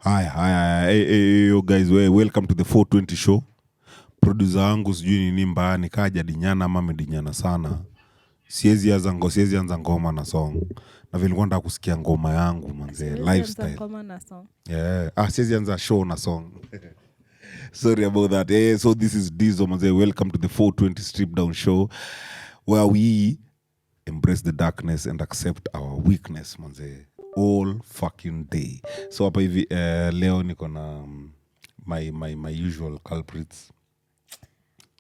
Hi, hey, yo guys, welcome to the 420 show. Producer wangu sijui nini mbaya nikaa jadinyana ama amedinyana sana. Siezi anza ngoma na song. Na vile nilikuwa nataka kusikia ngoma yangu manze, lifestyle. Ngoma na song. Yeah, siezi anza show na song. Sorry about that. So this is Dizzo manze. Welcome to the 420 Strip Down show where we embrace the darkness and accept our weakness manze. All fucking day. So hapa hivi leo niko na my usual culprits.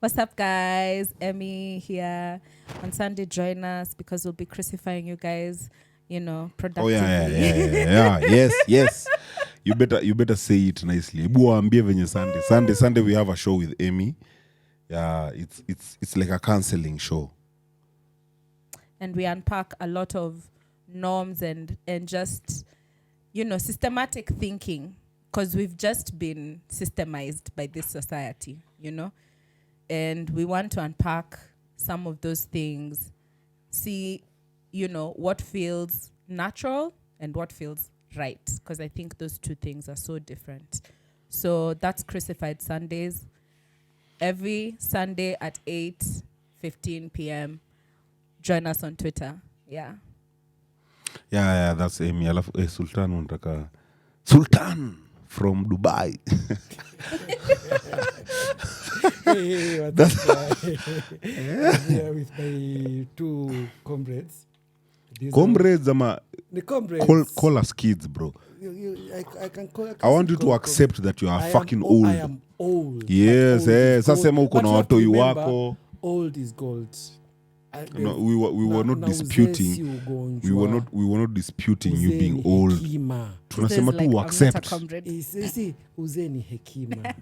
What's up, guys? Emmy here. On Sunday, join us because we'll be crucifying you guys, productively. Oh yeah. Yes. You better say it nicely. Ebu waambie venye Sunday we have a show with Emmy. Yeah, it's like a counseling show. And we unpack a lot of norms and just, systematic thinking, because we've just been systemized by this society, and we want to unpack some of those things, see, what feels natural and what feels right, because I think those two things are so different. So that's Crucified Sundays, every Sunday at 8:15 p.m. Join us on Twitter. Yeah, that's Amy. Alafu Sultan unataka Sultan from Dubai. Hey, what's up? I'm here with my two comrades. Comrades ama The comrades. call us kids, bro. I can call. I want you to accept that you are fucking old. I am old. Yes, sasa sema uko na watoi wako. Old is gold. No, we were not disputing. We were not disputing you being old. Tunasema tu accept. See, uzee ni hekima.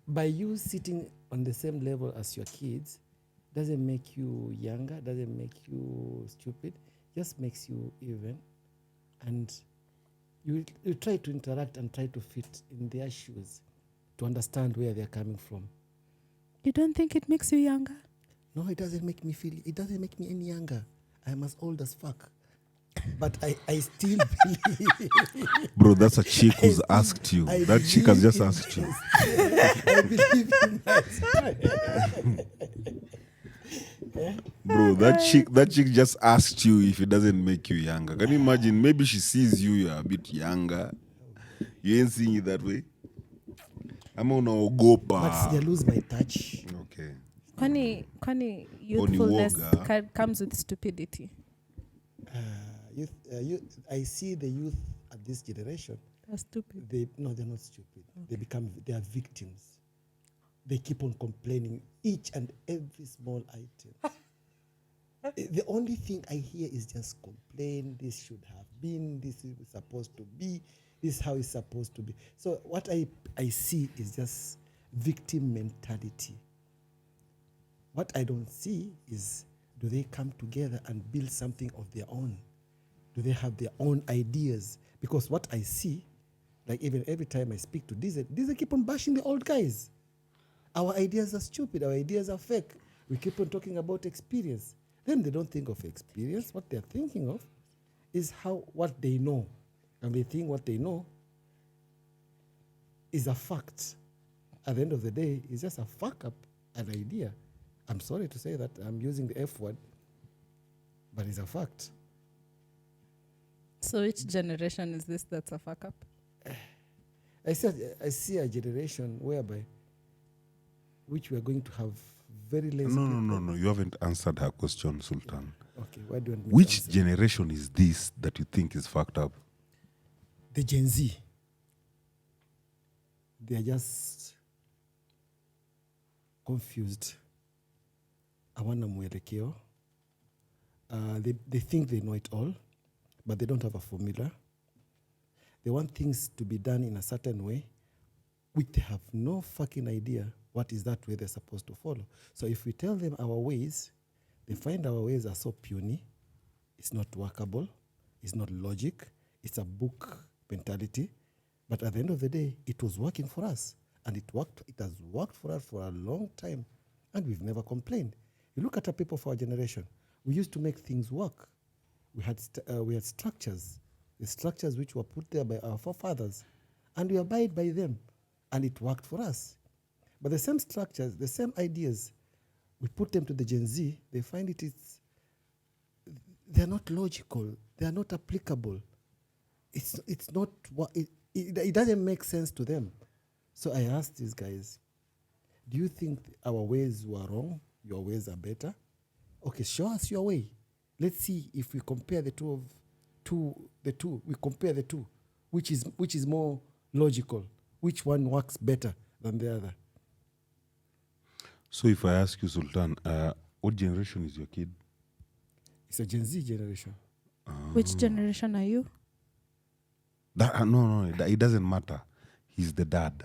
By you sitting on the same level as your kids doesn't make you younger, doesn't make you stupid, just makes you even. And you try to interact and try to fit in their shoes to understand where they're coming from. You don't think it makes you younger? No, it doesn't make me any younger. I'm as old as fuck. But I still believe. Bro, that's a chick who's asked you. That chick has just asked you. I believe in that. Bro, that chick just asked you if it doesn't make you younger. Can you imagine? Maybe she sees you're a bit younger. You ain't seeing it that way. Ama unaogopa. But you lose my touch. Okay. Kwani youthfulness comes with stupidity. I see the youth at this generation. They're stupid. They're not stupid. Okay. They are victims. They keep on complaining each and every small item. The only thing I hear is just complain. This should have been. This is supposed to be. This is how it's supposed to be. So what I see is just victim mentality. What I don't see is, do they come together and build something of their own? Do they have their own ideas? Because what I see, like even every time I speak to Dizzy keep on bashing the old guys. Our ideas are stupid. Our ideas are fake. We keep on talking about experience. Then they don't think of experience. What they're thinking of is what they know. And they think what they know is a fact. At the end of the day, it's just a fuck up, an idea. I'm sorry to say that I'm using the F word, but it's a fact. So which generation is this that's a fuck up? I see a generation whereby which we are going to have very lazy people. No. You haven't answered her question, Sultan. Okay, why do you want me Which to answer? generation is this that you think is fucked up? The Gen Z. They are just confused. Hawana mwelekeo. They think they know it all, but they don't have a formula. They want things to be done in a certain way, which they have no fucking idea what is that way they're supposed to follow. So if we tell them our ways, they find our ways are so puny, it's not workable, it's not logic, it's a book mentality. But at the end of the day, it was working for us. And it has worked for us for a long time. And we've never complained. You look at the people of our generation. We used to make things work. We had structures, the structures which were put there by our forefathers, and we abide by them, and it worked for us. But the same structures, the same ideas, we put them to the Gen Z. They find they're not logical. They are not applicable. It's not what it doesn't make sense to them. So I asked these guys, do you think our ways were wrong? Your ways are better? Okay, show us your way. Let's see if we compare the two. We compare the two. Which is more logical? Which one works better than the other? So if I ask you, Sultan, what generation is your kid? It's a Gen Z generation. Which generation are you? No, it doesn't matter. He's the dad.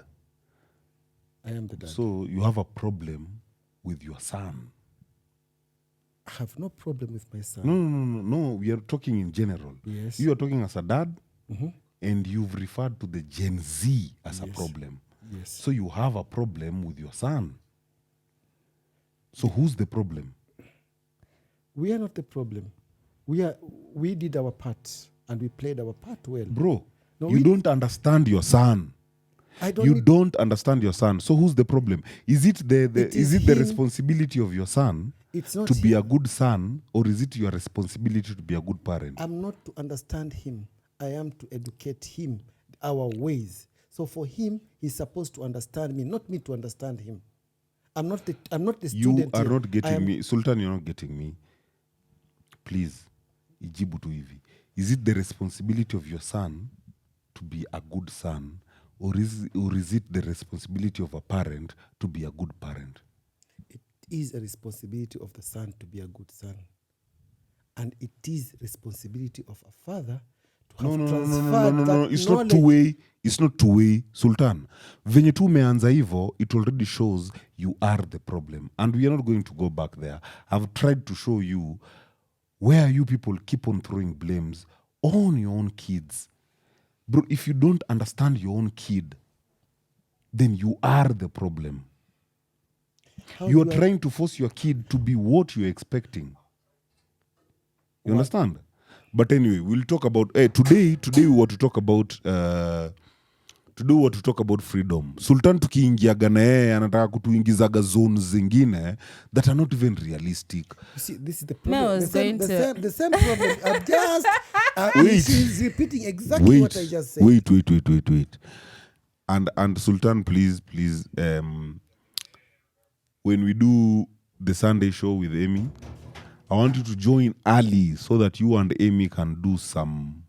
I am the dad. So you have a problem with your son. I have no problem with my son. No. We are talking in general. Yes. You are talking as a dad, Mm-hmm. and you've referred to the Gen Z as a Yes. problem. Yes. So you have a problem with your son. So who's the problem? We are not the problem. We did our part and we played our part well. Bro, No, you we- don't understand your son. I don't You need- don't understand your son. So who's the problem? Is it the It is is it the him. responsibility of your son It's not to be him. a good son, or is it your responsibility to be a good parent? I'm not to understand him. I am to educate him, our ways. So for him, he's supposed to understand me, not me to understand him. I'm not the You student. are here. not I getting am- me. Sultan, you're not getting me. Please, ijibu tu hivi. Is it the responsibility of your son to be a good son, or is it the responsibility of a parent to be a good parent? It is a responsibility of the son to be a good son. And it is responsibility of a father to have transferred No. that It's not knowledge. two-way. It's not two-way, Sultan. Venye tu umeanza hivo, it already shows you are the problem. And we are not going to go back there. I've tried to show you where you people keep on throwing blames on your own kids. Bro, if you don't understand your own kid, then you are the problem. How You are do I- trying to force your kid to be what you're expecting. You understand? But anyway, we'll talk about today we want to talk about freedom. Sultan tukiingiaga na yeye anataka kutuingizaga zones zingine that are not even realistic. You see, this is the No, I problem. was going to- The same problem. I've just Wait. she's repeating exactly what I just said. Wait. And Sultan, please, when we do the Sunday show with Amy, I want you to join early so that you and Amy can do some.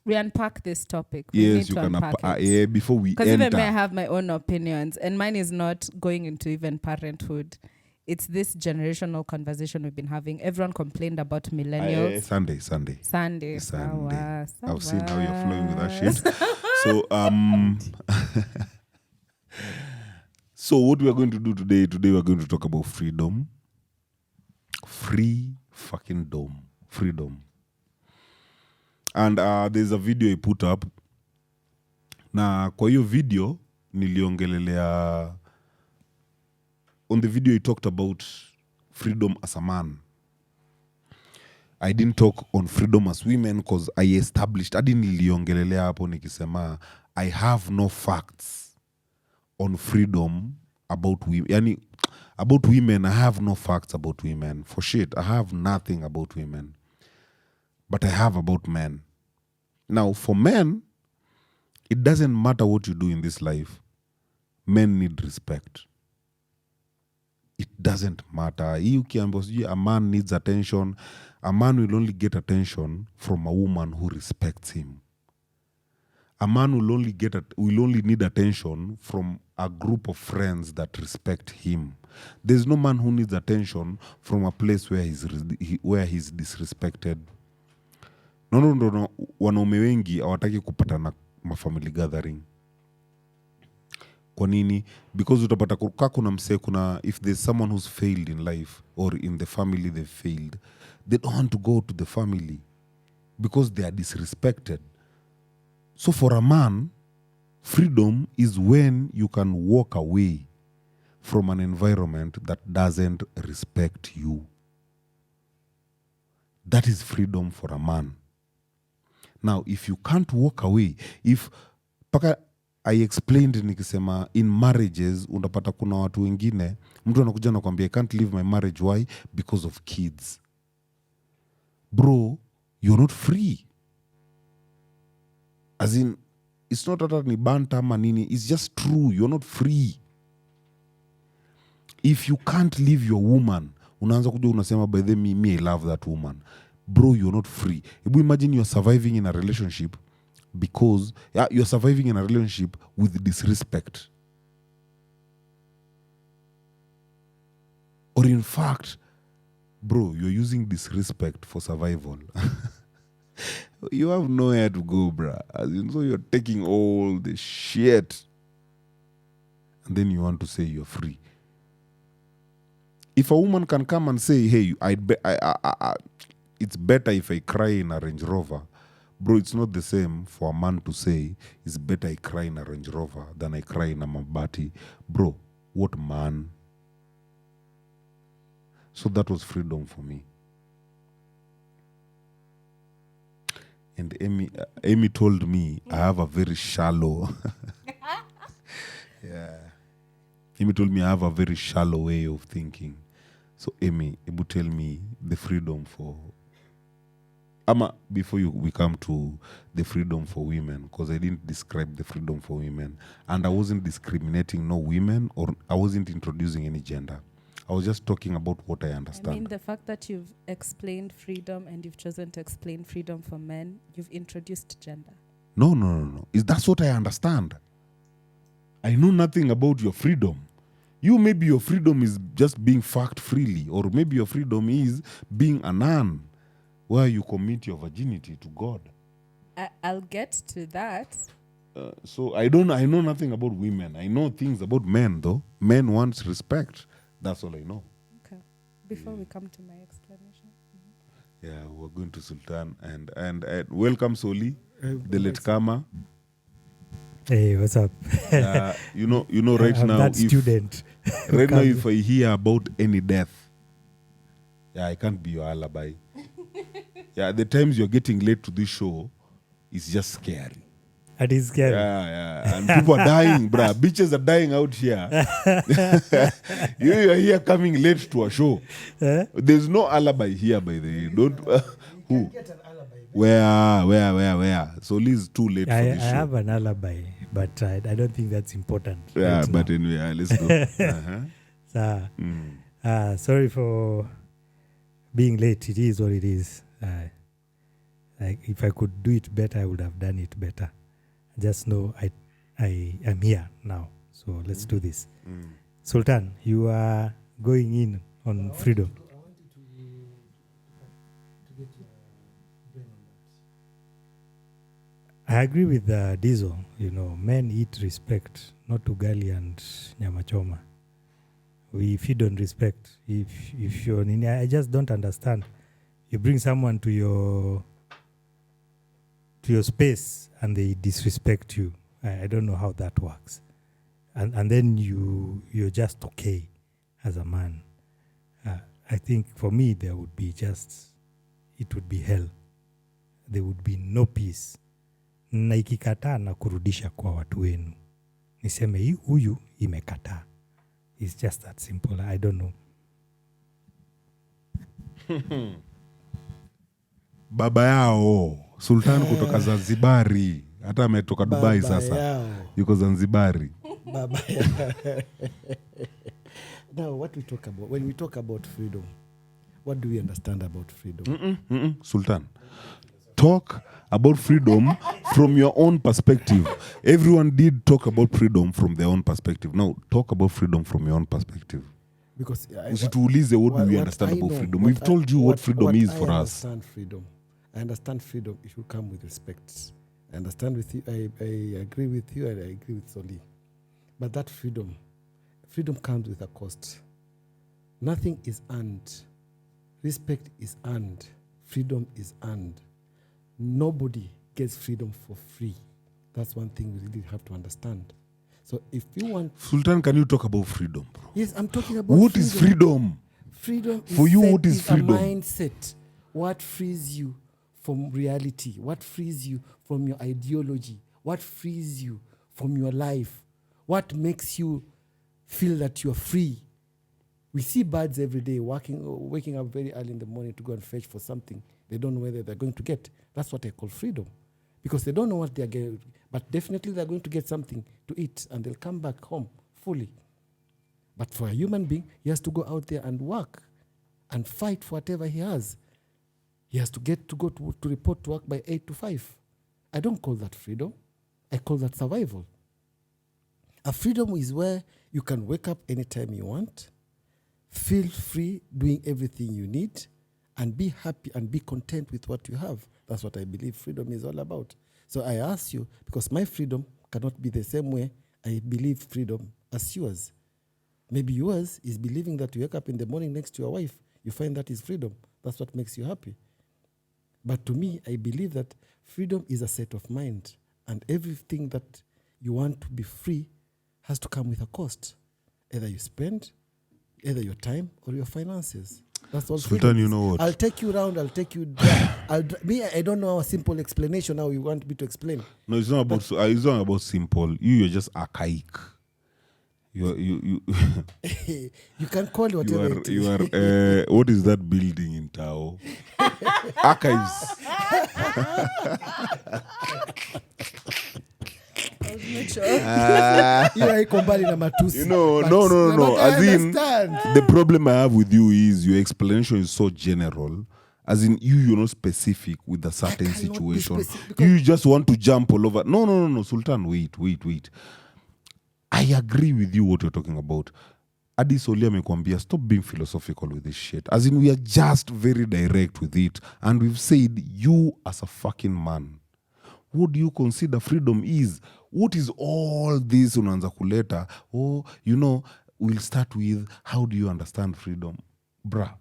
We unpack this topic. We Yes, need you to can. unpack it. Before we Because even me, I enter. have my own opinions, and mine is not going into even parenthood. It's this generational conversation we've been having. Everyone complained about millennials. Sunday. Sunday. I've seen how you're flowing with that shit. So what we are going to do today we're going to talk about freedom. Free fucking dome. Freedom. And there's a video I put up. Na kwa hiyo video niliongelelea, on the video I talked about freedom as a man. I didn't talk on freedom as women because I established, hadi niliongelelea hapo nikisema I have no facts on freedom about women. Yani, about women, I have no facts about women. For shit, I have nothing about women. But I have about men. Now, for men, it doesn't matter what you do in this life. Men need respect. It doesn't matter. Hii ukiambiwa sijui a man needs attention, a man will only get attention from a woman who respects him. A man will only need attention from a group of friends that respect him. There's no man who needs attention from a place where he's disrespected. No. Wanaume wengi hawataki kupatana mafamily gathering. Kwa nini? Because utapata kuna msee, if there's someone who's failed in life or in the family they've failed, they don't want to go to the family because they are disrespected. So for a man, freedom is when you can walk away from an environment that doesn't respect you. That is freedom for a man. Now, if you can't walk away, if paka I explained nikisema in marriages unapata kuna watu wengine mtu anakuja na kwambia I can't leave my marriage. Why? Because of kids. Bro, you're not free. As in, it's not that ni banta ama nini, it's just true, you're not free. If you can't leave your woman, unaanza kuja unasema by the me I love that woman. Bro, you're not free. Ebu imagine you're surviving in a relationship because you're surviving in a relationship with disrespect. Or in fact, bro, you're using disrespect for survival. You have nowhere to go, bruh. As in, so you're taking all the shit. And then you want to say you're free. If a woman can come and say, hey, it's better if I cry in a Range Rover, bro, it's not the same for a man to say, it's better I cry in a Range Rover than I cry in a Mabati. Bro, what man? So that was freedom for me. And Amy told me I have a very shallow... yeah. Amy told me I have a very shallow way of thinking. So Amy, Ebu tell me the freedom for... before we come to the freedom for women, because I didn't describe the freedom for women. And I wasn't discriminating no women, or I wasn't introducing any gender. I was just talking about what I understand. I mean, the fact that you've explained freedom and you've chosen to explain freedom for men, you've introduced gender. No. That's what I understand. I know nothing about your freedom. Maybe your freedom is just being fucked freely, or maybe your freedom is being a nun, where you commit your virginity to God. I'll get to that. So I know nothing about women. I know things about men, though. Men want respect. That's all I know. Okay. Before we come to my explanation. Yeah, we're going to Sultan and welcome Soli, the latecomer. Hey, what's up? You know right I'm now that student. Right now if I hear about any death, I can't be your alibi. The times you're getting late to this show is just scary. It is scary. Yeah. And people are dying, bruh. Bitches are dying out here. You're here coming late to a show. There's no alibi here, by the way. Don't... who? Get an alibi. Where? So Liz too late for I this show. have an alibi, but I don't think that's important. Yeah, right but now. anyway, let's go. Uh-huh. Sorry for being late. It is what it is. Like if I could do it better, I would have done it better. Just know I am here now. So let's do this. Sultan, you are going in on freedom. I want you to get your brain on that. I agree with Diesel. Men eat respect, not ugali and nyamachoma. We feed on respect. If you're I just don't understand. You bring someone to your space and they disrespect you. I don't know how that works. And then you're just okay as a man. I think for me it would be hell. There would be no peace. Na ikikataa na kurudisha kwa watu wenu. Niseme hii huyu imekataa. It's just that simple. I don't know. Baba yao Sultan kutoka Zanzibari, hata ametoka Dubai sasa. Yuko Zanzibari. Baba. Now, what we talk about, when we talk about freedom, what do we understand about freedom? Sultan, talk about freedom from your own perspective. Everyone did talk about freedom from their own perspective. Now, talk about freedom from your own perspective. Because Usituulize what do we understand about freedom. We've told you what freedom is for us. I understand freedom. It should come with respect. I understand with you. I agree with you, and I agree with Soli. But that freedom comes with a cost. Nothing is earned. Respect is earned. Freedom is earned. Nobody gets freedom for free. That's one thing we really have to understand. So if you want, Sultan, can you talk about freedom, bro? yes, I'm talking about What is freedom? Freedom For is you, set- what is freedom? a mindset. What frees you from reality? What frees you from your ideology? What frees you from your life? What makes you feel that you're free? We see birds every day waking up very early in the morning to go and fetch for something they don't know whether they're going to get. That's what I call freedom. Because they don't know what they're getting, but definitely they're going to get something to eat and they'll come back home fully. But for a human being, he has to go out there and work and fight for whatever he has. He has to go to report to work by 8 to 5. I don't call that freedom. I call that survival. A freedom is where you can wake up anytime you want, feel free doing everything you need, and be happy and be content with what you have. That's what I believe freedom is all about. So I ask you, because my freedom cannot be the same way I believe freedom as yours. Maybe yours is believing that you wake up in the morning next to your wife. You find that is freedom. That's what makes you happy. But to me, I believe that freedom is a set of mind. And everything that you want to be free has to come with a cost. Either you spend, either your time or your finances. That's all. Sultan, freedom you is. know what? I'll take you around. I'll take you down. I don't know a simple explanation how you want me to explain. No, it's not about. It's not about simple. You're just archaic. You You can call it you whatever are it is. you are. What is that building in Tao? Archives. You are iko mbali na matusi. You know, But- no. but I As in, understand. the problem I have with you is your explanation is so general. As in, you're not specific with a certain cannot be situation. specific because- You just want to jump all over. No, Sultan, wait. I agree with you what you're talking about. Adi Soli amekwambia, stop being philosophical with this shit. As in, we are just very direct with it. And we've said, you as a fucking man, what do you consider freedom is? What is all this unaanza kuleta? Oh, we'll start with, how do you understand freedom? Bruh.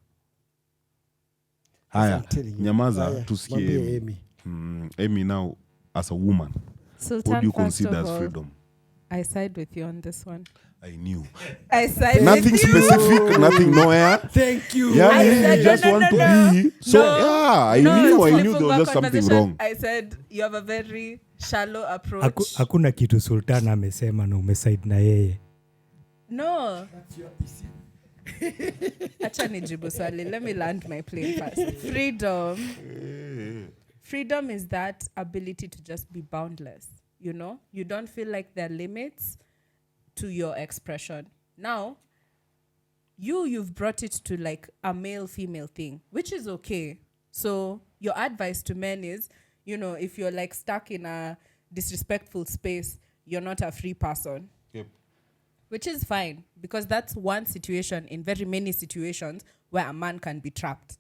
Haya, I'm telling you. nyamaza, Haya, tusikie mwambie Amy. Amy. Amy now, as a woman, Sultan, what do you first consider of as all, freedom? I side with you on this one. I knew. I side Nothing with you. specific, nothing nowhere. Thank you. Yeah, I you said, just no, want no, to no. be. So, I knew there was just something Conversation, wrong. I said you have a very shallow approach. Hakuna kitu Sultan amesema na umesaid na yeye. No. Acha nijibu swali. Let me land my plane first. Freedom is that ability to just be boundless. You don't feel like there are limits to your expression. Now, you've brought it to like a male-female thing, which is okay. So your advice to men is, if you're like stuck in a disrespectful space, you're not a free person. Yep. Which is fine, because that's one situation in very many situations where a man can be trapped.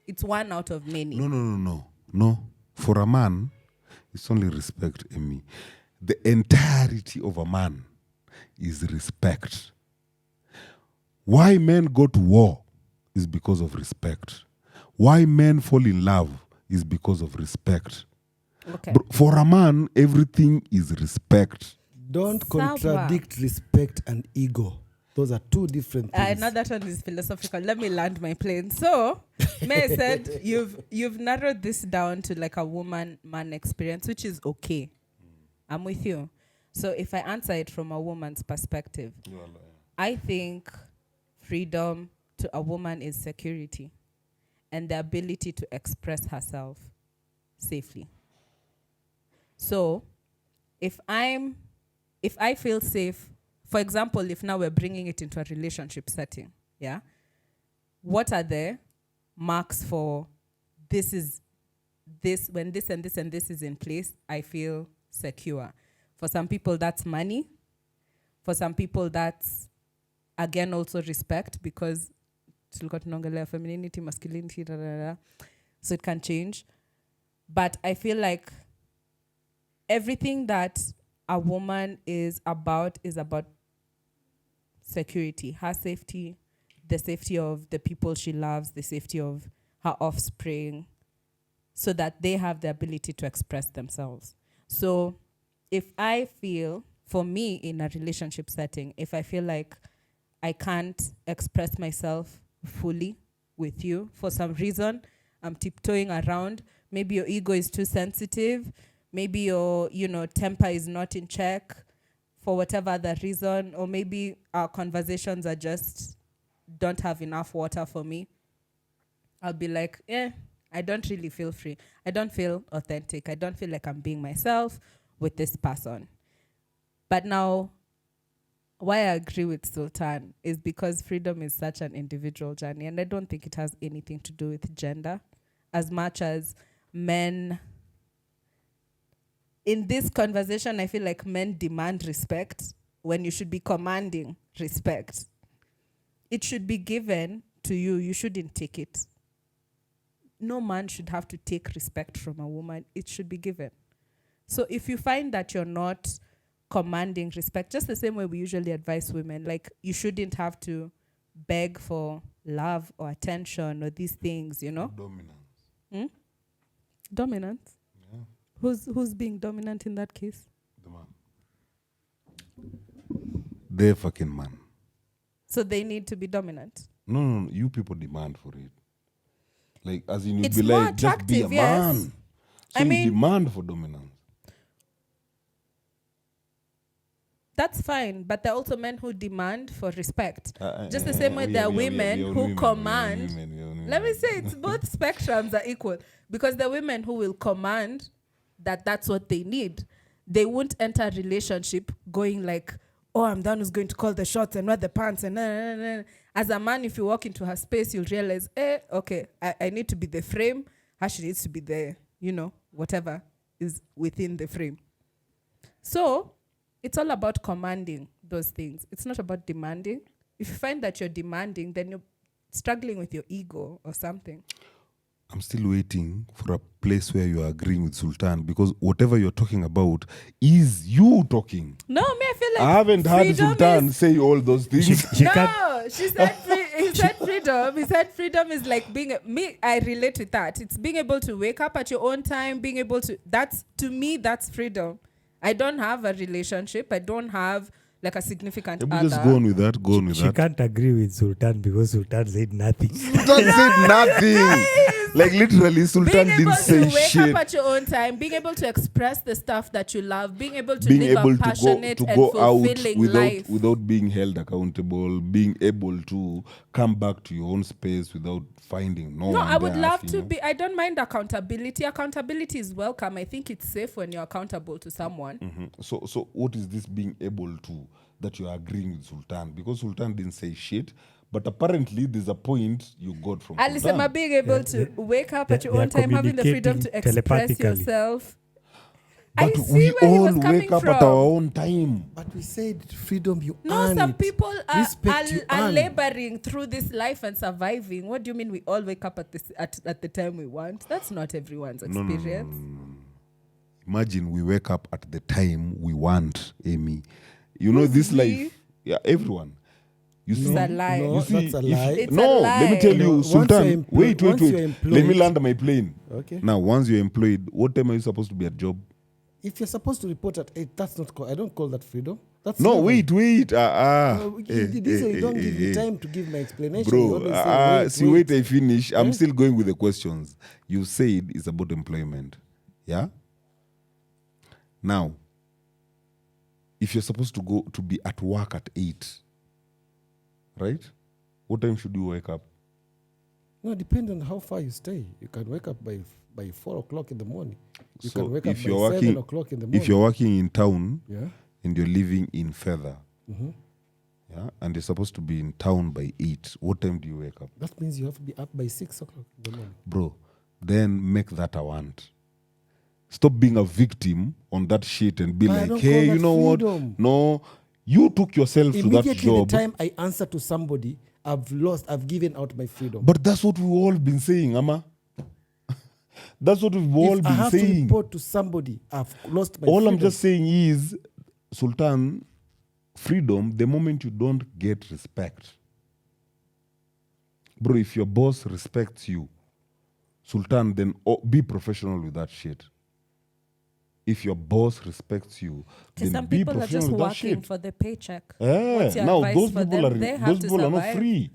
It's one out of many. No. For a man, it's only respect, Amy. The entirety of a man is respect. Why men go to war is because of respect. Why men fall in love is because of respect. Okay. For a man, everything is respect. Don't Sawa. contradict respect and ego. Those are two different things. I know that one is philosophical. Let me land my plane. So, May said you've narrowed this down to like a woman-man experience, which is okay. I'm with you. So if I answer it from a woman's perspective, I think freedom to a woman is security and the ability to express herself safely. So if I feel safe, for example, if now we're bringing it into a relationship setting, yeah, what are the marks for when this and this and this is in place, I feel secure. For some people, that's money. For some people, that's, again, also respect, because tulikuwa tunaongelea femininity, masculinity, so it can change. But I feel like everything that a woman is about security, her safety, the safety of the people she loves, the safety of her offspring, so that they have the ability to express themselves. So if I feel, for me in a relationship setting, if I feel like I can't express myself fully with you for some reason, I'm tiptoeing around. Maybe your ego is too sensitive. Maybe your, temper is not in check for whatever other reason, or maybe our conversations are just don't have enough water for me. I'll be like, I don't really feel free. I don't feel authentic. I don't feel like I'm being myself with this person. But now, why I agree with Sultan is because freedom is such an individual journey, and I don't think it has anything to do with gender as much as men. In this conversation, I feel like men demand respect when you should be commanding respect. It should be given to you. You shouldn't take it. No man should have to take respect from a woman. It should be given. So if you find that you're not commanding respect, just the same way we usually advise women, like you shouldn't have to beg for love or attention or these things, Dominance. Dominance? Yeah. Who's being dominant in that case? The man. The fucking man. So they need to be dominant. No, you people demand for it. Like, as in, you'd It's be more like, just be a attractive, yes. man. So I you mean- demand for dominance. That's fine, but there are also men who demand for respect. Just the same way there are women who command. Let me say it's both spectrums are equal, because the women who will command that that's what they need. They won't enter a relationship going like, oh, I'm the one who's going to call the shots and wear the pants and As a man, if you walk into her space, you'll realize, okay, I need to be the frame. She needs to be the, whatever is within the frame. So it's all about commanding those things. It's not about demanding. If you find that you're demanding, then you're struggling with your ego or something. I'm still waiting for a place where you are agreeing with Sultan, because whatever you're talking about is you talking. No, me, I feel like I haven't heard freedom Sultan say all those things. She can't. No, she said he said freedom. He said freedom is like me. I relate with that. It's being able to wake up at your own time, being able to. To me, that's freedom. I don't have a relationship. I don't have like a significant Let me other. just go on with that. Go on with She that. can't agree with Sultan because Sultan said nothing. Sultan said nothing. Like literally, Sultan Being able didn't to say wake shit. up at your own time, being able to express the stuff that you love, being able to Being live able a to passionate go and out fulfilling without life. without being held accountable, being able to come back to your own space without finding no No, one I would there love asking to you. be. I don't mind accountability. Accountability is welcome. I think it's safe when you're accountable to someone. Mhm. So what is this being able to that you are agreeing with Sultan? Because Sultan didn't say shit, but apparently there's a point you got from Alisema Sultan. being able to wake up at your they own are time, having the freedom to communicating express telepathically. yourself. But I see we where he was all coming wake up from. at our own time. But we said freedom, you No, earn some it. people Respect you are earn. laboring through this life and surviving. What do you mean we all wake up at the time we want? That's not everyone's experience. Imagine we wake up at the time we want, Amy. You know Who's this we? life. Yeah, everyone. You see, It's a lie. No, you see, that's a if- lie. It's a no, let me lie. tell No, you, once you're Sultan. Wait. once you're Let me employed- land my plane. Okay. Now, once you're employed, what time are you supposed to be at job? If you're supposed to report at 8, that's not. I don't call that freedom. That's No, slavery. wait. This way you don't give me time to give my explanation. You Bro, always say, wait, I finish. I'm Eh? still going with the questions. You said it's about employment. Yeah? Now, if you're supposed to go to be at work at 8, right? What time should you wake up? No, depends on how far you stay. You can wake up by 4 o'clock in the morning. You So can wake up if by you're 7 working- o'clock in the morning. If you're working in town yeah. and you're living in Feather, Mm-hmm. yeah, and you're supposed to be in town by 8, what time do you wake up? That means you have to be up by 6 o'clock in the morning. Bro, then make that a want. Stop being a victim on that shit and be But I like, don't hey, call you that know freedom. what? No, you took yourself to that Immediately job. the time I answer to somebody, I've given out my freedom. But that's what we've all been saying, Amma. That's what we've all if I been have to saying. report to somebody, I've lost my All freedom. I'm just saying is, Sultan, freedom, the moment you don't get respect. Bro, if your boss respects you, Sultan, then be professional with that shit. if your boss respects you, Because then some be people are professional just with that working shit. for the paycheck. Yeah. What's your Now advice those for people them? are They have those to people are not survive. free.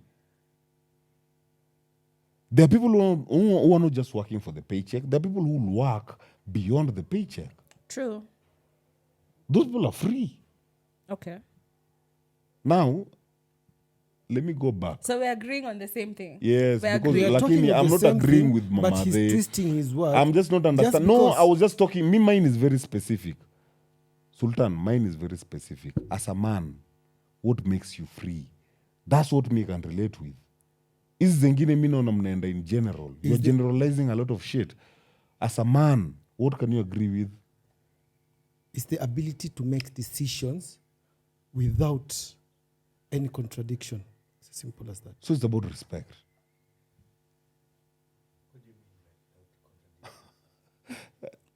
There are people who are not just working for the paycheck. There are people who work beyond the paycheck. True. Those people are free. Okay. Now, let me go back. So we're agreeing on the same thing. Yes, We're because We agreeing. are talking luckily of I'm the not same agreeing thing, with Mama but he's Ade. twisting his word. I'm just not understanding. No, because- I was just talking. Mine is very specific. Sultan, mine is very specific. As a man, what makes you free? That's what me can relate with. Hizi zingine mi naona mnaenda in general. You're Is the- generalizing a lot of shit. As a man, what can you agree with? It's the ability to make decisions without any contradiction. It's as simple as that. So it's about respect.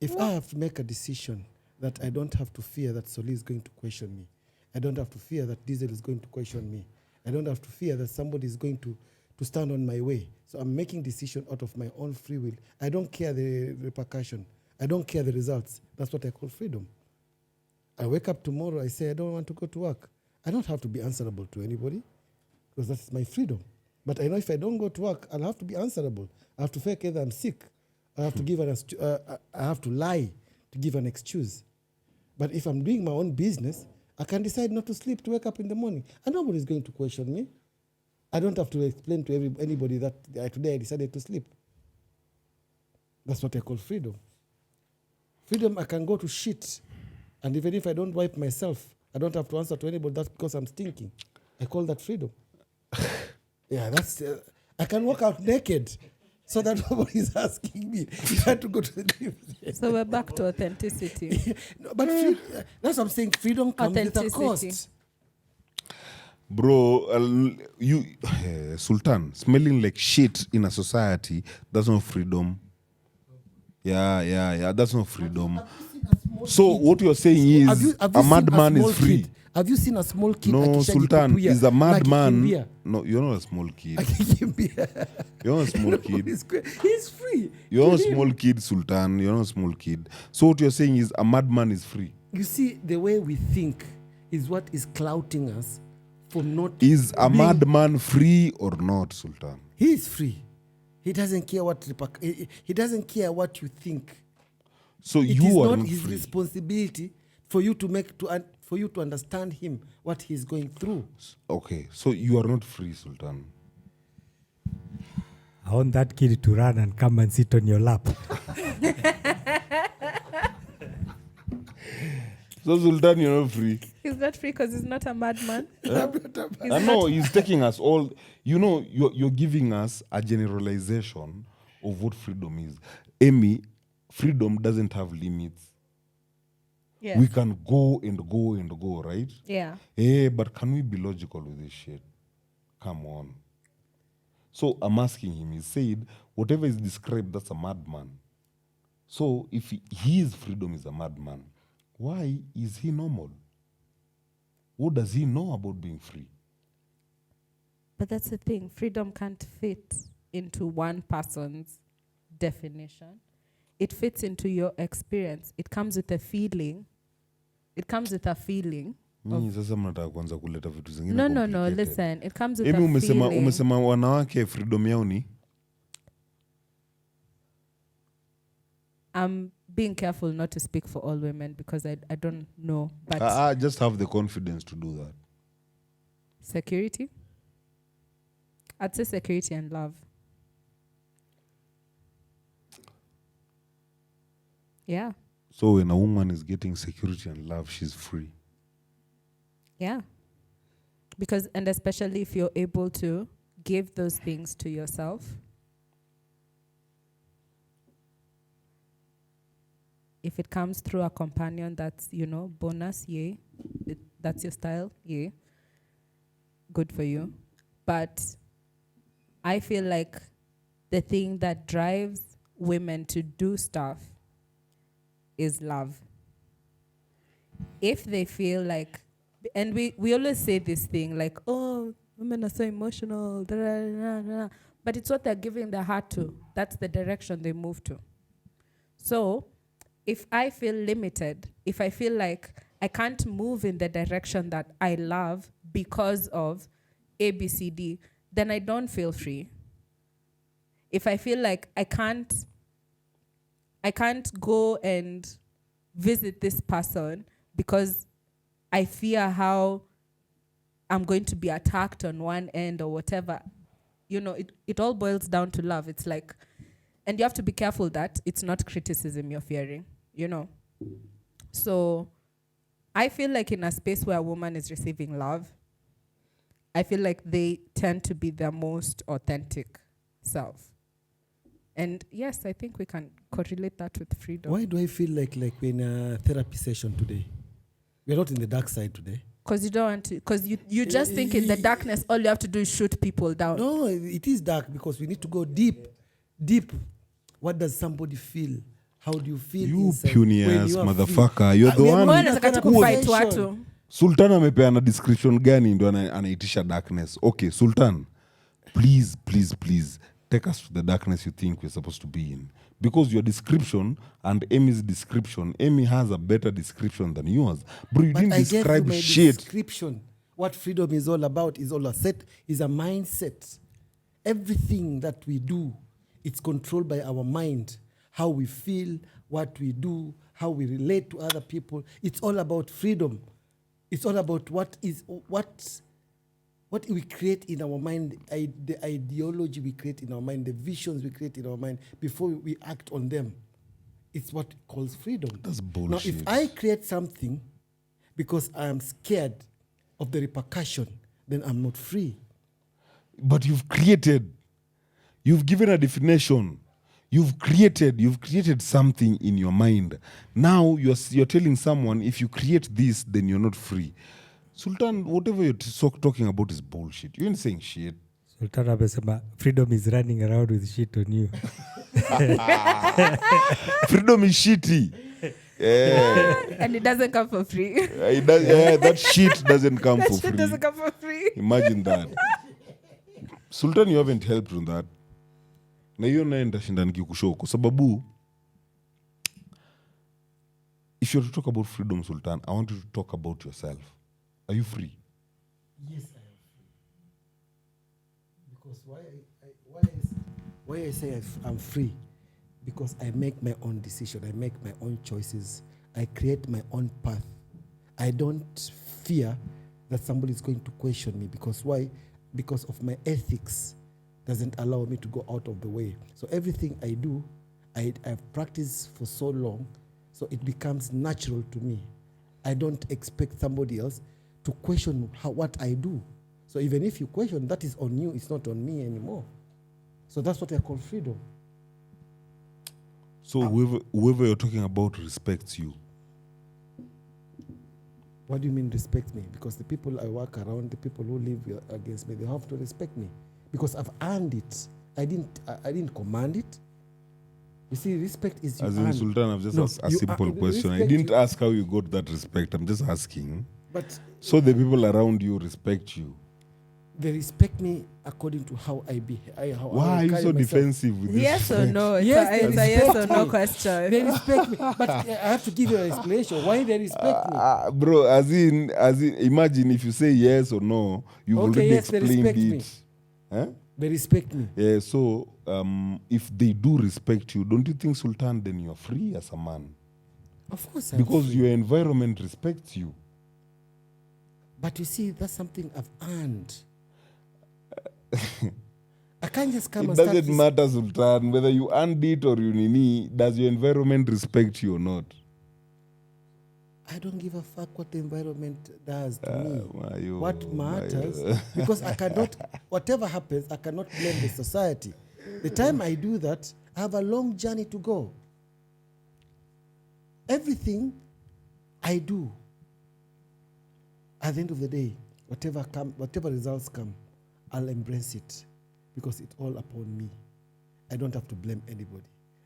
If I have to make a decision that I don't have to fear that Soli is going to question me, I don't have to fear that Diesel is going to question me, I don't have to fear that somebody is going to stand on my way. So I'm making decision out of my own free will. I don't care the repercussion. I don't care the results. That's what I call freedom. I wake up tomorrow, I say I don't want to go to work. I don't have to be answerable to anybody because that's my freedom. But I know if I don't go to work, I'll have to be answerable. I have to fake either I'm sick. I have to give I have to lie to give an excuse. But if I'm doing my own business, I can decide not to sleep to wake up in the morning, and nobody's going to question me. I don't have to explain to anybody that today I decided to sleep. That's what I call freedom. Freedom, I can go to shit, and even if I don't wipe myself, I don't have to answer to anybody. That's because I'm stinking. I call that freedom. Yeah, that's. I can walk out naked, so that nobody's asking me if I had to go to the gym. So we're back to authenticity. No, but that's what I'm saying. Freedom comes with a Authenticity. cost. Bro, you Sultan, smelling like shit in a society, that's not freedom. Yeah, that's not freedom. So what you're saying is Have you a seen madman small is free. kid? Have you seen a small kid? No, akisha Sultan jipupuya, is a na madman. akikimbia? No, you're not a small kid. Akikimbia. You're not a small kid. He's free. You're not To a him. small kid, Sultan. You're not a small kid. So what you're saying is a madman is free. You see, the way we think is what is clouting us from not. Is a being- madman free or not, Sultan? He is free. He doesn't care what. He doesn't care what you think. So It you is are not not his free. responsibility for you to make for you to understand him what he's going through. Okay, so you are not free, Sultan. I want that kid to run and come and sit on your lap. So Sultan, you're not free. He's not free because he's not a madman. I know he's taking us all. You know, you're giving us a generalization of what freedom is. Amy, freedom doesn't have limits. Yeah. We can go and go and go, right? Yeah. But can we be logical with this shit? Come on. So I'm asking him, he said, whatever is described, that's a madman. So if his freedom is a madman, why is he normal? What does he know about being free? But that's the thing. Freedom can't fit into one person's definition. It fits into your experience. It comes with a feeling. It comes with a feeling. Sasa mnataka kwanza kuleta vitu zingine No. complicated. Listen. It comes with Emi a feeling. umesema wanawake freedom yao ni? I'm being careful not to speak for all women because I don't know. But I just have the confidence to do that. security? I'd say security and love. Yeah. So when a woman is getting security and love, she's free. Yeah. Because, and especially if you're able to give those things to yourself. If it comes through a companion that's, bonus, yay. That's your style, yay. Good for you. But I feel like the thing that drives women to do stuff is love. If they feel like, and we always say this thing like, oh, women are so emotional, da, da, da, da. But it's what they're giving their heart to. That's the direction they move to. So if I feel limited, if I feel like I can't move in the direction that I love because of ABCD, then I don't feel free. If I feel like I can't go and visit this person because I fear how I'm going to be attacked on one end or whatever, it all boils down to love. It's like, and you have to be careful that it's not criticism you're fearing, So I feel like in a space where a woman is receiving love, I feel like they tend to be their most authentic self. And yes, I think we can correlate that with freedom. Why do I feel like we're in a therapy session today? We're not in the dark side today. Because you don't want to, because you just think in the darkness, all you have to do is shoot people down. No, it is dark because we need to go deep. Deep. What does somebody feel? How do you feel? You inside puny when ass you are motherfucker. free? You're the We are one. not in a Mbona nataka therapy kufight session. watu? Sultan amepeana description gani ndo anaitisha darkness? Okay, Sultan, please take us to the darkness you think we're supposed to be in. Because your description and Amy's description, Amy has a better description than yours. Bro, you But didn't I gave you describe my shit. description. What freedom is all about is all a set, is a mindset. Everything that we do, it's controlled by our mind. How we feel, what we do, how we relate to other people. It's all about freedom. It's all about what we create in our mind, the ideology we create in our mind, the visions we create in our mind before we act on them. It's what it calls freedom. That's bullshit. Now, if I create something because I am scared of the repercussion, then I'm not free. But you've given a definition. You've created something in your mind. Now you're telling someone, if you create this, then you're not free. Sultan, whatever you're talking about is bullshit. You ain't saying shit. Sultan amesema freedom is running around with shit on you. Freedom is shitty. And it doesn't come for free. That shit doesn't come That for shit free. doesn't come for free. Imagine that. Sultan, you haven't helped on that. Na hiyo naye ndashinda nikikushow kwa sababu if you're to talk about freedom, Sultan, I want you to talk about yourself. Are you free? Yes, I am free. Because why I say I'm free? Because I make my own decision. I make my own choices. I create my own path. I don't fear that somebody is going to question me. Because why? Because of my ethics doesn't allow me to go out of the way. So everything I do, I've practiced for so long, so it becomes natural to me. I don't expect somebody else to question what I do. So even if you question, that is on you, it's not on me anymore. So that's what I call freedom. So whoever you're talking about respects you. What do you mean respect me? Because the people I work around, the people who live against me, they have to respect me. Because I've earned it. I didn't command it. You see, respect is you As in earn. Sultan, I've just asked a you simple earn- question. I respect didn't you- ask how you got that respect. I'm just asking. But So the people around you respect you. they respect me according to how I behave. Why are you so defensive with this? Yes or no? Yes, they It's a yes or respect no me. question. They respect me. But I have to give you an explanation why they respect me. Bro, as in, imagine if you say yes or no, you've Okay, already yes, they explained respect it. me. Huh? They respect me. Yeah, so if they do respect you, don't you think, Sultan, then you're free as a man? Of course, I'm Because free. your environment respects you. But you see, that's something I've earned. I can't just come It and start doesn't this. matter, Sultan, whether you earned it or you nini, does your environment respect you or not? I don't give a fuck what the environment does to me. Mayo, What matters, mayo. because I cannot, whatever happens, I cannot blame the society. The time I do that, I have a long journey to go. Everything I do, at the end of the day, whatever results come, I'll embrace it because it's all upon me. I don't have to blame anybody.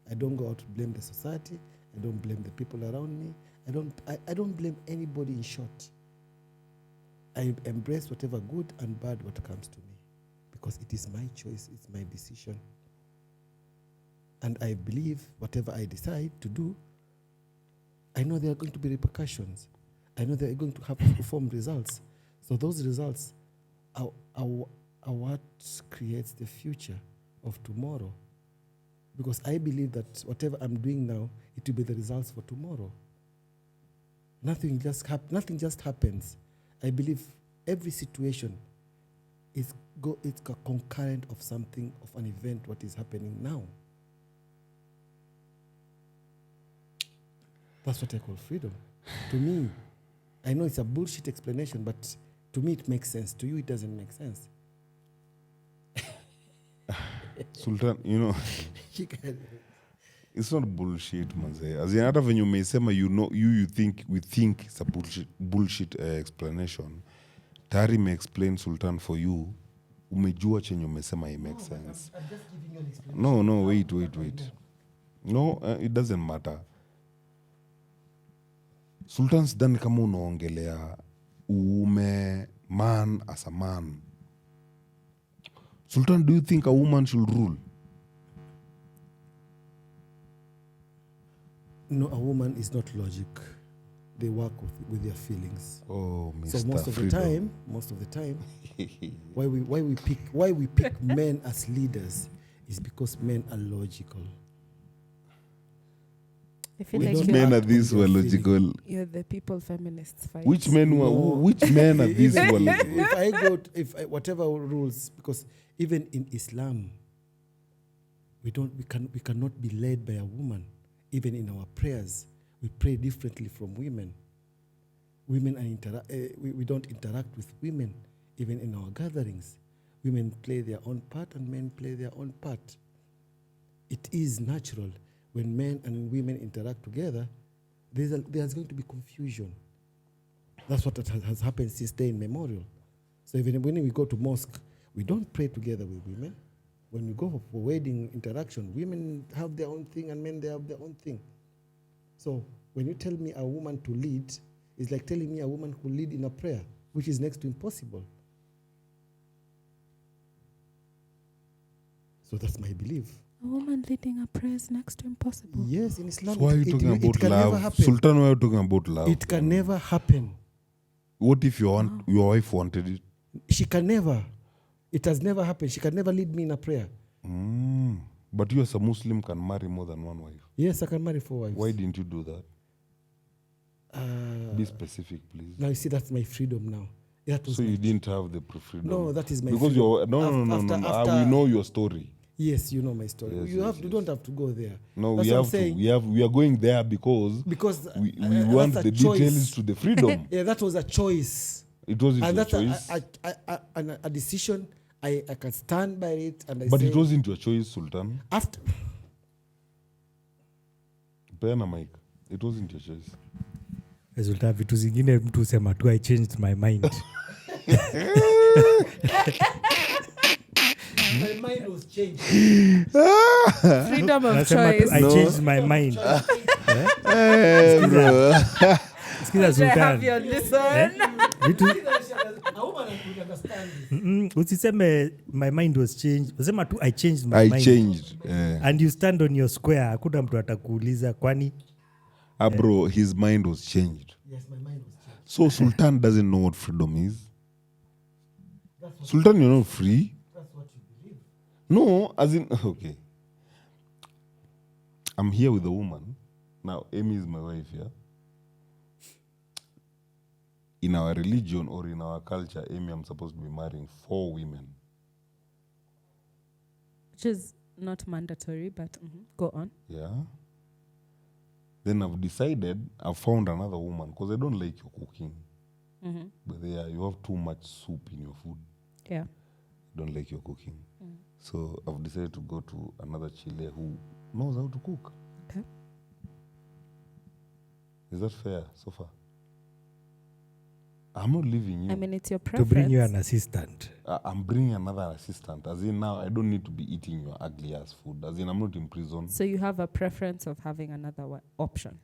I don't go out to blame the society. I don't blame the people around me. I don't blame anybody, in short. I embrace whatever good and bad what comes to me because it is my choice, it's my decision. And I believe whatever I decide to do, I know there are going to be repercussions. I know they are going to have performed results. So those results are what creates the future of tomorrow. Because I believe that whatever I'm doing now, it will be the results for tomorrow. Nothing just happens. I believe every situation it's a concurrent of something, of an event, what is happening now. That's what I call freedom. To me, I know it's a bullshit explanation, but to me it makes sense. To you, it doesn't make sense. Sultan, you know, it's not bullshit, manze. As in, hata venye umeisema, you think we think it's a bullshit explanation. Tari may explain, Sultan, for you. Umejua chenye umesema, it makes sense. I'm just giving you an explanation. No, wait. No, it doesn't matter. Sultan, sidhani kama unaongelea man as a man. Sultan, do you think a woman should rule? No, a woman is not logic. They work with their feelings. Oh, Mr. So most of the time, why we pick men as leaders is because men are logical. I feel We like don't Men act are on these who are their logical. you're the people feminists fight. Which men No. are these who are logical? if I whatever rules, because even in Islam, we cannot be led by a woman. Even in our prayers, we pray differently from women. We don't interact with women. Even in our gatherings, women play their own part and men play their own part. It is natural when men and women interact together. There's going to be confusion. That's what has happened since day immemorial. So even when we go to mosque, we don't pray together with women. When we go for wedding interaction, women have their own thing and men, they have their own thing. So when you tell me a woman to lead, it's like telling me a woman who lead in a prayer, which is next to impossible. So that's my belief. A woman leading a prayer is next to impossible. Yes, in Islam, So why are you talking it about can never love? happen. Sultan, why are you talking about love? It can never happen. What if your wife wanted it? She can never. It has never happened. She can never lead me in a prayer. But you as a Muslim can marry more than one wife. Yes, I can marry 4 wives. Why didn't you do that? Be specific, please. Now you see, that's my freedom now. That was So my you didn't have the freedom. No, that is my because freedom. you're no. After- We know your story. Yes, you know my story. Yes, You yes, don't have to go there. No, That's we what I'm have to. saying. We are going there because Because we want that's the a choice. details to the freedom. Yeah, that was a choice. It wasn't And your that's choice. a decision. I can stand by it. And I But say, it wasn't your choice, Sultan. after Pena Mike. It wasn't your choice. Resulta vitu zingine mtu sema tu I changed my mind. my mind was changed. Freedom of Nasema tu choice. I changed my mind. Bro. Sikiza Do I have Sultan. you on this one? Vitu A woman could understand this. usiseme my mind was changed. Usema tu I changed my I mind. changed. And you stand on your square. Hakuna mtu atakuuliza kwani Bro, his mind was changed. Yes, my mind was changed. So Sultan doesn't know what freedom is. Sultan, you're not free. That's what you believe. No, as in, okay. I'm here with a woman. Now, Amy is my wife, yeah? In our religion or in our culture, Amy, I'm supposed to be marrying 4 women. Which is not mandatory, but go on. Yeah? Then I've found another woman because I don't like your cooking. But you have too much soup in your food. Yeah. I don't like your cooking. So I've decided to go to another Chile who knows how to cook. Okay. Is that fair so far? I'm not leaving you. I mean, it's your to preference. bring you an assistant. I'm bringing another assistant. As in now, I don't need to be eating your ugly ass food. As in, I'm not in prison. So you have a preference of having another option.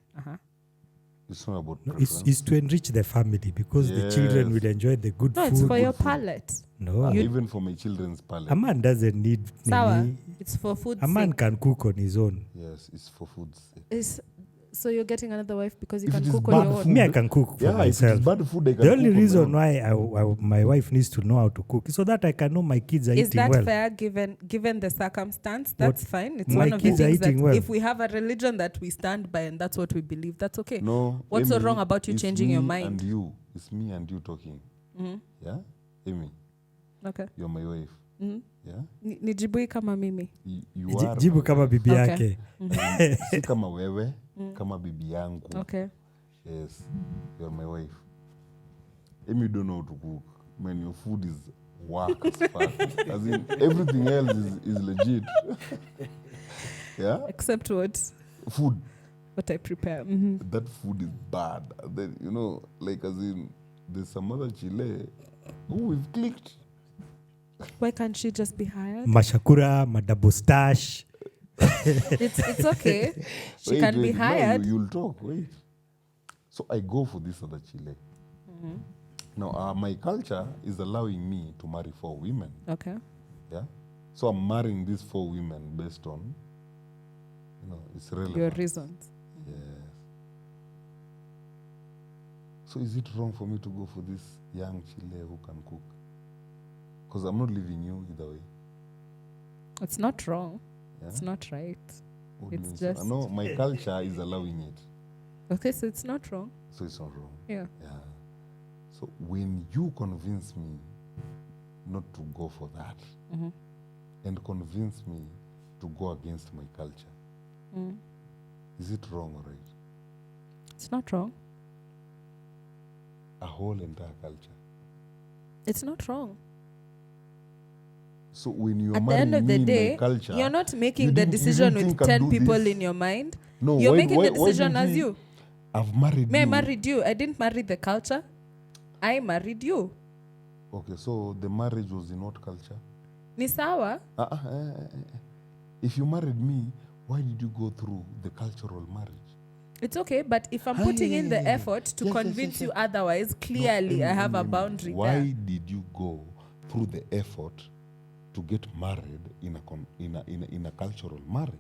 It's not about No, preference. it's to enrich the family because the children Yes. will enjoy the good No, food. it's for your Good food. palate. No, Even for my children's palate. a man doesn't need Sawa. nini. It's for food. A man can cook on his own. Yes, it's for food's sake. Is So you're getting another wife because you If can it is cook bad on your own. food- Me, I can cook for Yeah, if it myself. is bad food, I can The only cook on my reason own. why my wife needs to know how to cook is so that I can know my kids are Is eating that well. fair given the circumstance? That's fine. It's my one of the kids are things that eating well. if we have a religion that we stand by and that's what we believe, that's okay. No. What's so Amy, wrong about you it's changing your me mind? And you. It's me and you talking. Yeah? Amy, Okay. you're my wife. Yeah? Nijibui kama mimi. You Ji- are Jibu my kama wife. bibi Okay. yake. Si kama wewe, kama bibi yangu. Okay. Yes, you're my wife. Amy, you don't know how to cook. Man, your food is whack as fuck. As in, everything else is legit. Yeah? Except what Food. I prepare. That food is bad. And then, you know, like as in, there's some other chile. Oh, we've clicked. Why can't she just be hired? Mashakura, madabo stash. It's okay. She can be No, hired. you'll talk. Wait. So I go for this other chile. Now, my culture is allowing me to marry 4 women. Okay. Yeah. So I'm marrying these 4 women based on, it's relevant. Your reasons. Yes. So is it wrong for me to go for this young chile who can cook? Because I'm not leaving you either way. It's not wrong. Yeah? It's not right. What do you it's mean? So- just- no, my culture is allowing it. Okay, so it's not wrong. So it's not wrong. Yeah. Yeah. So when you convince me not to go for that and convince me to go against my culture, is it wrong or right? It's not wrong. A whole entire culture. It's not wrong. So when you're At the end marrying of the me day, in my culture, you're not you making the didn't- you decision didn't with think I'd 10 do people this. in your mind. No, You're why- making why- the why decision did as we- you. I've married Me, I you. married you. I didn't marry the culture. I married you. Okay, so the marriage was in what culture? Ni sawa. If you married me, why did you go through the cultural marriage? It's okay, but if I'm putting in the yeah, yeah. effort to Yes, yes, convince yes, you yes. otherwise, clearly No, I have a Amy, boundary why there. did you go through the effort to get married in a cultural marriage?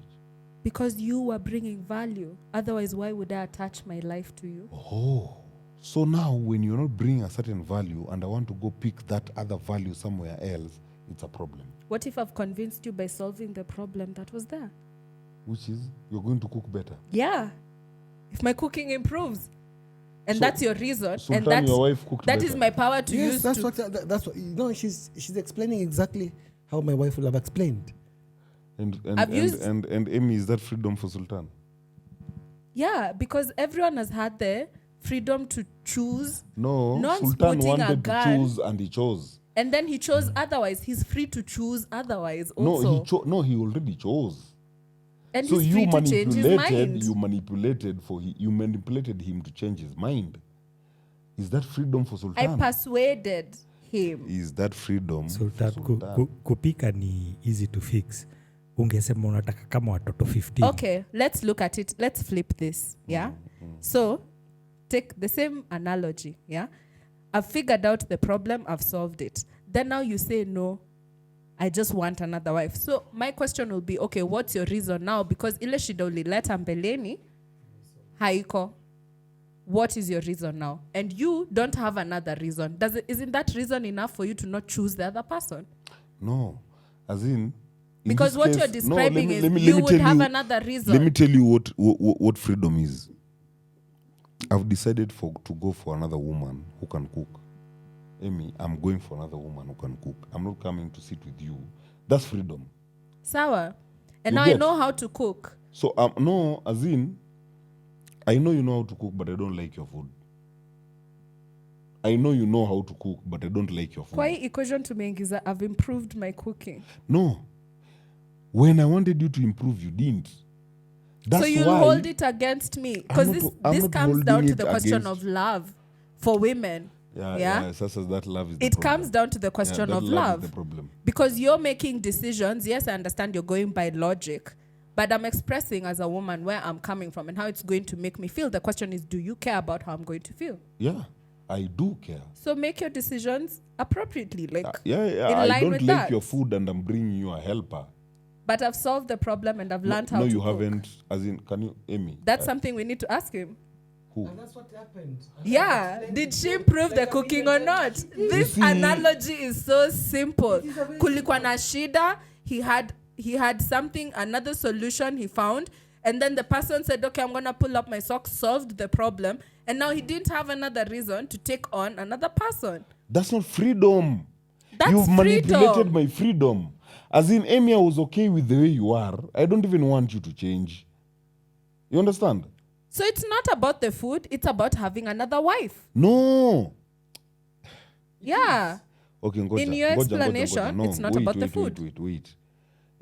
Because you were bringing value. Otherwise, why would I attach my life to you? Oh, so now when you're not bringing a certain value and I want to go pick that other value somewhere else, it's a problem. What if I've convinced you by solving the problem that was there? Which is, you're going to cook better. Yeah. If my cooking improves. And So- that's your reason. Sultan, and that's, your wife cooked that better. is my power to Yes, use that's to... what. That's what. You know, she's explaining exactly how my wife will have explained. I've used- and Amy, is that freedom for Sultan? Yeah, because everyone has had the freedom to choose. No, No one's Sultan putting a wanted to gun. choose and he chose. And then he chose otherwise. He's free to choose otherwise also. No, he already chose. and So he's you free to change his mind. you manipulated him to change his mind. Is that freedom for I Sultan? persuaded him. Is that freedom So for that Sultan? kupika ni easy to fix. Ungesema unataka kama watoto 15. Okay, let's look at it. Let's flip this. Yeah. So take the same analogy. Yeah. I've figured out the problem, I've solved it. Then now you say, no, I just want another wife. So my question will be, okay, what's your reason now? Because ile shida ulileta mbeleni haiko. What is your reason now? And you don't have another reason. Isn't that reason enough for you to not choose the other person? No, as in Because this what case- you're no, describing let is me you would tell have you- another reason. Let me tell you what freedom is. I've decided to go for another woman who can cook. Amy, I'm going for another woman who can cook. I'm not coming to sit with you. That's freedom. Sawa. And You now get? I know how to cook. So no, as in, I know you know how to cook, but I don't like your food. I know you know how to cook, but I don't like your food. Kwa hii equation tumeingiza, I've improved my cooking. No. When I wanted you to improve, you didn't. That's so you'll why hold it against me. Because I'm this not comes holding down to it the question against- of love for women. Yeah, such as that love is the It problem. comes down to the question that of Is love. the problem. Because you're making decisions. Yes, I understand you're going by logic. But I'm expressing as a woman where I'm coming from and how it's going to make me feel. The question is, do you care about how I'm going to feel? Yeah, I do care. So make your decisions appropriately. Like, Yeah, in I line don't with like that. your food and I'm bringing you a helper. But I've solved the problem and I've learned how no, to you cook. haven't. As in, can you, Amy? That's something we need to ask him. Who? And that's what happened. Yeah, did she improve the cooking or not? This see- analogy is so simple. Kulikuwa na shida, he had something, another solution he found, and then the person said, okay, I'm going to pull up my socks, solved the problem, and now he didn't have another reason to take on another person. That's not freedom. That's You've manipulated freedom. my freedom. As in, Amy, I was okay with the way you are. I don't even want you to change. You understand? So it's not about the food, it's about having another wife. No. Yeah. Okay, ngoja, In your ngoja, explanation, No, it's not wait, about the wait, food. Wait.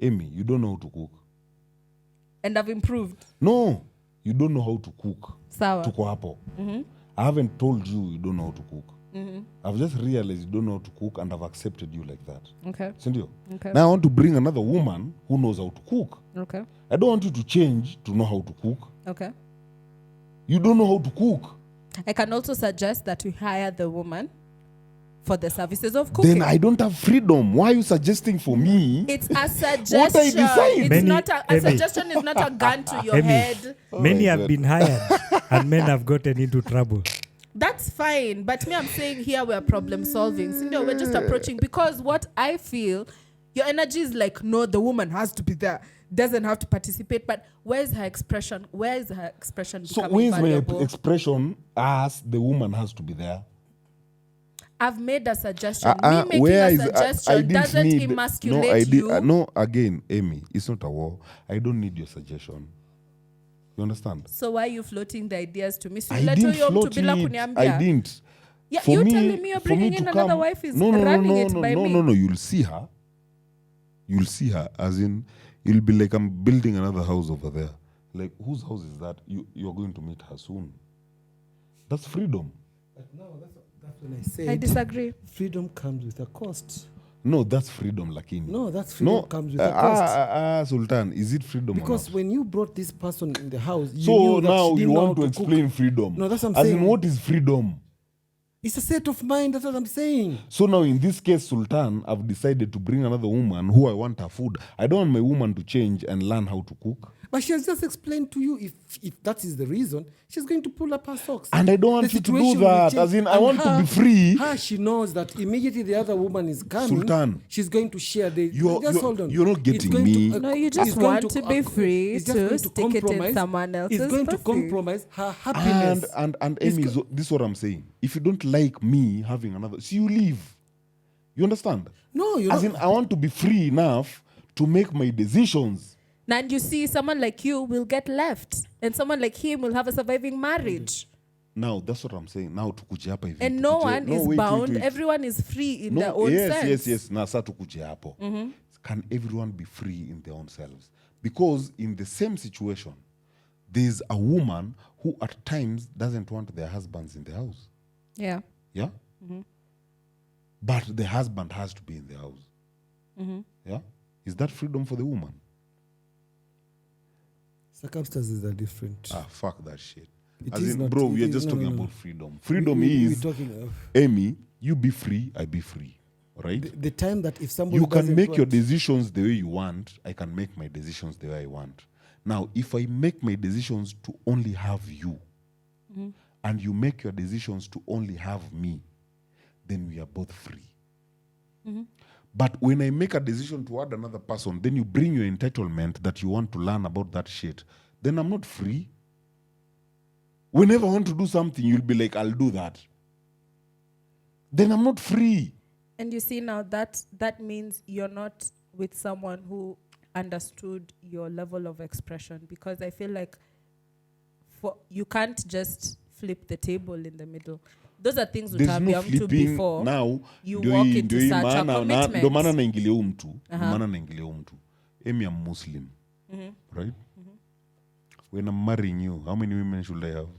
Amy, you don't know how to cook. And I've improved. No, you don't know how to cook. Sawa. Tuko hapo. I haven't told you don't know how to cook. I've just realized you don't know how to cook and I've accepted you like that. Okay. Sindio? Okay. Now I want to bring another woman who knows how to cook. Okay. I don't want you to change to know how to cook. Okay. You don't know how to cook. I can also suggest that we hire the woman for the services of cooking. Then I don't have freedom. Why are you suggesting for me? It's a suggestion. What I decide? It's Many- not a Amy. suggestion is not a gun to your Amy. head. Many my have God. been hired and men have gotten into trouble. That's fine. But me, I'm saying here we're problem solving. So, no, we're just approaching because what I feel, your energy is like, no, the woman has to be there. Doesn't have to participate. But where's her expression? Where is her expression So becoming where's valuable? my expression as the woman has to be there? I've made a suggestion. Me making where a is suggestion I didn't doesn't need, emasculate no, I did, you. no, again, Amy, it's not a war. I don't need your suggestion. You understand? So why are you floating the ideas to me? So I you let didn't your float bila it. kuniambia. I didn't. Yeah, For you me- telling me you're for me bringing in to another come- wife is no, running it by me. No, you'll see her. You'll see her, as in, you'll be like, I'm building another house over there. Like, whose house is that? You're going to meet her soon. That's freedom. But no, that's when I said I disagree. freedom comes with a cost. No, that's freedom, Lakini. No, that's freedom No, comes with a cost. Sultan, is it freedom Because or not? when you brought this person in the house, you So knew that now she you didn't know want how to cook. explain freedom. No, that's what I'm As saying. in, what is freedom? It's a state of mind. That's what I'm saying. So now in this case, Sultan, I've decided to bring another woman who I want her food. I don't want my woman to change and learn how to cook. But she has just explained to you if that is the reason, she's going to pull up her socks. And I don't want The you to do situation will that. change. As in, I And want to be free. Her, she knows that immediately the other woman is coming. Sultan, she's going to share the. you're- hold on. you're not It's getting going me. No, you it's just going want to be free it's just to going stick it in compromise- someone else's It's going to pussy. compromise her happiness. And It's Amy, go- this is what I'm saying. If you don't like me having another, so you leave. You understand? No, you're As not. in, I want to be free enough to make my decisions. And you see, someone like you will get left, and someone like him will have a surviving marriage. Now, that's what I'm saying. Now, tukuje hapa hivi. And no tukuje- one is wait, bound. wait. Everyone is free in their No, own yes, sense. yes. Na sa tukuje hapo. Can everyone be free in their own selves? Because in the same situation, there's a woman who at times doesn't want their husbands in the house. Yeah. Yeah? But the husband has to be in the house. Yeah? Is that freedom for the woman? Circumstances are different. Ah, fuck that shit. It As is in, not- bro, it we are is- just no, talking no, no. about freedom. Freedom We're is, talking of Amy, you be free, I be free. Right? the time that if somebody You can doesn't make your want- decisions the way you want. I can make my decisions the way I want. Now, if I make my decisions to only have you, and you make your decisions to only have me, then we are both free. But when I make a decision to add another person, then you bring your entitlement that you want to learn about that shit, then I'm not free. Whenever I want to do something, you'll be like, I'll do that. Then I'm not free. And you see now that means you're not with someone who understood your level of expression, because I feel like you can't just flip the table in the middle. Those are things There's no utaambiwa mtu flipping before now. you Ndio walk hii- into ndio hii such a maana- commitment. ndio maana naingilia huu mtu. Ndio maana naingilia huu mtu. Amy, I'm Muslim. Right? When I'm marrying you, how many women should I have?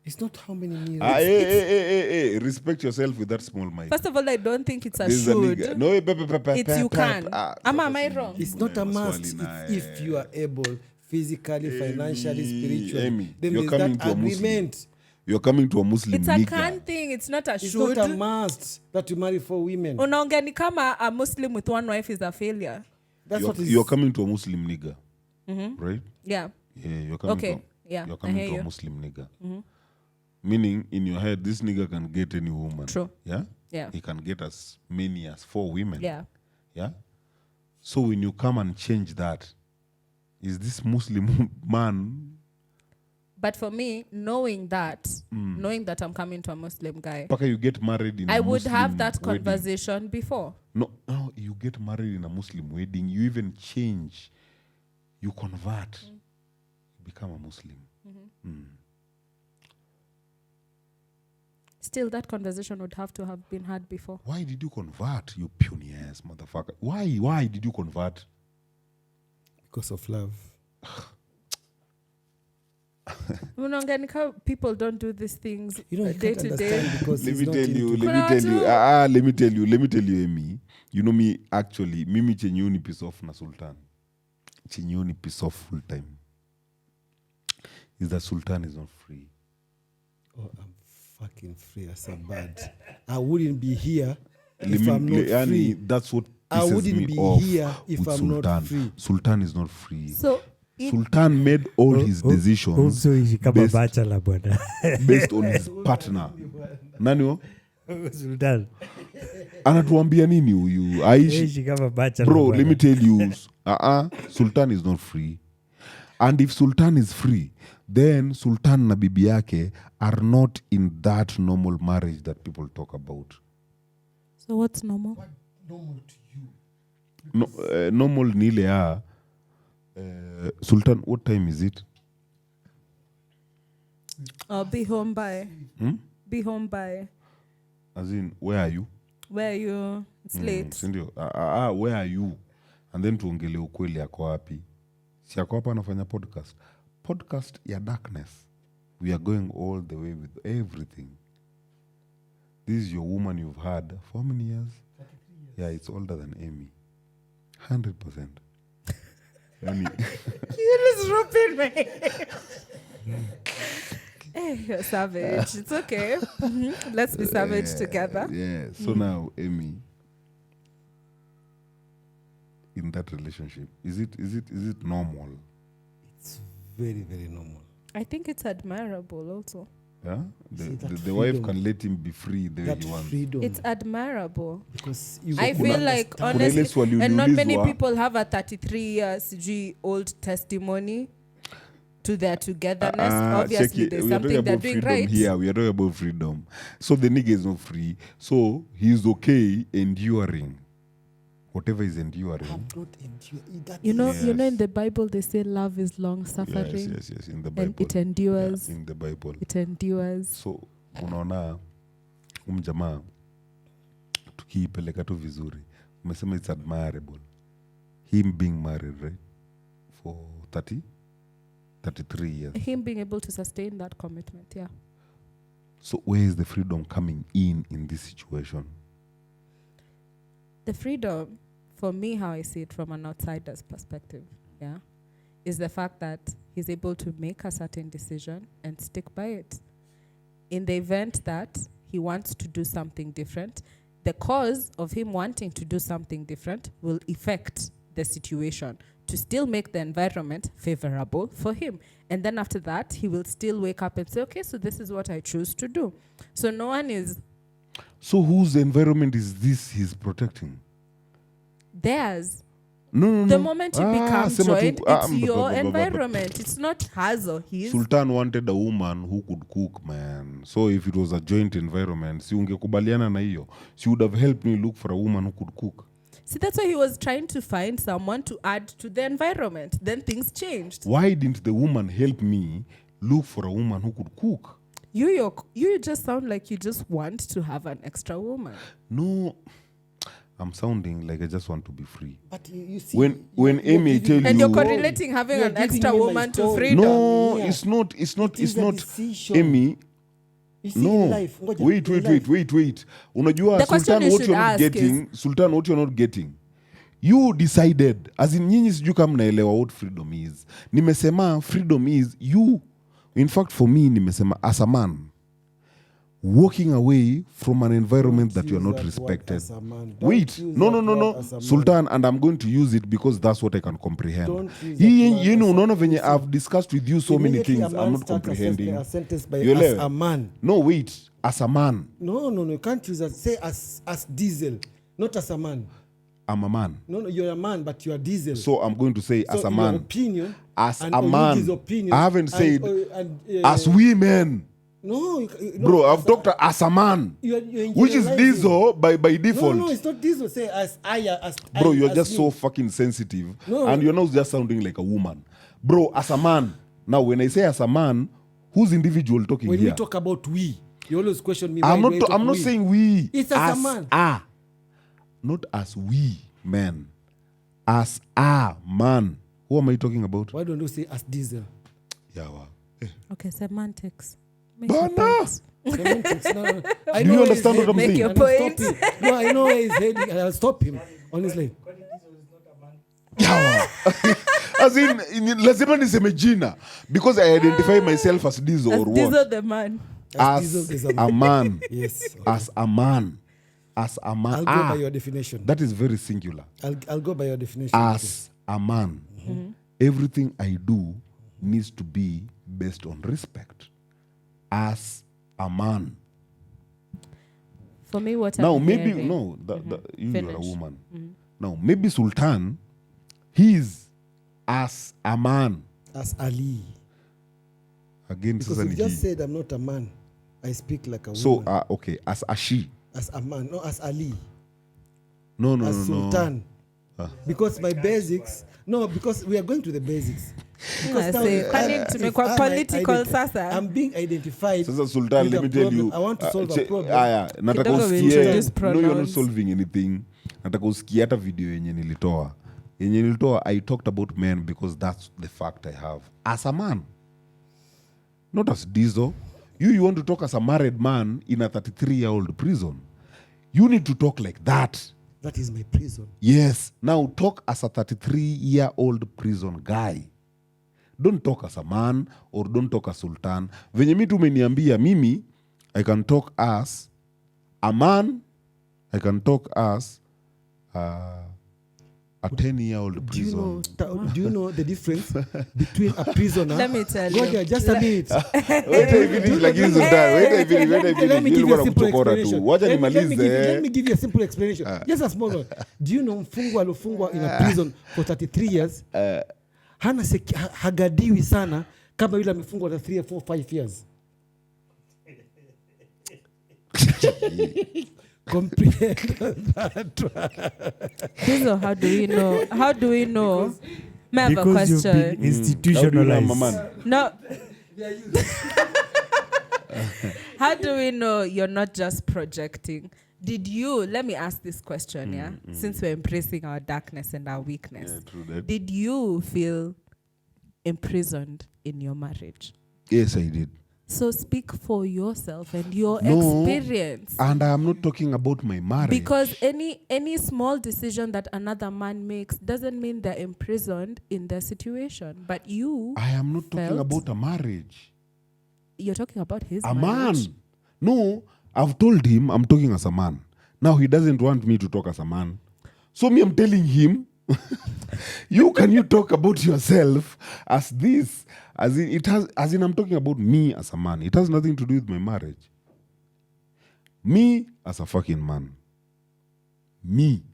It's not how many years. Hey. Respect yourself with that small mic. First of all, I don't think it's a This is a should. nigga. No, It's you can. Am I sasa wrong? It's not a must. maswali naye. If you are able, physically, financially, spiritually, Amy, then you're there's coming that to a Muslim. agreement. You're coming to a Muslim It's a nigga. can thing. It's not a It's should. not a must that you marry 4 women. Unaongea ni kama a Muslim with one wife is a failure. That's what is. You're coming to a Muslim nigga, right? Yeah. Yeah, you're coming Okay. to Yeah. you're I coming hear to a you. Muslim nigga. Meaning, in your head, this nigga can get any woman. True. Yeah? Yeah. He can get as many as 4 women. Yeah. Yeah? So when you come and change that, is this Muslim man... But for me, knowing that I'm coming to a Muslim guy, Paka, you get married in I a would have Muslim that wedding. conversation before. No, you get married in a Muslim wedding. You even change. You convert. You become a Muslim. Still, that conversation would have to have been had before. Why did you convert, you pioneers, motherfucker? Why did you convert? Because of love. Unaongeleka, people don't do these things You know, you day can't to day. understand because Let he's me not tell you, into- let me tell you, Amy. You know me, actually, mimi chenyuni piss off na Sultan. Chenyuni piss off full time. Is that Sultan is not free. Oh, I'm fucking free as a bird. I wouldn't be here Let if me- I'm not yani, free. That's what I pisses wouldn't me be off here if with I'm Sultan. not free. Sultan is not free. So, Sultan made all his decisions Also ishi kama based, bachelor bwana. based on his partner. Nani? Sultan. Anatuambia nini huyu? Aishi. Ishi kama bachelor Bro, bwana. let me tell you, Sultan is not free. And if Sultan is free, then Sultan na bibi yake are not in that normal marriage that people talk about. So what's normal? Normal to you. No, normal ni ile ya Sultan, what time is it? Be home by. Hmm? Be home by. As in, where are you? Where are you? It's late. Sindio? Where are you? And then tuongele ukweli yako wapi. Si yako hapa anafanya podcast. Podcast ya darkness. We are going all the way with everything. This is your woman you've had for how many years? 33 years. Yeah, it's older than Amy. 100%. Yani, You just rooping me. Hey, you're savage. It's okay. Let's be savage together. yeah. So now, Amy, in that relationship, is it normal? It's very, very normal. I think it's admirable also. Yeah, See, that the wife freedom. can let him be free the way That he wants. freedom. It's admirable. Because you I can feel like, understand. Kuna ile honestly, swali and not many uliulizwa- people have a 33 years old testimony to their togetherness. Obviously, check it. there's We are talking something they're about doing freedom right. here. We are talking about freedom. So the nigga is not free. So he's okay enduring whatever is enduring. I'm not enduring. That You know, is- in the Bible they say love is long suffering Yes, in the Bible. and it endures. Yeah, in the Bible. It endures. So unaona jamaa tukiipeleka tu vizuri. Umesema it's admirable. Him being married, right? For 33 years. Him being able to sustain that commitment, yeah. So where is the freedom coming in this situation? The freedom, for me, how I see it from an outsider's perspective, yeah, is the fact that he's able to make a certain decision and stick by it. In the event that he wants to do something different, the cause of him wanting to do something different will affect the situation to still make the environment favorable for him. And then after that, he will still wake up and say, okay, so this is what I choose to do. So no one is So whose environment is this he's protecting? theirs. No. The moment you become sema tu- joined, it's but- your but- environment. It's not hers or his. Sultan wanted a woman who could cook, man. So if it was a joint environment, si ungekubaliana na hiyo. She would have helped me look for a woman who could cook. See, that's why he was trying to find someone to add to the environment. Then things changed. Why didn't the woman help me look for a woman who could cook? You just sound like you just want to have an extra woman. No, I'm sounding like I just want to be free. But you see, When you're Amy giving- tell And you're you- correlating having You're an giving extra me my woman to story. freedom. No, Yeah. it's not. It is a decision. Amy. You see, No. in life, ngoja, Wait. in life, Unajua The question Sultan, you what should you're not ask getting, Sultan, what you're not getting. You decided, as in nyinyi sijui kama mnaelewa what freedom is. Nimesema freedom is you. In fact, for me, nimesema as a man, walking away from an environment that you are Use not that word respected. as a man. Don't Wait, use no, that no, no, word no, as a man. Sultan, and I'm going to use it because that's what I can comprehend. Don't use Hii that word you know, as a- none of venye listen. I've discussed with you so many Immediately things a I'm man not starts comprehending. a sentence by You as know? a man. No, wait, as a man, No, you can't use that. Say as Diesel, not as a man. I'm a man. No, you're a man, but you are Diesel. So I'm going to say So as a in your man. opinion, As and a man. Oyugi's opinion, I haven't said as we. women. No, no, Bro, I've talked as a man. You're Which is generalizing. Diesel by default. No, it's not Diesel. Say as Bro, I, you're as just me. so fucking sensitive. No. And you're not just sounding like a woman. Bro, as a man. Now, when I say as a man, who's individual talking When here? we talk about we, you always question me. I'm why do I not. talk I'm not we? saying we. It's as a man. Not as we men. As a man. Who am I talking about? Why don't you say as Diesel? Yeah, wow. Okay, semantics. Make your Bana! points. Semantics, no. I Do you know where understand he's what I'm heading, saying? and Make your I'll stop him. No, I know where he's heading, and I'll stop him. Honestly. Yeah, wow. As in lazima niseme jina because I identify myself as Diesel As or what? Diesel the man. As As Diesel is a man. Yes. As a man. As a man. I'll go by your definition. That is very singular. I'll go by your definition. As a man, everything I do needs to be based on respect. As a man. For me, what Now, I'm maybe, hearing- no, you are a Finish. woman. Now, maybe Sultan, he's as a man. As Ali. Again, Because sasa you ni just he. said I'm not a man. I speak like a So, woman. okay, as a she. As a man. No, as Ali. No, no, As no, no. Sultan. Because my basics. No, because we are going to the basics. Because now, Say, kwani if tumekuwa I'm political identi- sasa? I'm being identified. Sasa Sultan, with let a me tell problem. you. I want to solve a problem. Nataka Kidogo we usikie. introduce No, you're not pronouns. solving anything. Nataka usikie hata video yenye nilitoa. Yenye nilitoa, I talked about men because that's the fact I have. As a man. Not as Diesel. You want to talk as a married man in a 33-year-old prison. You need to talk like that. That is my prison. Yes. Now talk as a 33-year-old prison guy. Don't talk as a man or don't talk as Sultan. Venye mi tu umeniambia mimi, I can talk as a man. I can talk as a 10-year-old Do you prison. know? Do you know the difference between a prisoner? Let me tell you. Ngoja, just a minute. Wait till I finish lakini Sultan. Wait till I finish. Let me give you Nilikuwa a simple nakuchokora tu. explanation. Wacha Let me nimalize. give you a simple explanation. Just a small one. Do you know mfungwa alofungwa in a prison for 33 years? Hagadiwi sana kama yule amefungwa na 3, 4, 5 years. Comprehend that. Diesel, how do we know? How do we know? May I have a Because you've been question? How do you know I'm a institutionalized. man? No. How do we know you're not just projecting? Did you, let me ask this question, since we're embracing our darkness and our weakness. Yeah, true that. Did you feel imprisoned in your marriage? Yes, I did. So speak for yourself and your No. experience. And I am not talking about my marriage. Because any small decision that another man makes doesn't mean they're imprisoned in their situation. But you, I am not talking felt- about a marriage. you're talking about his A marriage. man. No, I've told him I'm talking as a man. Now he doesn't want me to talk as a man. So me, I'm telling him, can you talk about yourself as this? As in I'm talking about me as a man. It has nothing to do with my marriage. Me as a fucking man. Me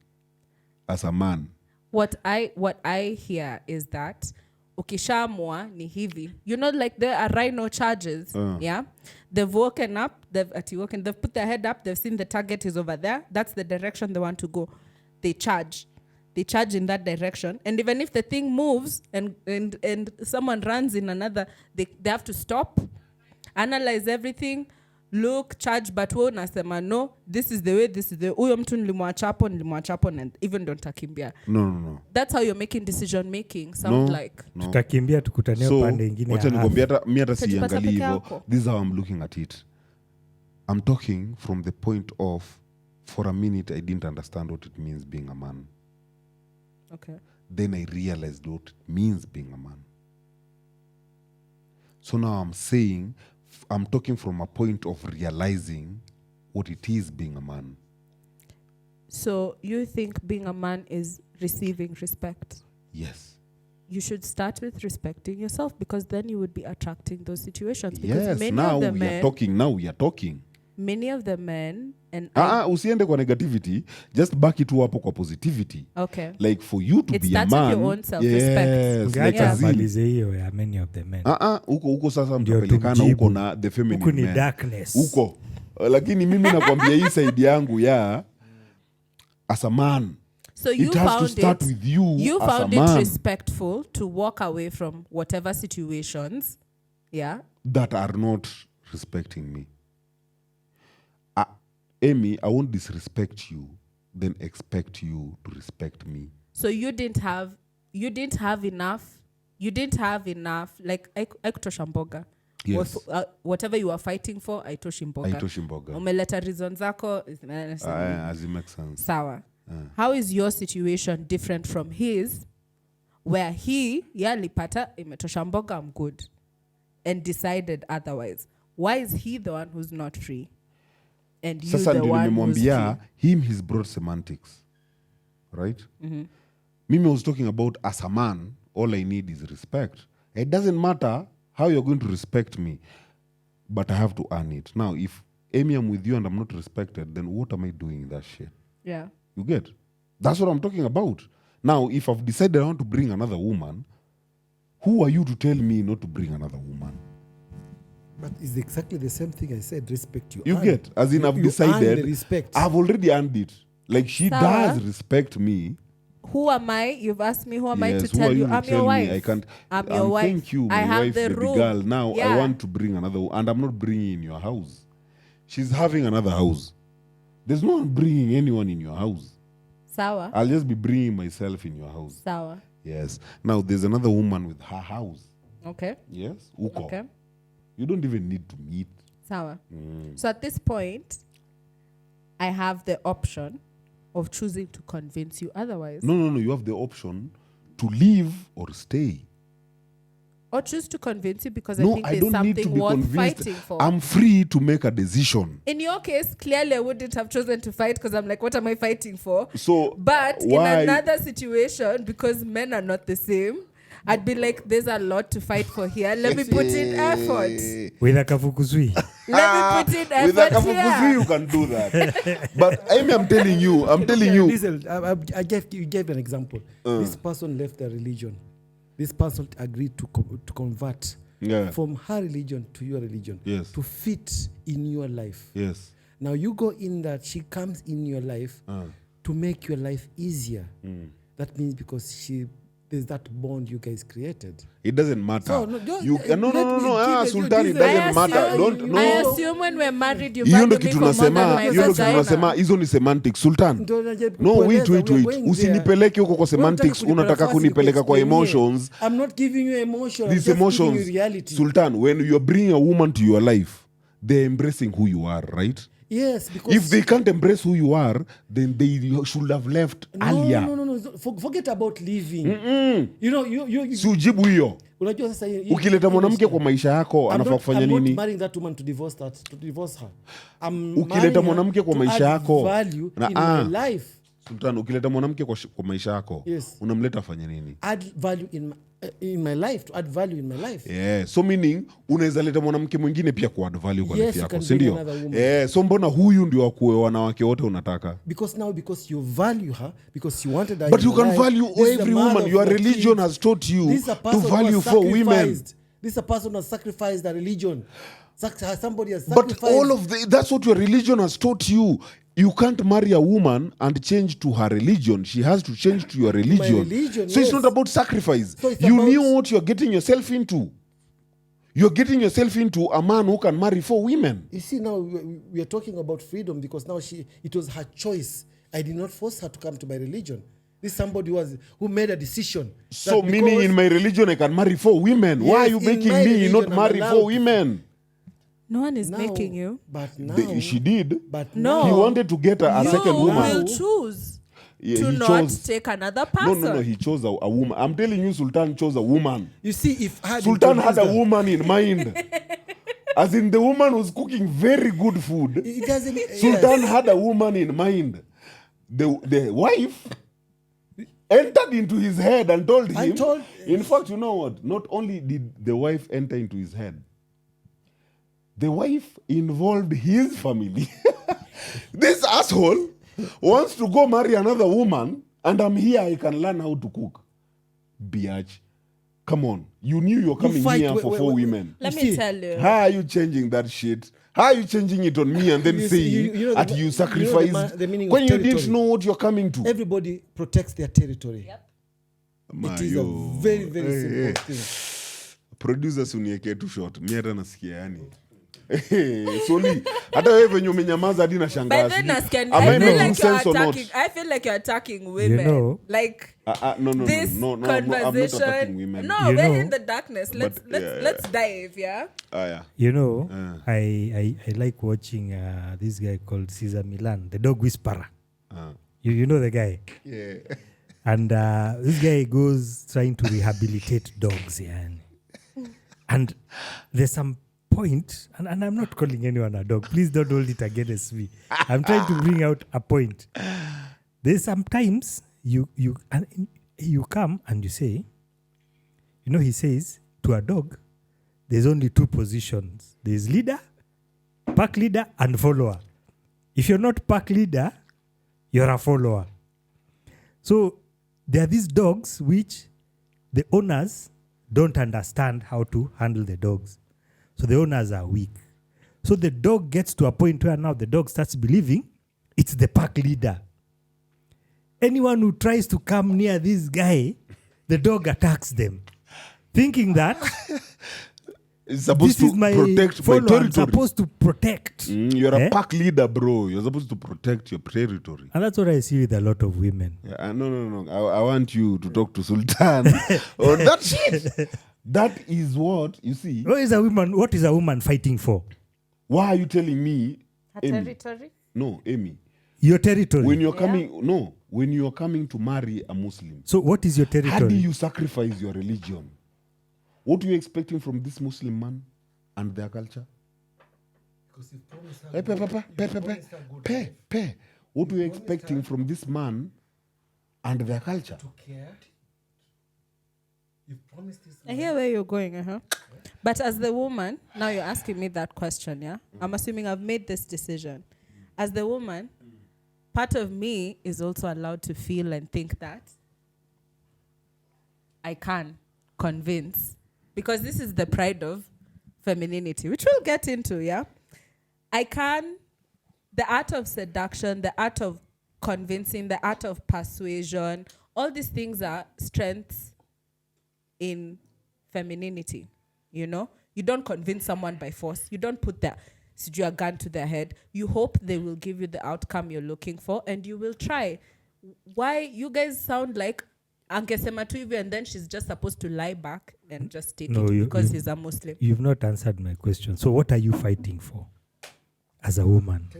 as a man. What I hear is that ukishamwa ni hivi. You know, like there are rhino charges. Yeah. They've woken up, they've put their head up, they've seen the target is over there. That's the direction they want to go. They charge. They charge in that direction. And even if the thing moves and someone runs in another, they have to stop, analyze everything, look, charge, but wewe unasema no, this is the way, huyo mtu nilimwacha hapo and even don't takimbia. No. That's how you're making decision making. Sound No. like No. Tutakimbia tukutania So, upande ingine wacha ya nikwambie ardhi. mi hata Utajipata siangalii peke hivyo. yako. This is how I'm looking at it. I'm talking from the point of, for a minute, I didn't understand what it means being a man. okay. Then I realized what it means being a man. So now I'm saying, I'm talking from a point of realizing what it is being a man. So you think being a man is receiving respect? Yes. You should start with respecting yourself, because then you would be attracting those situations. Because Yes, many now of the we men, are talking. Now we are talking. many of the men, and Usiende kwa negativity, just back it hapo kwa positivity. okay, Like for you to It be a starts with man. your own self-respect. Yes, like Ungeacha as in, amalize hiyo ya many of the men. huko sasa Ndio mtapelekana tumjibu. huko na the feminine Huku ni man. darkness. Huko. Lakini mimi nakwambia hii side yangu ya as a man. so you It has to found start it. with you You as a found it man respectful to walk away from whatever situations, yeah. that are not respecting me. Amy, I won't disrespect you, then expect you to respect me. So you didn't have enough. You didn't have enough. Like aikutosha mboga. Yes. Whatever you are fighting for, aitoshi mboga. Haitoshi mboga. Umeleta reasons zako. As it makes sense. Sawa. How is your situation different from his, where he alipata imetosha mboga, I'm good, and decided otherwise? Why is he the one who's not free, and you Sasa the ndio one who's nimemwambia free? him his broad semantics, right? Mimi was talking about as a man, all I need is respect. It doesn't matter how you're going to respect me, but I have to earn it. Now, if Amy, I'm with you and I'm not respected, then what am I doing in that shit? Yeah. You get? That's what I'm talking about. Now, if I've decided I want to bring another woman, who are you to tell me not to bring another woman? But it's exactly the same thing I said. Respect you. You earn. get? As in, I've You earn decided, the respect. I've already earned it. Like, she Sawa. does respect me. Who am I? You've asked me who am I to Yes, who tell are you? to I'm tell your me wife. I can't. I'm your wife. Thank you, my I have wife, the baby room. girl. Now Yeah. I want to bring another, and I'm not bringing in your house. She's having another house. There's no one bringing anyone in your house. Sawa. I'll just be bringing myself in your house. Sawa. Yes. Now there's another woman with her house. Okay. Yes. Uko. Okay. You don't even need to meet. Sawa. So at this point, I have the option of choosing to convince you otherwise. No. You have the option to leave or stay. Or choose to convince you because I No, think I there's don't need to something be worth convinced. fighting for. I'm free to make a decision. In your case, clearly I wouldn't have chosen to fight because I'm like, what am I fighting for? So But why? in another situation, because men are not the same, I'd be like, there's a lot to fight for here. Let me put in effort. With a kafukuzui. Let me put in With a effort kafukuzi, here. you can do that. But I'm telling you, Listen, I gave an example. This person left their religion. This person agreed to convert Yeah. from her religion to your religion Yes. to fit in your life. Yes. Now you go in that she comes in your life to make your life easier. That means because there's that bond you guys created. It doesn't matter. So, no, don't- You, let no, me give you Sultan, it this- doesn't matter. Don't, I no. assume when we're married, you Hiyo ndo value me kitu for more than nasema, my hiyo ndo kitu nasema, vagina. hizo ni semantic. Sultan. Ndio najaribu No, wait. kukueleza, we're going there. Usinipeleke huko kwa semantics, Unataka unataka kunipeleka kunipeleka kwa nikuexplainie. emotions. I'm not giving you emotion. I'm These just giving emotions, you reality. Sultan, when you're bringing a woman to your life, they're embracing who you are, right? Yes, because If they can't embrace who you are, then they should have left earlier. No. Forget about leaving. You know, you Si ujibu hiyo. unajua sasa Ukileta mwanamke kwa maisha yako anafaa kufanya I'm nini? not marrying that woman to divorce her. I'm Ukileta marrying her mwanamke kwa to maisha add yako, value na- in my life. Sultan, ukileta mwanamke kwa maisha yako, Yes. unamleta afanye nini? Add value in my life, to add value in my life. Yeah. So meaning unaweza leta mwanamke mwingine pia ku add value kwa Yes, life you yako, can si bring ndio? another woman. So mbona huyu ndio akuwe wanawake wote unataka? Because you value her, because you wanted her But in you your can life. value This is the every mother woman. of Your your religion kids. has taught you This is a to person who value has for women. sacrificed. This is a person who has sacrificed the religion. Somebody has But sacrificed. all of that's what your religion has taught you. You can't marry a woman and change to her religion. She has to change to your religion. religion, So it's yes. not about sacrifice. So it's You about- knew what you're getting yourself into. You're getting yourself into a man who can marry 4 women. You see, now we are talking about freedom because now it was her choice. I did not force her to come to my religion. This is somebody who made a decision. So that meaning because- in my religion I can marry 4 women. Why are Yes, you in making my me religion, not I'm marry allowed 4 to- women? No one is now- making you. But now, She did. But No. He wanted to get a You second woman. will choose Yeah, to he not chose- take another person. No. He chose a woman. I'm telling you, Sultan chose a woman. you see, if I had Sultan had a introduced her- woman in mind. As in, the woman was cooking very good food. It doesn't. Sultan had a woman in mind. The wife entered into his head and told him. In fact, you know what? Not only did the wife enter into his head, the wife involved his family. This asshole wants to go marry another woman, and I'm here, I can learn how to cook. Biatch. Come on. You knew you're coming here for 4 women. Let me tell you. How are you changing that shit? How are you changing it on me and then saying you sacrificed the meaning of when you territory. didn't know what you're coming to? Everybody protects their territory. Yep. It is a very, very simple thing. Producers unieke tu short. Mi hata nasikia yani. Soli, hata wewe venye umenyamaza hadi But nashangaa. then Am I making sense or not? I feel like you're attacking women. You know, like No, this no, I'm not conversation. attacking women. No, You we're know, in the darkness. Let's dive, yeah. Yeah. you know, I like watching this guy called Cesar Milan, the dog whisperer. You know the guy? Yeah. And this guy goes trying to rehabilitate dogs, yeah. And there's some point, and I'm not calling anyone a dog. Please don't hold it against me. I'm trying to bring out a point. There's sometimes you come and you say, you know, he says to a dog, there's only 2 positions. There's leader, pack leader, and follower. If you're not pack leader, you're a follower. So there are these dogs which the owners don't understand how to handle the dogs. So the owners are weak. So the dog gets to a point where now the dog starts believing it's the pack leader. Anyone who tries to come near this guy, the dog attacks them, thinking that It's supposed this is to my protect my follower. I'm territory. supposed to protect. You're a pack leader, bro. You're supposed to protect your territory. And that's what I see with a lot of women. Yeah, no. I want you to talk to Sultan on that shit. That is what, you see. What is a woman fighting for? Why are you telling me, A Amy? territory? No, Amy. Your territory. When you're coming to marry a Muslim, So what is your how do territory? you sacrifice your religion? What are you expecting from this Muslim man and their culture? Pay. What are you expecting from this man and their culture? I hear where you're going, But as the woman, now you're asking me that question, yeah? I'm assuming I've made this decision. As the woman, part of me is also allowed to feel and think that I can convince, because this is the pride of femininity, which we'll get into, yeah? The art of seduction, the art of convincing, the art of persuasion, all these things are strengths in femininity, you know? You don't convince someone by force. You don't put a gun to their head. You hope they will give you the outcome you're looking for, and you will try. Why you guys sound like angesema tu hivi, and then she's just supposed to lie back and just take it because he's a Muslim. You've not answered my question. So what are you fighting for as a woman?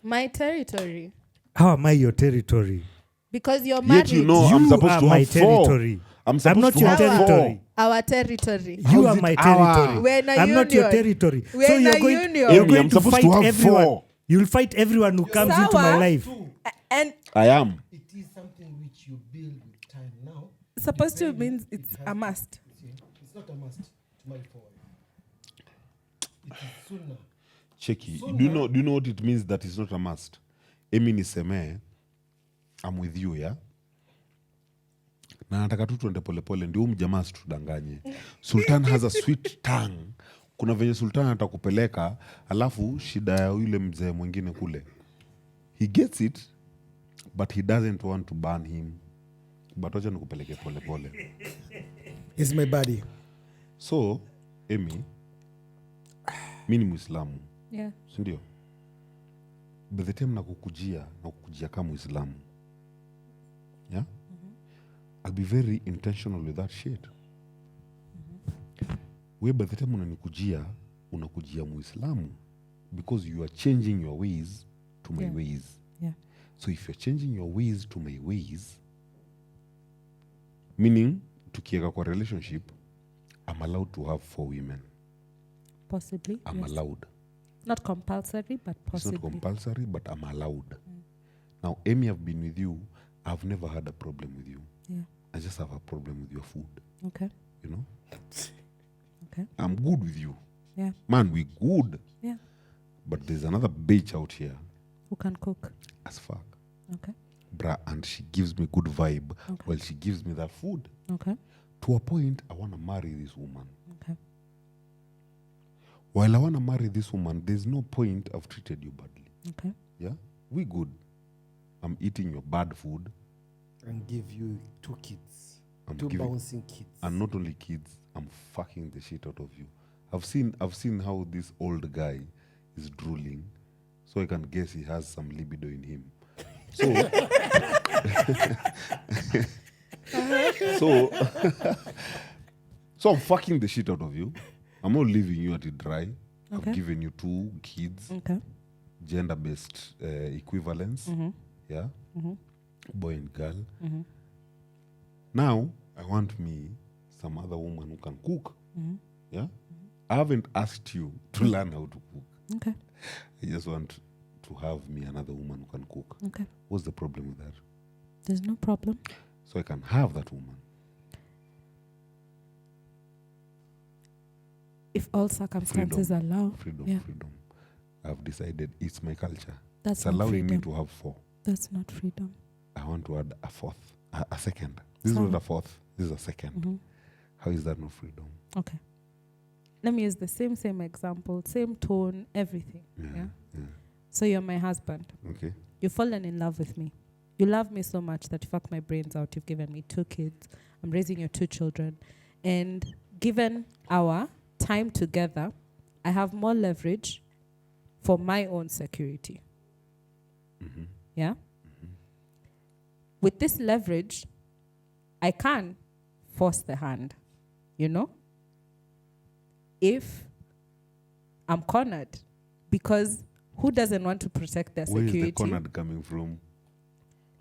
My territory. How am I your territory? Because you're married. Yet you know I'm supposed are to my have 4. territory. I'm supposed not to your have territory. 4. Our territory. You How's are it my our? territory. We're in a I'm not your union. territory. We're so in you're a going, union. you're Amy, going I'm to supposed fight to have everyone. 4. You'll fight everyone who comes into my Sawa. life. And I am. It is something which you build with time now. supposed to means it's a must. It's not a must to marry forward. It is sooner. Checky. Do you know what it means that it's not a must? Emi niseme, I'm with you, yeah? Na nataka tu tuende polepole ndio mjamaa situdanganye. Sultan has a sweet tongue. Kuna venye Sultan atakupeleka alafu shida ya yule mzee mwingine kule. He gets it, but he doesn't want to burn him. But wacha nikupeleke polepole. It's my body. So, Emi, mimi ni Muislamu. Yeah. Si ndio? By the time nakukujia kama Muislamu. Yeah? I'll be very intentional with that shit. We by the time unakujia Muislamu because you are changing your ways to my ways. Yeah. So if you're changing your ways to my ways, meaning tukieka kwa relationship, I'm allowed to have 4 women. Possibly. I'm yes. allowed. Not compulsory, but It's possibly. not compulsory, but I'm allowed. Now, Amy, I've been with you. I've never had a problem with you. Yeah. I just have a problem with your food. Okay. You know? Okay. I'm good with you. Yeah. Man, we good. Yeah. But there's another bitch out here Who can cook? as fuck. Okay. Bruh, and she gives me good vibe Okay. while she gives me that food. Okay. To a point, I want to marry this woman. Okay. While I want to marry this woman, there's no point I've treated you badly. Okay. Yeah? We good. I'm eating your bad food. And give you 2 kids. I'm 2 giving- bouncing kids. And not only kids, I'm fucking the shit out of you. I've seen how this old guy is drooling, so I can guess he has some libido in him. So, so I'm fucking the shit out of you. I'm not leaving you at it dry. Okay. I've given you 2 kids, Okay. gender-based equivalence. Yeah, boy and girl. Now I want me some other woman who can cook. Yeah, I haven't asked you to learn how to cook. Okay. I just want to have me another woman who can cook. Okay. What's the problem with that? There's no problem. So I can have that woman. If all circumstances allow. Freedom, Yeah. freedom. I've decided it's my culture. That's It's not allowing me freedom. to have 4. That's not freedom. I want to add a 4th, a second. This is Sorry. not a 4th. This is a 2nd. How is that not freedom? Okay. Let me use the same example, same tone, everything. Yeah. Yeah. So you're my husband. Okay. You've fallen in love with me. You love me so much that you fuck my brains out. You've given me 2 kids. I'm raising your 2 children. And given our time together, I have more leverage for my own security. Yeah? With this leverage, I can force the hand, you know? If I'm cornered, because who doesn't want to protect their Where is security? the cornered coming from?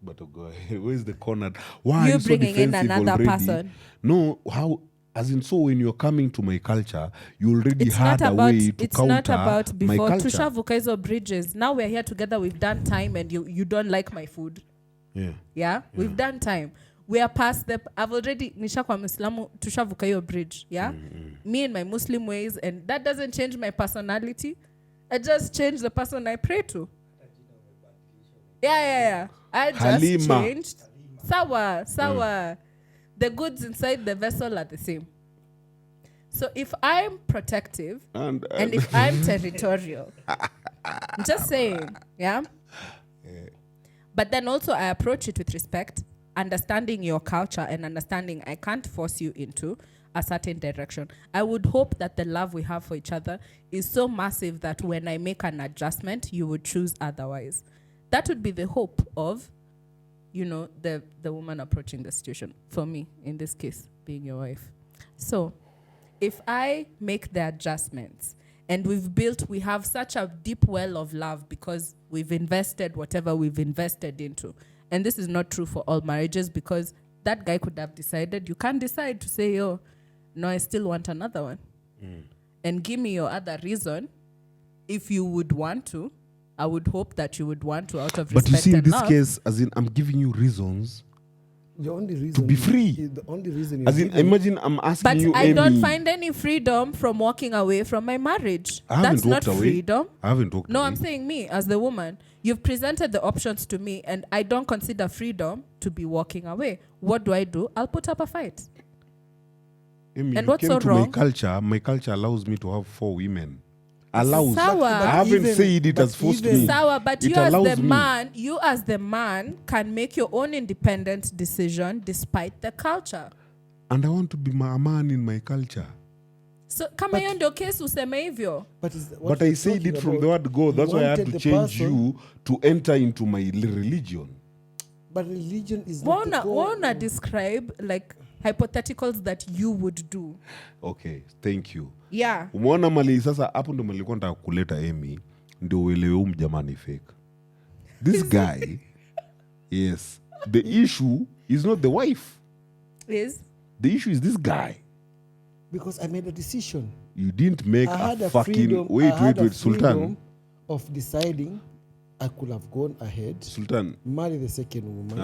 But go ahead. Where is the cornered? Why are You you so bringing in defensive another already? person. No, how? As in, so when you're coming to my culture, you already It's had not a about way to it's counter not about my before culture. tushavuka hizo bridges. Now we're here together, we've done time, and you don't like my food. Yeah. We've done time. We are past the I've already nishakuwa Muislamu tushavuka hiyo bridge. Yeah, me and my Muslim ways, and that doesn't change my personality. I just change the person I pray to. Yeah. I just Halima. changed. Sawa. The goods inside the vessel are the same. So if I'm protective And if I'm territorial, I'm just saying, yeah? But then also I approach it with respect, understanding your culture and understanding I can't force you into a certain direction. I would hope that the love we have for each other is so massive that when I make an adjustment, you would choose otherwise. That would be the hope of, you know, the woman approaching the situation. For me, in this case, being your wife. So if I make the adjustments and we have such a deep well of love because we've invested whatever we've invested into. And this is not true for all marriages because that guy could have decided. You can't decide to say, oh, no, I still want another one. And give me your other reason. If you would want to, I would hope that you would want to out of respect but you see, in and this love. case, as in, I'm giving you reasons. The only reason be free. The only reason you're As in, giving- imagine I'm asking But you, I Amy. don't find any freedom from walking away from my marriage. I haven't That's not walked away. freedom. I haven't talked No, away. I'm saying me as the woman. You've presented the options to me, and I don't consider freedom to be walking away. What do? I'll put up a fight. Amy, And you what's came so to wrong? My culture allows me to have 4 women. Allows. Sawa. I haven't even- said it but has forced even- me. Sour, but It you as allows the me. man, can make your own independent decision despite the culture. And I want to be a man in my culture. So kama hiyo ndio case useme hivyo. But, But I said it from the word go. That's why I had to change you to enter into my religion. But religion is not the goal. Wanna describe like hypotheticals that you would do. Okay, thank you. Yeah. Umeona mali sasa hapo ndo malikuwa nataka kuleta Amy ndio uelewe huyu jamani fake. This guy, yes, the issue is not the wife. Is The issue is this guy. Because I made a decision. You didn't make I had a fucking... freedom. Wait, I had a Sultan. freedom of deciding I could have gone ahead, Sultan. marry the second woman.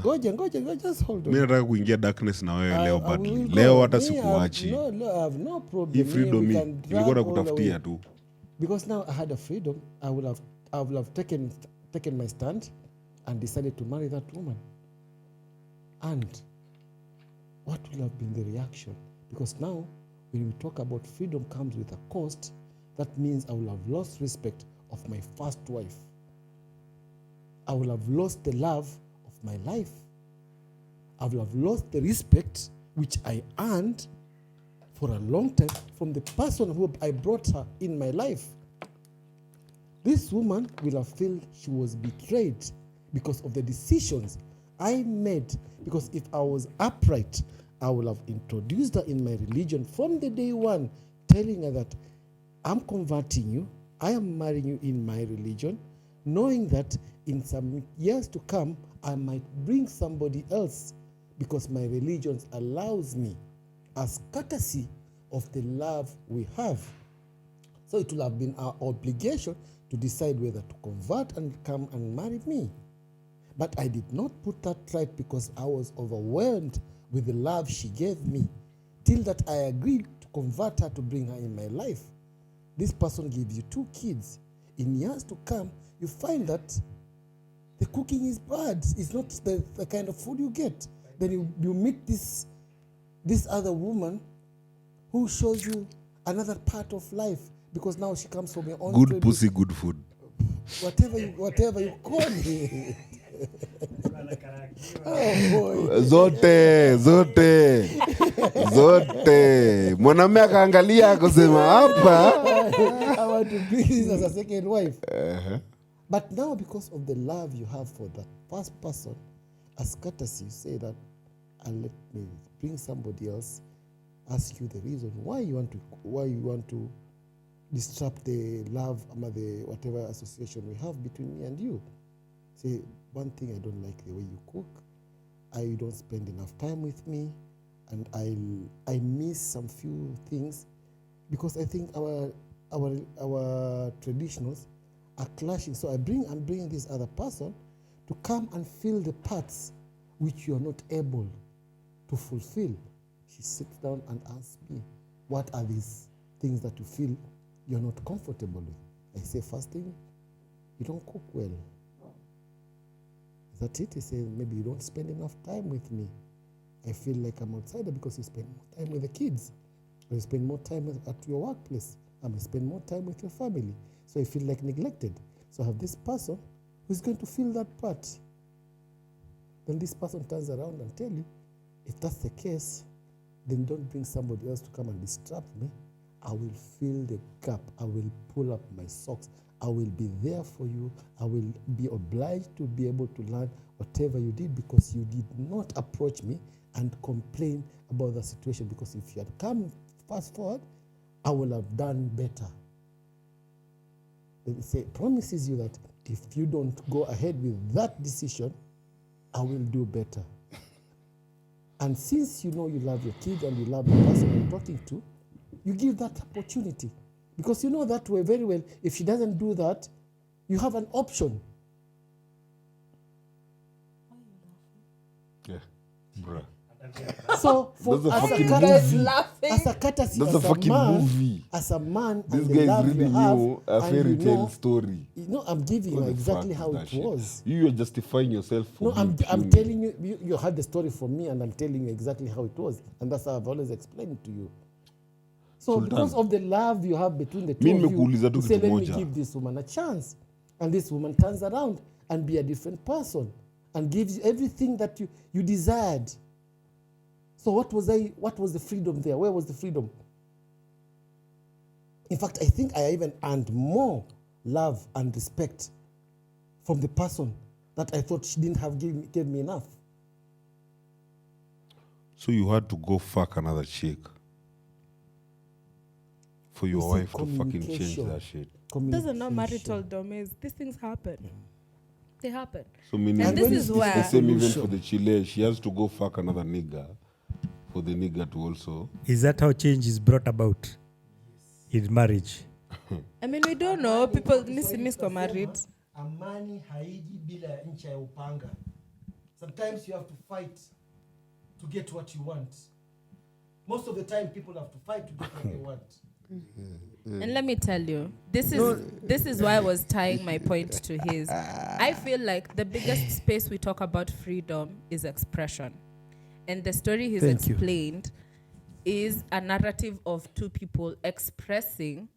Ngoja, just hold on. Mi nataka kuingia darkness na wewe leo I badly. will go. Leo hata Me, sikuachi. I have no problem. Hii freedom We hii can drag nilikuwa all the nakutafutia way. tu. Because now I had a freedom, I would have taken my stand and decided to marry that woman. And what will have been the reaction? Because now, when we talk about freedom comes with a cost, that means I will have lost respect of my first wife. I will have lost the love of my life. I will have lost the respect which I earned for a long time from the person who I brought her in my life. This woman will have felt she was betrayed because of the decisions I made. Because if I was upright, I would have introduced her in my religion from the day one, telling her that I'm converting you, I am marrying you in my religion, knowing that in some years to come, I might bring somebody else because my religion allows me as courtesy of the love we have. So it will have been our obligation to decide whether to convert and come and marry me. But I did not put that right because I was overwhelmed with the love she gave me, till that I agreed to convert her to bring her in my life. This person gives you 2 kids. In years to come, you find that the cooking is bad. It's not the kind of food you get. Then you meet this other woman who shows you another part of life, because now she comes from your own Good trade. pussy, good food. Whatever you call it. Oh boy. Zote. Mwanamume akaangalia akasema hapa. I want to bring this as a second wife. But now, because of the love you have for that first person, as courtesy, you say that, and let me bring somebody else, ask you the reason why you want to disrupt the love, the whatever association we have between me and you. Say, one thing, I don't like the way you cook. You don't spend enough time with me, and I miss some few things, because I think our traditionals are clashing. So I'm bringing this other person to come and fill the parts which you are not able to fulfill. She sits down and asks me, what are these things that you feel you're not comfortable with? I say, first thing, you don't cook well. Is that it? He says, maybe you don't spend enough time with me. I feel like I'm outsider because you spend more time with the kids. Or you spend more time at your workplace. I may spend more time with your family. So I feel like neglected. So I have this person who's going to fill that part. Then this person turns around and tell you, if that's the case, then don't bring somebody else to come and distract me. I will fill the gap. I will pull up my socks. I will be there for you. I will be obliged to be able to learn whatever you did, because you did not approach me and complain about the situation. Because if you had come fast forward, I will have done better. They say, promises you that if you don't go ahead with that decision, I will do better. And since you know you love your kid and you love the person you're talking to, you give that opportunity. Because you know that way very well, if she doesn't do that, you have an option. Yeah, bruh. So, for That's a as fucking courtesy, movie. as a courtesy, That's a as fucking man, movie. as a man, This and guy the is love reading you have, you a and fairy you tale know, story. you know, I'm giving What you the exactly fuck how is that it shit? was. You are justifying yourself for No, I'm being puny. telling you, you heard the story from me, and I'm telling you exactly how it was. And that's how I've always explained it to you. So Sultan, because of the love you have between the two Mimi of you, nimekuuliza tu you say, kitu let me moja. give this woman a chance. And this woman turns around and be a different person and gives you everything that you desired. So what was the freedom there? Where was the freedom? In fact, I think I even earned more love and respect from the person that I thought she didn't have gave me enough. So you had to go fuck another chick for your You see, wife to fucking change communication. that shit. Those are not Communication. marital domains. These things happen. They happen. So meaning And this it's is the where- same even Solution. for the Chile. She has to go fuck another nigga for the nigger to also. Is that how change is brought about in marriage? I mean, we don't know. People miss married. Amani haiji bila ncha ya upanga. Sometimes you have to fight to get what you want. Most of the time people have to fight to get what they want. And let me tell you, this is why I was tying my point to his. I feel like the biggest space we talk about freedom is expression. And the story he's explained is a narrative of two people expressing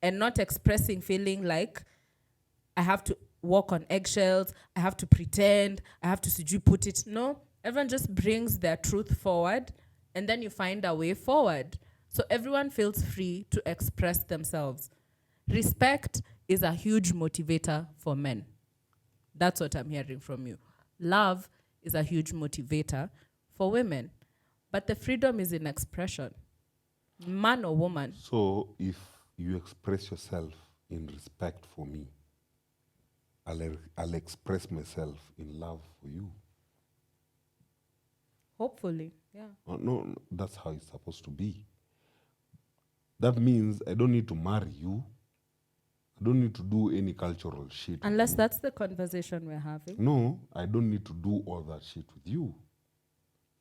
and not expressing feeling like I have to walk on eggshells, I have to pretend, I have to put it. No, everyone just brings their truth forward and then you find a way forward. So everyone feels free to express themselves. Respect is a huge motivator for men. That's what I'm hearing from you. Love is a huge motivator for women. But the freedom is in expression, man or woman. So if you express yourself in respect for me, I'll express myself in love for you. Hopefully, yeah. No, that's how it's supposed to be. That means I don't need to marry you. I don't need to do any cultural shit. Unless that's the conversation we're having. No, I don't need to do all that shit with you.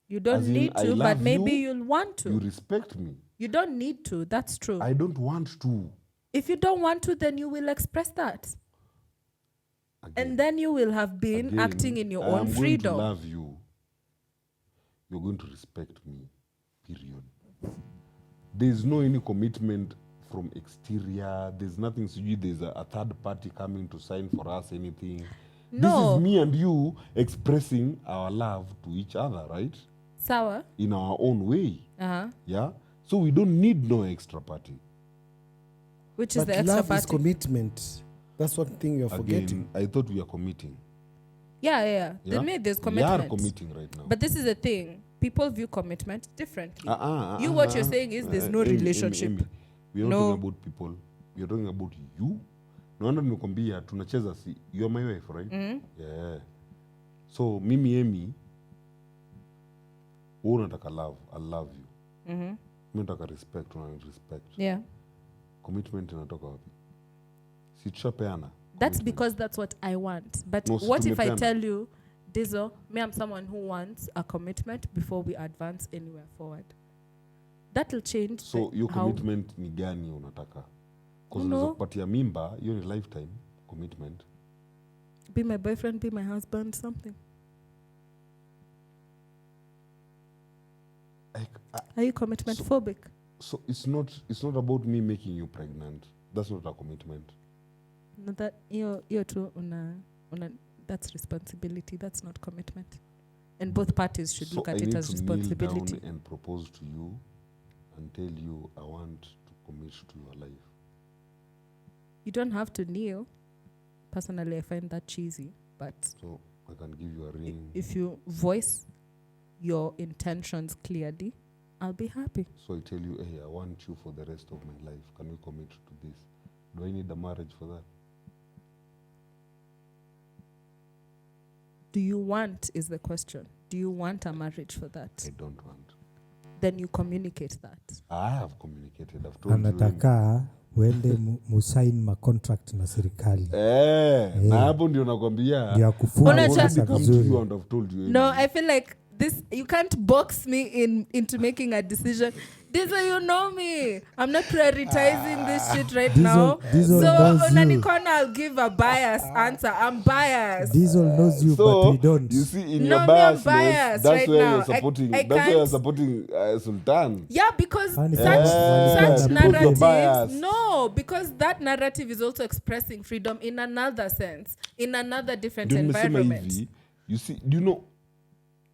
You don't As in, need I to, but love maybe you, you'll want to. You respect me. You don't need to, that's true. I don't want to. If you don't want to, then you will express that. Again, And then you will have been acting in your own freedom. I'm going to love you. You're going to respect me. Period. There's no any commitment from exterior. There's nothing. There's a third party coming to sign for us anything. No. This is me and you expressing our love to each other, right? Sawa. In our own way. Uh-huh. Yeah? So we don't need no extra party. Which is But the extra love is party. commitment. That's one thing you're forgetting. Again, I thought we are committing. Yeah. Yeah? There's We commitment. are committing right now. But this is the thing. People view commitment differently. What you're saying is there's no relationship. We are not No. talking about people. We are talking about you. Naona nimekwambia tunacheza si. You are my wife, right? Yeah. So mimi Emi, wewe unataka love, I love you. Mimi nataka respect, una respect. Yeah. Commitment inatoka wapi? Si tushapeana. That's commitment. because that's what I want. But No, si what if I tumepeana. tell you, Dizo, me, I'm someone who wants a commitment before we advance anywhere forward. That'll change. So the- your how- commitment ni gani unataka? Because No. unaweza kupatia mimba, hiyo ni lifetime commitment. Be my boyfriend, be my husband, something. Are you commitment phobic? So it's not about me making you pregnant. That's not a commitment. No, that you're too una that's responsibility. That's not commitment. And both parties should look at it as I need responsibility. to kneel down and propose to you and tell you I want to commit to your life. You don't have to kneel. Personally, I find that cheesy. But So I can give you a ring. if you voice your intentions clearly, I'll be happy. So I tell you, hey, I want you for the rest of my life. Can we commit to this? Do I need a marriage for that? Do you want is the question. Do you want a marriage for that? I don't want. Then you communicate that. I have communicated. I've told you. Anataka uende musain macontract na serikali Na hapo ndio nakwambia. ndio akufunga Unacha- sasa Come to you vizuri. and I've told you. No, I feel like this. You can't box me into making a decision. Dizo, you know me. I'm not prioritizing this shit right now. Diesel So knows on you. any corner, I'll give a biased answer. I'm biased. Diesel knows you, So but we don't. you see, in No, your me, I'm biasness, biased that's right where now. you're supporting. I That's why you're can't- supporting Sultan. Yeah, because Funny such thing, such because you're narratives. biased. No, because that narrative is also expressing freedom in another sense, in another different Ndio nimesema environment. hivi, you see, do you know?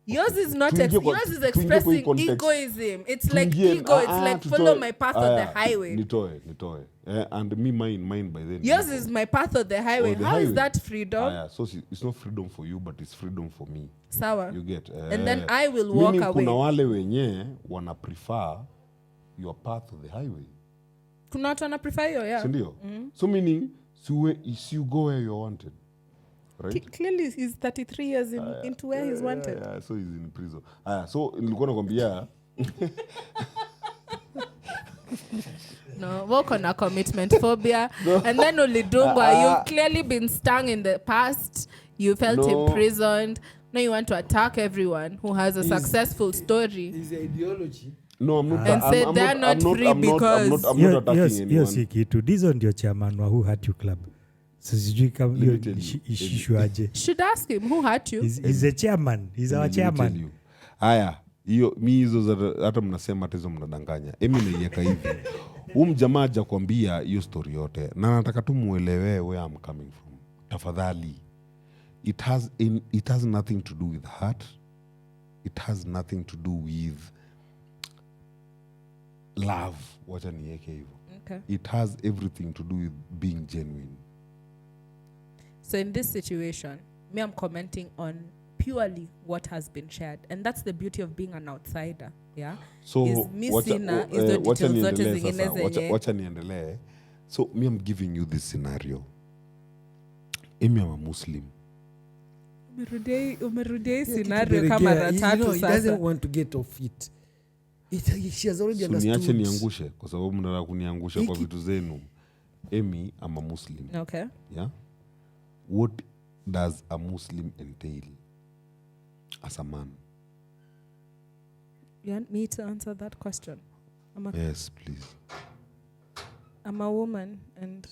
Yours is not. Tuingie kwa- Yours is tuingie kwa hii expressing context. egoism. It's like Tuingie- ego. It's like follow tutoe- my path on the highway. Nitoe. And me mine by then. Yours is my path on the highway. the How is highway. that freedom? So it's not freedom for you, but it's freedom for me. Sawa. You get. And then I will walk Meaning away. kuna wale wenye wana prefer your path of the highway. Kuna watu wana prefer hiyo, yeah. Si ndio? So meaning, see you go where you're wanted. Right? Clearly, he's 33 years into where he's wanted. Yeah, so he's in prison. So nilikuwa nakwambia No, work on a commitment phobia. And then ulidungwa, you've clearly been stung in the past. You felt No. imprisoned. Now you want to attack everyone who has a successful story. Is the ideology. No, I'm not. And I'm, say I'm they're not free because- I'm not attacking anyone. hiyo si kitu. Dizo ndio chairman wa Who Hurt You Club. So sijui kama Let me hiyo tell you. ishishuaje. Should ask him who hurt you. He's a chairman. He's our Let me tell chairman. you. Haya, hiyo mi hizo hata mnasema hata hizo mnadanganya. Emi naiweka hivi. Mjamaa haja kuambia hiyo story yote na nataka tu muelewe where I'm coming from. Tafadhali. It has nothing to do with hurt. It has nothing to do with love. Wacha niweke hivyo. Okay. It has everything to do with being genuine. So in this situation, me, I'm commenting on purely what has been shared. And that's the beauty of being an outsider. Yeah. So Is mi sina hizo wacha details zote niendelee zingine sasa. zenye. Wacha niendelee. So me, I'm giving you this scenario. Emi, I'm a Muslim. Umerudia hii Yeah, scenario Kitu kama Beregea, mara tatu he sasa. doesn't want to get off it. She has already So niache understood. niangushe kwa sababu mnataka kuniangusha kwa vitu zenu. Emi, I'm a Muslim. Okay. Yeah. What does a Muslim entail as a man? You want me to answer that question? Yes, please. I'm a woman and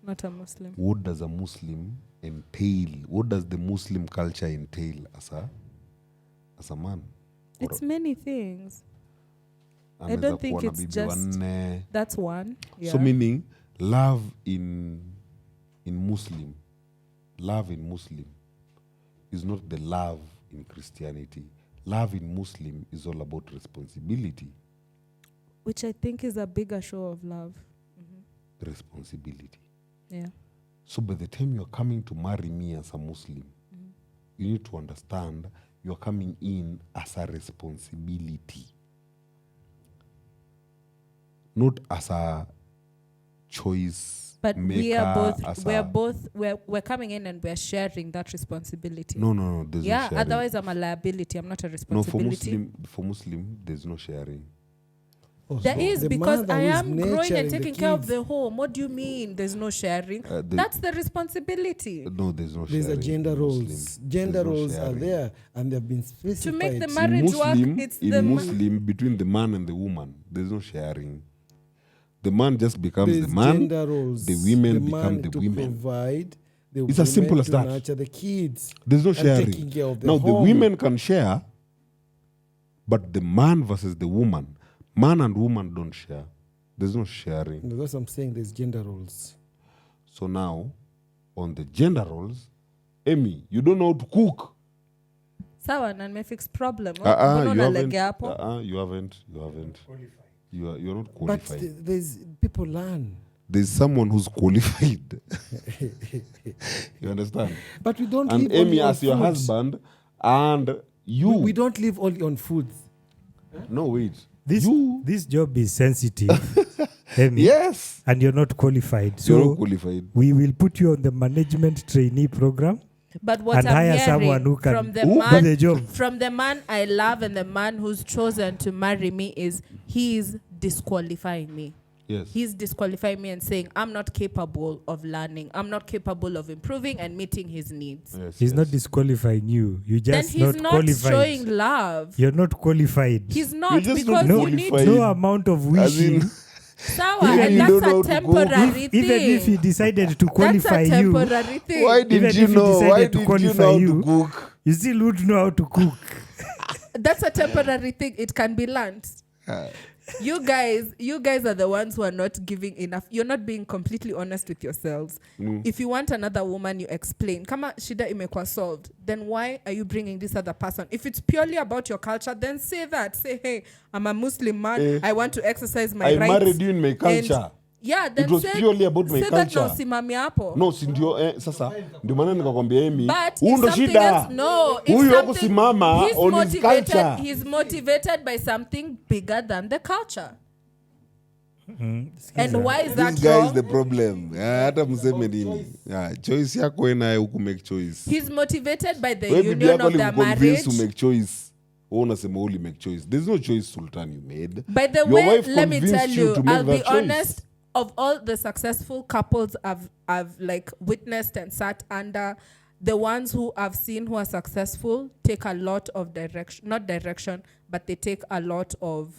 not a Muslim. What does a Muslim entail? What does the Muslim culture entail as a man? It's many things. I Anaweza don't think kuwa na it's bibi just- wanne. That's one. Yeah. So meaning love in Muslim is not the love in Christianity. Love in Muslim is all about responsibility. Which I think is a bigger show of love. Responsibility. Yeah. So by the time you're coming to marry me as a Muslim, you need to understand you're coming in as a responsibility. Not as a choice But maker. we're coming in and we're sharing that responsibility. No, there's no Yeah, sharing. otherwise I'm a liability. I'm not a No, responsibility. for Muslim, there's no sharing. Also, There is, the because mother I who is am growing and nurturing the taking care of kids. the home. What do you mean there's no sharing? That's the responsibility. No, there's no There's sharing. a gender in roles. Muslim. Gender There's no roles are sharing. there, and they've been specified. To make the In marriage Muslim, work, it's the Muslim between the man and the woman, there's no sharing. The man just becomes There's the man. gender roles. the women the become man the to women. Provide, the It's as simple women as to that. nurture the kids. There's no and sharing. taking care of the Now home. the women can share, but the man versus the woman, man and woman don't share. There's no sharing. And that's what I'm saying. There's gender roles. So now, on the gender roles, Amy, you don't know how to cook. Sawa na nimefix problem. You Mbona haven't. unalegea hapo? You haven't. You're not But qualified. there's people learn. There's someone who's qualified. You understand? But we don't And live only Amy on as your food. husband, and you. We don't live only on food. No, wait. This job is sensitive. Amy, Yes. and you're not qualified. You're So not qualified. we will put you on the management trainee program But what and I'm hire hearing someone who can from the do man, the job. from the man I love and the man who's chosen to marry me is he's disqualifying me. Yes. He's disqualifying me and saying I'm not capable of learning. I'm not capable of improving and meeting his needs. Yes, He's yes. not disqualifying you. You Then just he's not not qualified. showing love. You're not qualified. He's not You're just because not you need qualified. No amount of As in- wishing. Sawa, Even and you that's don't know a how to cook. temporary thing. Even if he decided to qualify that's a you, temporary thing. Why Even did you if you know? decided Why to did you qualify know how you, to cook? you still would know how to cook. That's a temporary thing. It can be learned. You guys are the ones who are not giving enough. You're not being completely honest with yourselves. If you want another woman, you explain. Kama shida imekuwa solved, then why are you bringing this other person? If it's purely about your culture, then say that. Say, hey, I'm a Muslim man. I want to exercise my I rights. married you in my culture. And, yeah, then It was say, purely about my say that culture. na usimame hapo. No, si ndio sasa ndio maana nikakwambia Amy, But huu if ndo something shida. else, no, if Huyu something, hakusimama he's on his motivated, culture. he's motivated by something bigger than the culture. And why is that This guy is wrong? the problem. Hata mseme nini. Choice yako wewe naye huku make choice. He's motivated by the Wewe bibi union yako of their alikuconvince marriage. to make choice. unasema uli make choice. There's no choice, Sultan, you made. By the Your way, wife let me convinced tell you you, to make I'll be that choice. honest. Of all the successful couples I've like witnessed and sat under, the ones who I've seen who are successful take a lot of not direction, but they take a lot of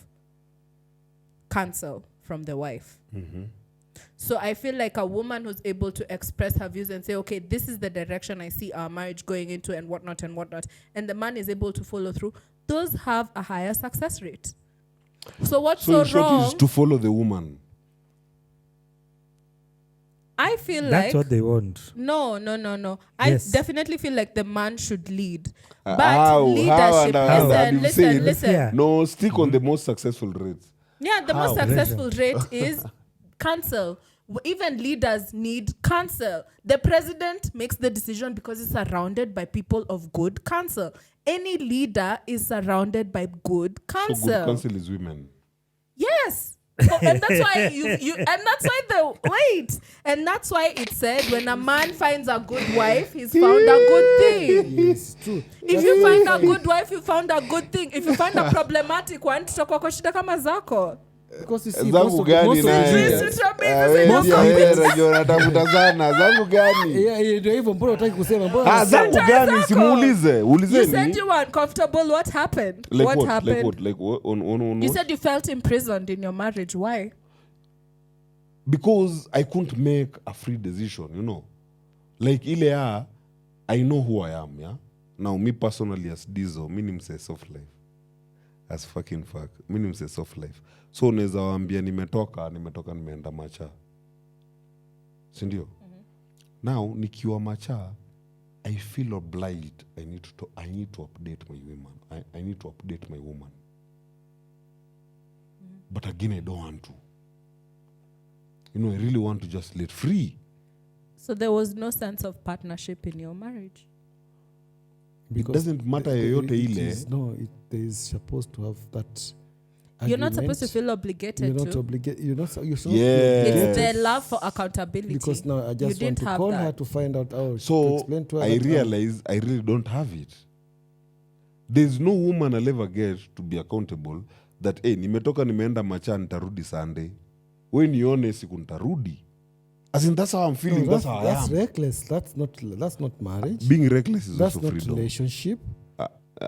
counsel from the wife. So I feel like a woman who's able to express her views and say, okay, this is the direction I see our marriage going into and whatnot, and the man is able to follow through, those have a higher success rate. So what's So in so short, wrong? is to follow the woman. I feel That's like what they want. No. Yes. I definitely feel like the man should lead. But How leadership, and you say it. listen. Yeah. No, stick on the most successful rates. Yeah, the most How? successful rate is counsel. Even leaders need counsel. The president makes the decision because he's surrounded by people of good counsel. Any leader is surrounded by good So counsel. good counsel is women. Yes. And that's why and that's why it said when a man finds a good wife, he's found a good thing. Yes, true. If you find a good wife, you found a good thing. If you find a problematic one, tutakuwa kwa shida kama zako. Because you see, most Zangu of gani most of naye? the- Please, Najua natafuta sana. Zangu gani? Yeah, ndio hivyo, mbona unataka kusema? Mbona Ah, zangu gani? zako. Simuulize. You said Ulizeni. you were uncomfortable. What happened? Like what what? happened? Like what? Like what? On You what? said you felt imprisoned in your marriage. Why? Because I couldn't make a free decision, you know. Like ile I know who I am, yeah. Now me personally as Dizo, me nimse soft life. As fucking fuck. Me nimse soft life. So unaweza waambia nimetoka nimeenda Macha. Si ndio? Now nikiwa Macha, I feel obliged. I need to update my woman. I need to update my woman. But again, I don't want to. You know, I really want to just let free. So there was no sense of partnership in your marriage. It doesn't matter yoyote ile. There is supposed to have that. You're not agreement. supposed to feel obligated You're not to. obligated. You're not. You're not Yeah. It's obligated. the love for accountability. Because now I You just want didn't to have call that. her to find out how. to So explain to her I that, realize I really don't have it. There's no woman I'll ever get to be accountable that hey, nimetoka nimeenda Macha nitarudi Sunday. We nione siku nitarudi. As in that's how I'm feeling. No, that's how I that's am. reckless. That's not marriage. Being reckless is That's also not freedom. relationship.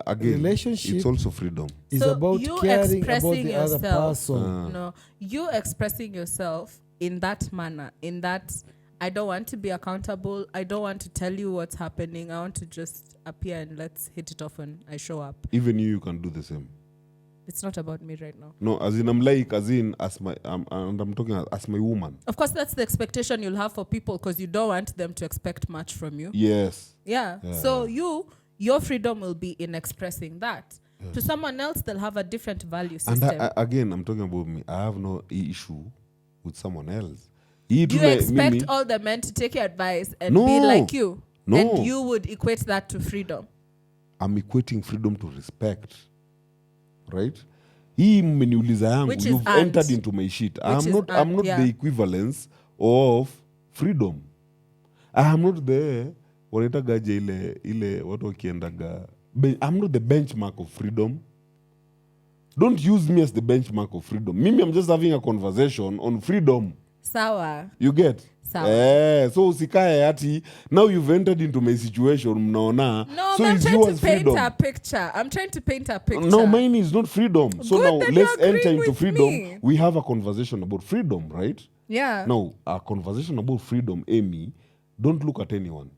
Again, Relationship it's also freedom. It's So about you caring about expressing the other yourself. person. No, you expressing yourself in that manner, in that I don't want to be accountable. I don't want to tell you what's happening. I want to just appear and let's hit it off when I show up. Even you can do the same. It's not about me right now. No, as in I'm like, as in as my, and I'm talking as my woman. Of course, that's the expectation you'll have for people because you don't want them to expect much from you. Yes. Yeah. So your freedom will be in expressing that. To someone else, they'll have a different value system. And again, I'm talking about me. I have no issue with someone else. You expect all the men to take your advice and No. be like you. No. And you would equate that to freedom. I'm equating freedom to respect. Right? Hii mmeniuliza yangu, Which is you've earned. entered into my shit. Which I'm is not earned, yeah. the equivalence of freedom. I am not the wanaitagaje ile watu wakiendaga. I'm not the benchmark of freedom. Don't use me as the benchmark of freedom. Mimi, I'm just having a conversation on freedom. Sawa. You get? Sawa. So usikae ati now you've entered into my situation mnaona. No, so I'm it's trying yours to paint freedom. a picture. I'm trying to paint a picture. No, mine is not freedom. So Good, now then let's you're enter agreeing into with freedom. me. We have a conversation about freedom, right? Yeah. Now, a conversation about freedom, Amy, don't look at anyone.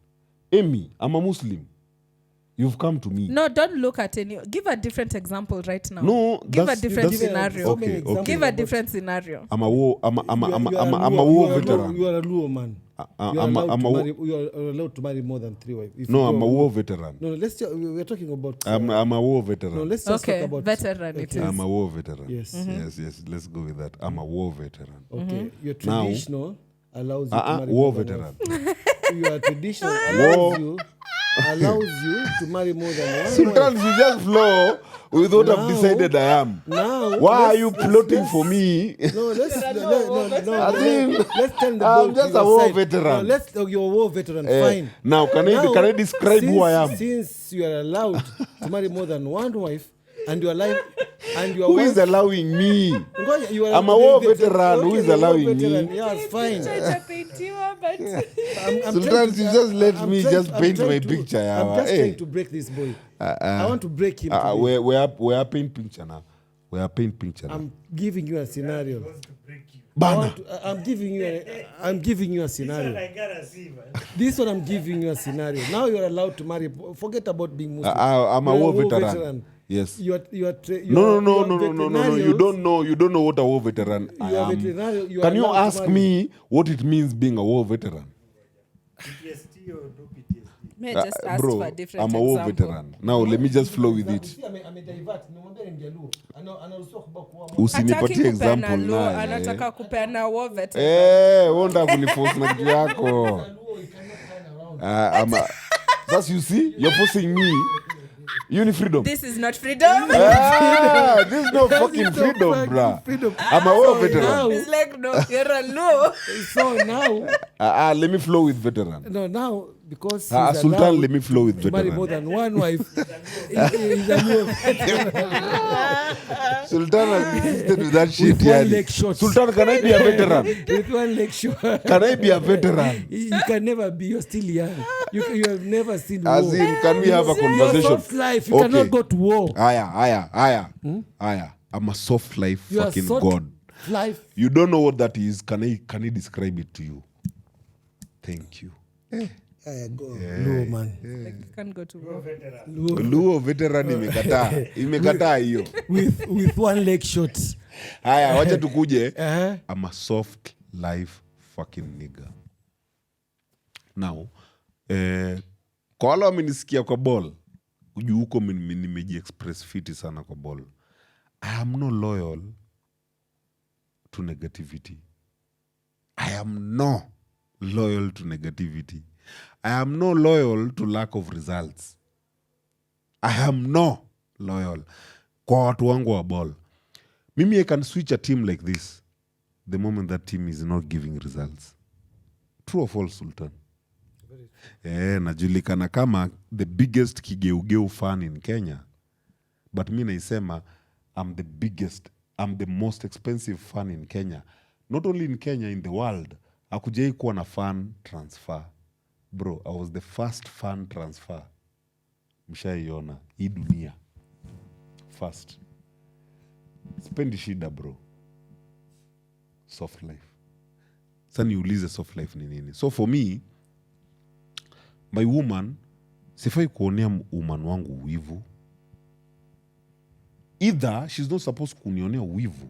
Amy, I'm a Muslim. You've come to me. No, don't look at any. Give a different example right now. No, Give a that's- different that's- scenario. Okay, okay. Give a different scenario. I'm a war veteran. You are a Luo man. You are allowed to marry more than 3 wives. If No, you I'm go- a war veteran. No, we're talking about. I'm a war no, veteran. let's just Okay, talk about veteran it okay. is. I'm a war veteran. Yes. Yes. Let's go with that. I'm a war veteran. Okay, your Now- traditional allows you to marry War more than veteran. one. Your traditional War. allows you to marry more than one. Sultan, wife. you just flow with what I've Now- decided I am. Now, Why are let's- you let's- plotting let's- for me? No, let's As in, let's turn the I'm ball just to a your war side. veteran. No, you're a war veteran. Eh, Fine. now, can I describe who I am? Since you are allowed to marry more than one wife, and your life and your Who is wife, allowing me? Ngoja, you are I'm a war veteran. Who is you're a war allowing veteran. me? Yeah, it's fine. Hajapaintiwa, but I'm Sultan, trying to- you just let I'm me trying just to- I'm paint trying my to- picture, I'm yawa. just Hey. trying to break this boy. I want to break him today. We are paint picture now. We are paint picture now. I'm giving you a scenario. Bana. I'm giving you a scenario. This one I'm giving you a scenario. Now you're allowed to marry. Forget about being Muslim. I'm a You're war veteran. Yes. You are No. You veterinarians. don't know what a war veteran I You are am. veterinarian, you are Can you allowed to ask marry. me what it means being a war veteran? PTSD or no PTSD? may I just ask Bro, for a different I'm a war example. veteran. Now let me just flow with it. Usinipatie Hataki example kupeana law, naye. anataka kupeana war veteran. Wonda kuniforce na kitu yako. Thus you see, you're forcing me. You need freedom. This is not freedom. This is no fucking freedom, bruh. I'm a war veteran. It's like, no, you're a law. So now, Let me flow with veteran. now because he's Sultan, allowed let me flow with to marry more veteran. than one wife, he's a new Sultan has insisted with that shit. With one yani. leg shot. Sultan, can I be a veteran? with one leg short. Can I be a veteran? You can never be. You're still young. You have never seen As war. in, can we have a Your conversation? soft life. You Okay. cannot go to war. Aya. I'm a soft life You are fucking soft god. life. You don't know what that is. Can I describe it to you? Thank you. No man. Like, you can't go to war. Luo veteran imekataa hiyo. With one leg shot. Haya, wacha tukuje. Uh-huh. I'm a soft life fucking nigga. Now, kwa wale wamenisikia kwa ball, ujue huko nimeji-express fiti sana kwa ball. I am no loyal to negativity. I am no loyal to negativity. I am no loyal to lack of results. I am no loyal kwa watu wangu wa ball. Mimi I can switch a team like this the moment that team is not giving results. True or false, Sultan? Najulikana kama the biggest kigeugeu fan in Kenya. But mi naisema I'm the most expensive fan in Kenya. Not only in Kenya, in the world. Hakujai kuwa na fan transfer. Bro, I was the first fan transfer. Mshaiona hii dunia. First. Spendi shida, bro. Soft life. Sasa niulize soft life ni nini? So for me, my woman, sifai kuonea woman wangu wivu. Either she's not supposed kunionea wivu.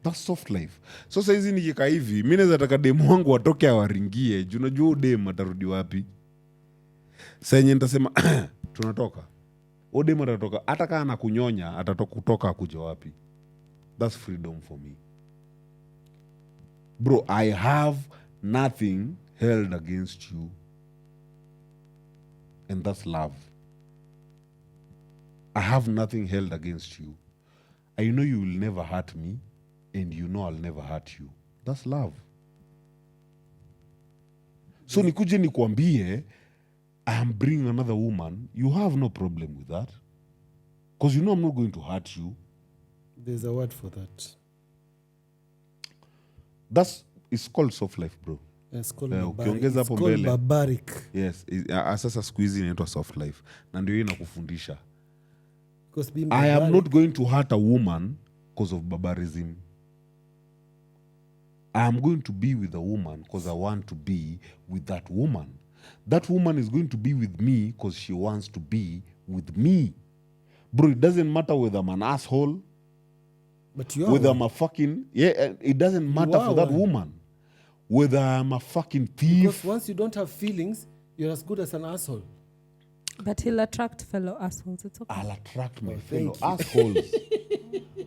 That's soft life. So saizi nikika hivi, mimi naweza taka demu wangu watoke awaringie. Juu unajua demu atarudi wapi? Sasa yenye nitasema tunatoka. Demu atatoka. Hata kama anakunyonya, atatoka kutoka akuje wapi? That's freedom for me. Bro, I have nothing held against you. And that's love. I have nothing held against you. I know you will never hurt me, and you know I'll never hurt you. That's love. So nikuje nikuambie, I am bringing another woman, you have no problem with that. Because you know I'm not going to hurt you. There's a word for that. It's called soft life, bro. It's called ukiongeza It's hapo called mbele. barbaric. Yes, sasa siku hizi inaitwa soft life. Na ndio hii inakufundisha. Because being I am barbaric- not going to hurt a woman because of barbarism. I am going to be with a woman because I want to be with that woman. That woman is going to be with me because she wants to be with me. Bro, it doesn't matter whether I'm an asshole, But you are whether one. I'm a fucking... it doesn't matter are for that one. woman. Whether I'm a fucking Because thief. once you don't have feelings, you're as good as an asshole. But he'll attract fellow assholes. It's okay. I'll attract my thank fellow assholes.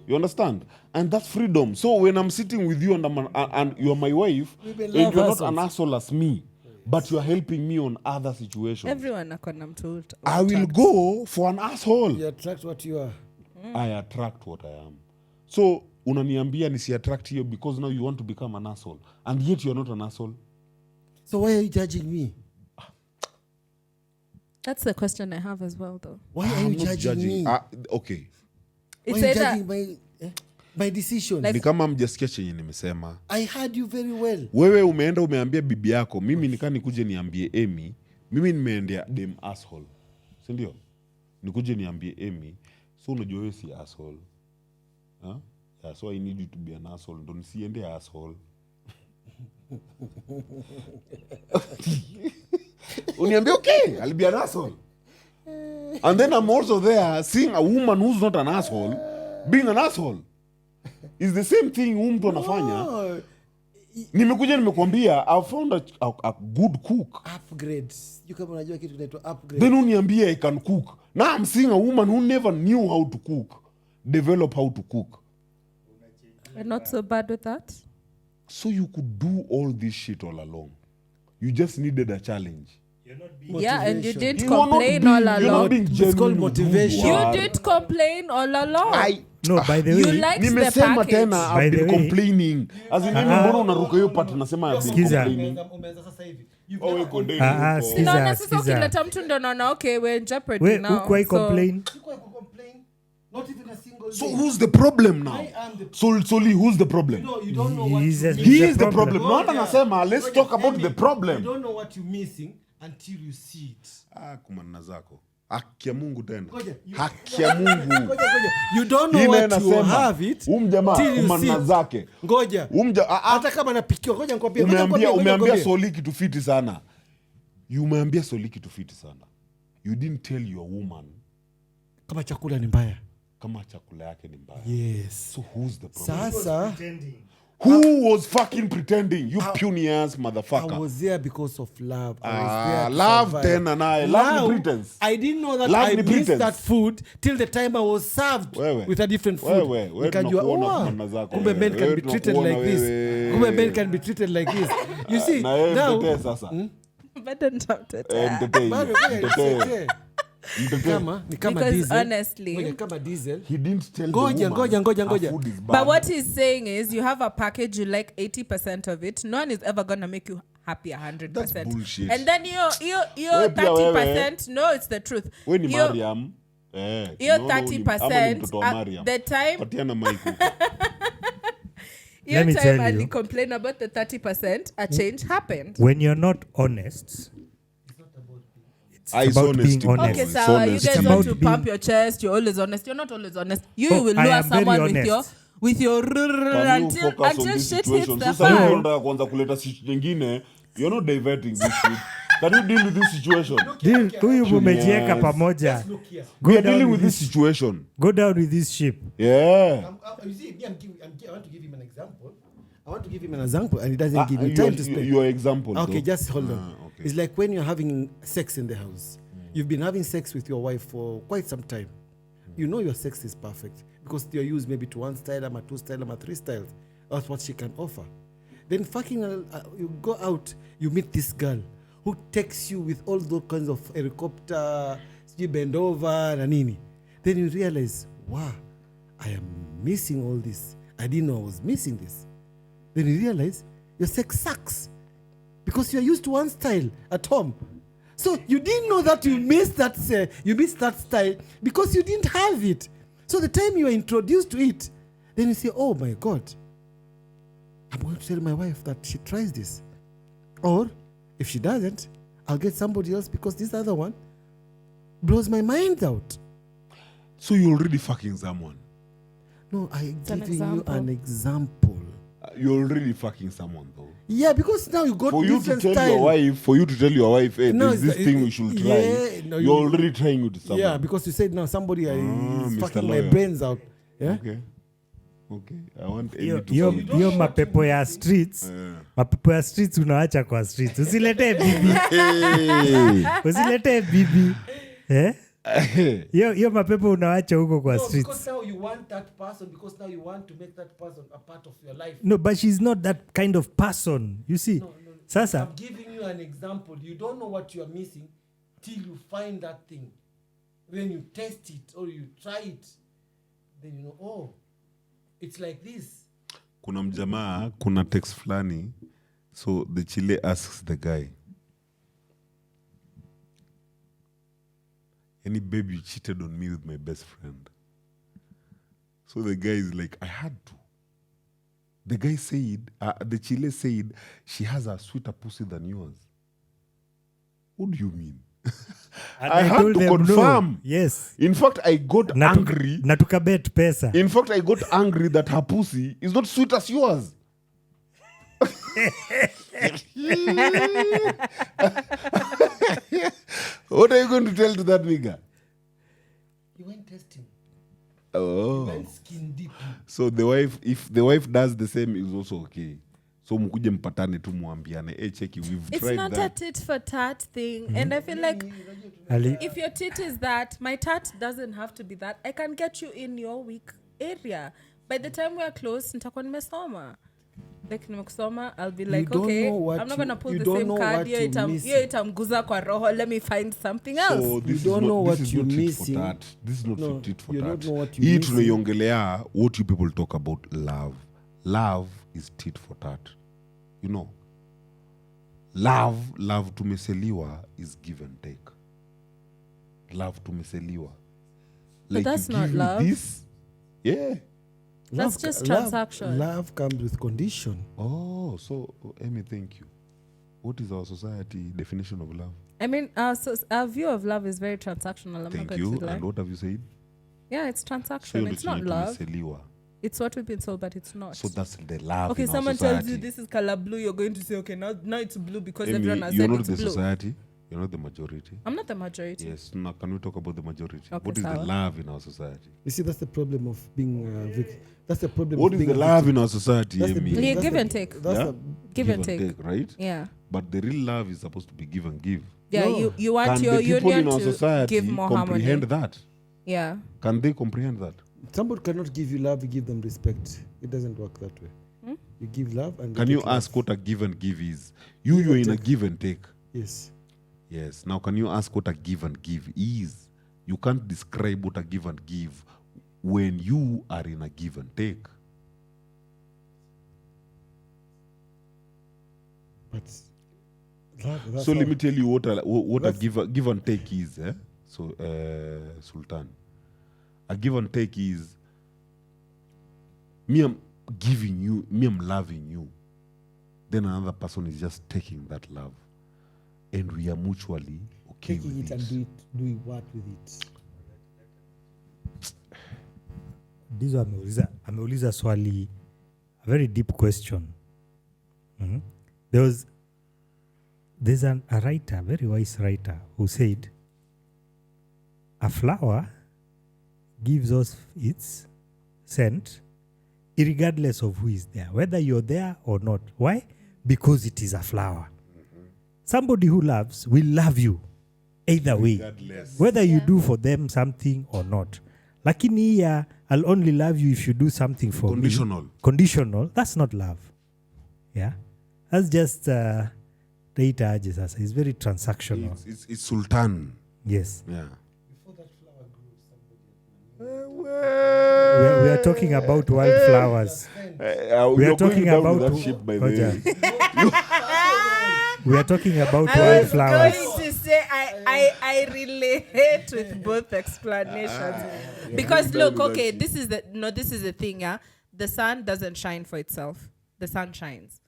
You understand? And that's freedom. So when I'm sitting with you and you're my wife, We will and love you're not assholes. an asshole as me, but you're helping me on other situations, Everyone akona mtu I will go for an asshole. You attract what you are. I attract what I am. So unaniambia nisi attract you because now you want to become an asshole, and yet you're not an asshole. So why are you judging me? That's the question I have as well, though. Why are I'm you not judging me? Okay. Why It's are you either judging my decisions? Like- Ni kama mjasikia chenye nimesema. I heard you very well. Wewe umeenda umeambia bibi yako, mimi nikaa nikuje niambie Amy, mimi nimeendea dem asshole. Si ndio? Nikuje niambie Amy, so unajua wewe si asshole. Huh? Yeah, so I need you to be an asshole. Ndo nisiende asshole. Uniambia okay, I'll be an asshole. And then I'm also there seeing a woman who's not an asshole being an asshole. It's the same thing mtu anafanya. Oh, Nimekuja nimekuambia I found a good cook. upgrades. You kama unajua kitu kinaitwa upgrade. Then uniambie I can cook. Now I'm seeing a woman who never knew how to cook develop how to cook. we're not so bad with that. So you could do all this shit all along. You just needed a challenge. Yeah, and you Motivation. didn't You are not complain being- all you're not along. being It's called genuine motivation. who You are. did complain all along. No, by the You way, liked the Nimesema package. tena By I've the been way- complaining. As in mimi mbona unaruka hiyo part nasema I've been Skiza. complaining. Umeanza sasa hivi. Oh, iko ndani Ah, huko. skiza. Naona sasa Skiza. ukileta mtu ndo naona okay, we're in jeopardy we now. ukwai So- complain. Not even a single So day. who's the problem now? I am the Solely who's the problem? No, you don't know what He's you a- miss. He the is the problem. problem. No, hata nasema let's talk about the You problem. don't know what you're missing until you see it. Kumanina zako. Haki ya Mungu tena. Ngoja, you- Haki ya Mungu. Ngoja. You don't know Hii what naye you nasema, have it jamaa till you see kumanina it. zake. Ngoja. Hata kama napikiwa, ngoja nikwambie. Umeambia Soli kitu fiti sana. Umeambia Soli kitu fiti sana. You didn't tell your woman kama chakula ni mbaya. kama chakula yake ni mbaya. Yes. So who's the problem? Sasa Who was fucking pretending? You puny ass I motherfucker. was there because of love. I was there to Love survive. tena naye. Love Now, ni pretense. I didn't know that Love I ni missed pretense. that food till the time I was served Wewe. with a different food. Wewe Nikajua, tunakuona oh, kumana zako kumbe wewe. men can Wewe be treated tunakuona like this. wewe. Kumbe men can be treated like this. You see, Na yeye now, mtetee sasa. Better not it. Mtetee. bado Mtetee. ngoja, Mtetee. ni kama Because diesel. honestly- Ngoja, kama diesel. He didn't tell Ngoja, the woman ngoja. her food is bad. But what he's saying is you have a package, you like 80% of it. No one is ever going to make you happy 100%. That's bullshit. And then you Wewe pia 30%, no, it's the truth. We ni You- Mariam. Hiyo tunaona huyu ni- ama ni 30%, mtoto wa Mariam. the time Patiana mic huko. your me time tell and you. you complain about the 30%, a change happened. When you're not honest, it's It's about honesty, being bro. honest. Okay, It's so you honesty. guys It's want to about pump being- your chest. You're always honest. You're not always honest. You Oh, will I lure am very someone with honest. your Can you until focus on until this shit hits situation? the Sasa hivi fan. unataka kuanza kuleta shit nyingine. You're not diverting this shit. Can you deal with this situation? Huyu mumejieka Yes. pamoja. Look here. We are down dealing with with this situation. Go down with this ship. Yeah. You see, me, I want to give him an example. I want to give him an example, and he doesn't give me time to explain. Your example. Okay, though. just hold on. Okay. It's like when you're having sex in the house. You've been having sex with your wife for quite some time. You know your sex is perfect because you're used maybe to one style, or two style, or three styles. That's what she can offer. Then fucking, you go out, you meet this girl who takes you with all those kinds of helicopter, you bend over, na nini. Then you realize, wow, I am missing all this. I didn't know I was missing this. Then you realize your sex sucks because you're used to one style at home. So you didn't know that you missed that style because you didn't have it. So the time you are introduced to it, then you say, oh my God, I'm going to tell my wife that she tries this. Or if she doesn't, I'll get somebody else because this other one blows my mind out. So you're already fucking someone. No, I'm an giving you example. an example. You're already fucking someone though. Yeah, because now you got For you to different tell style. your wife, hey, No, there's this it's- thing we should try. yeah, no, You're you- already trying with someone. Yeah, because you said now somebody is Mr. fucking my Lawyer. brains out. Yeah. Okay. I want Amy Hiyo- to hiyo come. hiyo mapepo ya streets, mapepo ya streets unaacha kwa streets. Usiletee bibi. Usiletee bibi. Eh? Hiyo mapepo unawacha huko kwa No, because streets. now you want that person because now you want to make that person a part of your life. No, but she's not that kind of person. You see? Sasa I'm giving you an example. You don't know what you are missing till you find that thing. When you test it or you try it, then you know, oh, it's like this. Kuna mjamaa, kuna text fulani. So the chile asks the guy, any babe you cheated on me with my best friend. So the guy is like, I had to. The guy said, the Chile said, she has a sweeter pussy than yours. What do you mean? And I had told to them no. confirm. Yes. In fact, I got angry. Na tukabet pesa. In fact, I got angry that her pussy is not sweet as yours. What are you going to tell to that nigga? He went testing. Oh. Went skin deep. So the wife, if the wife does the same, is also okay. So mkuje mpatane tu muambiane, hey, cheki, we've It's tried not that. a tit for tat thing. And I feel like Ali, if your tit is that, my tat doesn't have to be that. I can get you in your weak area. By the time we're close, nitakuwa nimesoma. Like nimekusoma, I'll be like, don't okay, know what I'm not you- going to pull you the don't same know card. what Hiyo you're itam- missing. hiyo itamguza kwa roho. Let me find something else. So this don't is know not, what this is you're not tit missing. for tat. This is not No, tit for you tat. don't know what you're Hii missing. tunaiongelea what you people talk about love. Love is tit for tat. You know. Love tumeseliwa is give and take. Love tumeseliwa. But that's you not give me love. This, yeah. That's just transaction. Love comes with condition. Oh, so Amy, thank you. What is our society definition of love? I mean, our view of love is very transactional. I'm not Thank going you. to lie. And what have you said? Yeah, it's So transaction. you're It's not looking at love. tumeseliwa. It's what we've been told, but it's not. So that's the love. Okay, in our someone society. tells you this is color blue, you're going to say, okay, now it's blue because Amy, everyone has you're said not it's the blue. society. You're not the majority. I'm not the majority. Yes. Now, can we talk about the majority? Okay, What is the sawa. love in our society? You see, that's the problem of being that's the problem. What of is being the a love victim. in our society, That's the Amy? big- Yeah, that's give the- and take. That's Yeah? the- Give and take. right? Yeah. But the real love is supposed to be give and give. Yeah, No. you want Can your the people union in our to society give more harmony. comprehend that? Yeah. Can they comprehend that? Somebody cannot give you love, you give them respect. It doesn't work that way. You give love and they Can you take love. ask what a give and give is? You're in a give and take. Yes. Yes. Now, can you ask what a give and give is? You can't describe what a give and give when you are in a give and take. But love, that's So how- let me tell you what a That's- give and take is. So, Sultan, a give and take is me, I'm giving you, me, I'm loving you. Then another person is just taking that love, and we are mutually okay taking with it and doing what with it. Dizo ameuliza swali, a very deep question. There's a writer, very wise writer, who said, a flower gives us its scent irregardless of who is there, whether you're there or not. Why? Because it is a flower. Somebody who loves will love you either way, Regardless. whether you Yeah. do for them something or not. Lakini here, I'll only love you if you do something for Conditional. me. Conditional. That's not love. Yeah, that's just data aje sasa. It's very transactional. It's Sultan. Yes, Yeah. we are talking about wildflowers. We are talking about that ship, by the Roger. way. We are talking about I was wildflowers. going to say I relate with both explanations because I'm look, done with okay, that this is the thing, yeah. The sun doesn't shine for itself. The sun shines.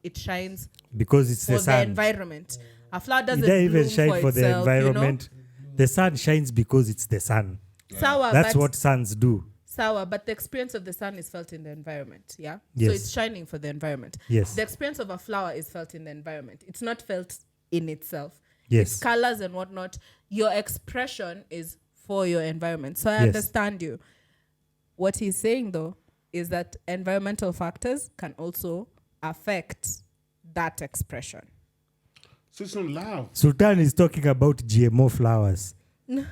It shines Because it's for the the sun. environment. A flower It doesn't doesn't bloom even shine for the itself, environment. The sun shines because it's the sun. Sour, That's but what suns do. sour, but the experience of the sun is felt in the environment, yeah? So Yes. it's shining for the environment. Yes. The experience of a flower is felt in the environment. It's not felt in itself. Yes. Its colors and whatnot. Your expression is for your environment. So I Yes. understand you. What he's saying though is that environmental factors can also affect that expression. So it's not love. Sultan is talking about GMO flowers. No.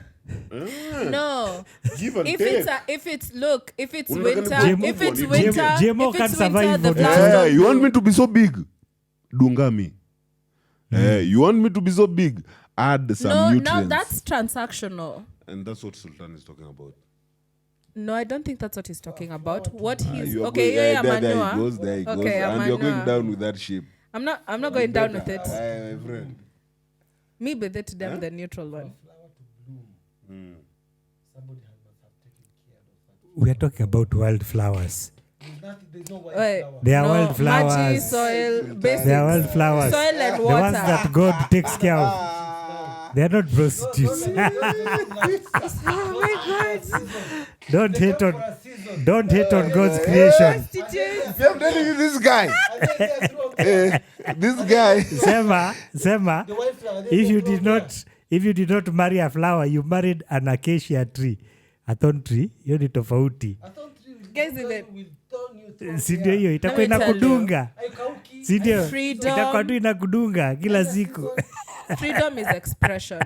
Give and If take. it's Unataka winter, ni if it's GMO winter, GMO if can it's survive winter, the on its flowers own. don't You want bloom. me to be so big? Dungami. You want me to be so big? Add some No, nutrients. now that's transactional. And that's what Sultan is talking about. No, I don't think that's what he's talking about. What he's You are okay, going- yeah, there he manure. goes, there he goes. Okay, And you're going manure. down with that ship. I'm not going down with it. My friend. Me, but today I'm the neutral one. We are talking about wildflowers. Wait, They are no, wildflowers. Maji, soil, basics. They are wildflowers. Soil and The water. ones that God takes care of. They are not prostitutes. Oh my God. Don't hate on God's creation. Prostitutes. I'm telling you, this guy. This guy. Sema, if you did not marry a flower, you married an acacia tree. A thorn tree, hiyo ni tofauti. Guys, even Si ndio hiyo itakuwa Let me tell inakudunga. Si ndio? Freedom. Itakuwa tu inakudunga kila siku. freedom is expression.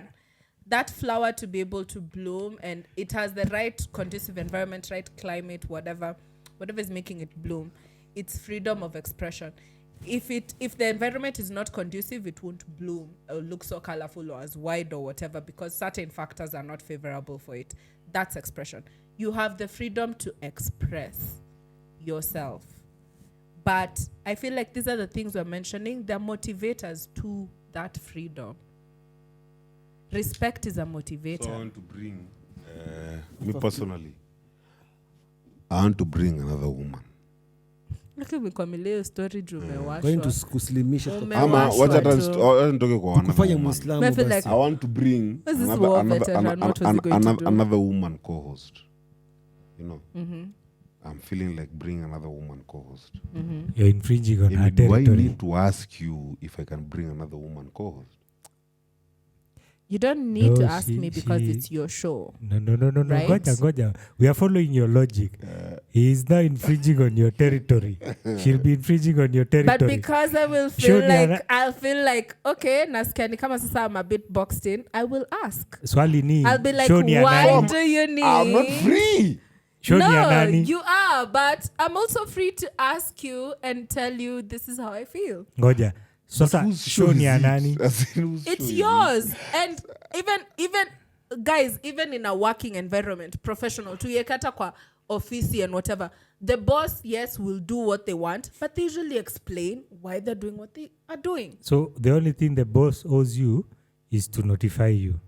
That flower to be able to bloom, and it has the right conducive environment, right climate, whatever is making it bloom. It's freedom of expression. If the environment is not conducive, it won't bloom or look so colorful or as wide or whatever, because certain factors are not favorable for it. That's expression. You have the freedom to express yourself. But I feel like these are the things we're mentioning. They're motivators to that freedom. Respect is a motivator. So I want to bring, me personally, I want to bring another woman. Lakini umekwamilia story juu going umewashwa. to kuslimisha Umewashwa Ama wacha tu. nitoke kwa kufanya another woman. muislamu I feel basi. like- I want to bring This is war veteran, what was he going to do? another woman co-host. You know, Mm-hmm. I'm feeling like bring another woman co-host. Mm-hmm. You're infringing on her Amy, do I territory. need to ask you if I can bring another woman co-host? You don't need to No, ask me because she- it's your show. No. Right? Goja. We are following your logic. He is now infringing on your territory. She'll be infringing on your But territory. because I will Sure, feel Diana. like I'll feel like okay, nasikia ni kama sasa I'm a bit boxed in, I will ask. Swali ni I'll be like, show ni ya why nani? do you need? I'm not free. Show ni ya No, nani? you are, but I'm also free to ask you and tell you this is how I feel. Ngoja. Sasa Whose show show ni is ya it? nani? As in, whose show It's is it? yours. And even guys, even in a working environment, professional, tuyekata kwa office and whatever, the boss, yes, will do what they want, but they usually explain why they're doing what they are doing. So the only thing the boss owes you is to notify you.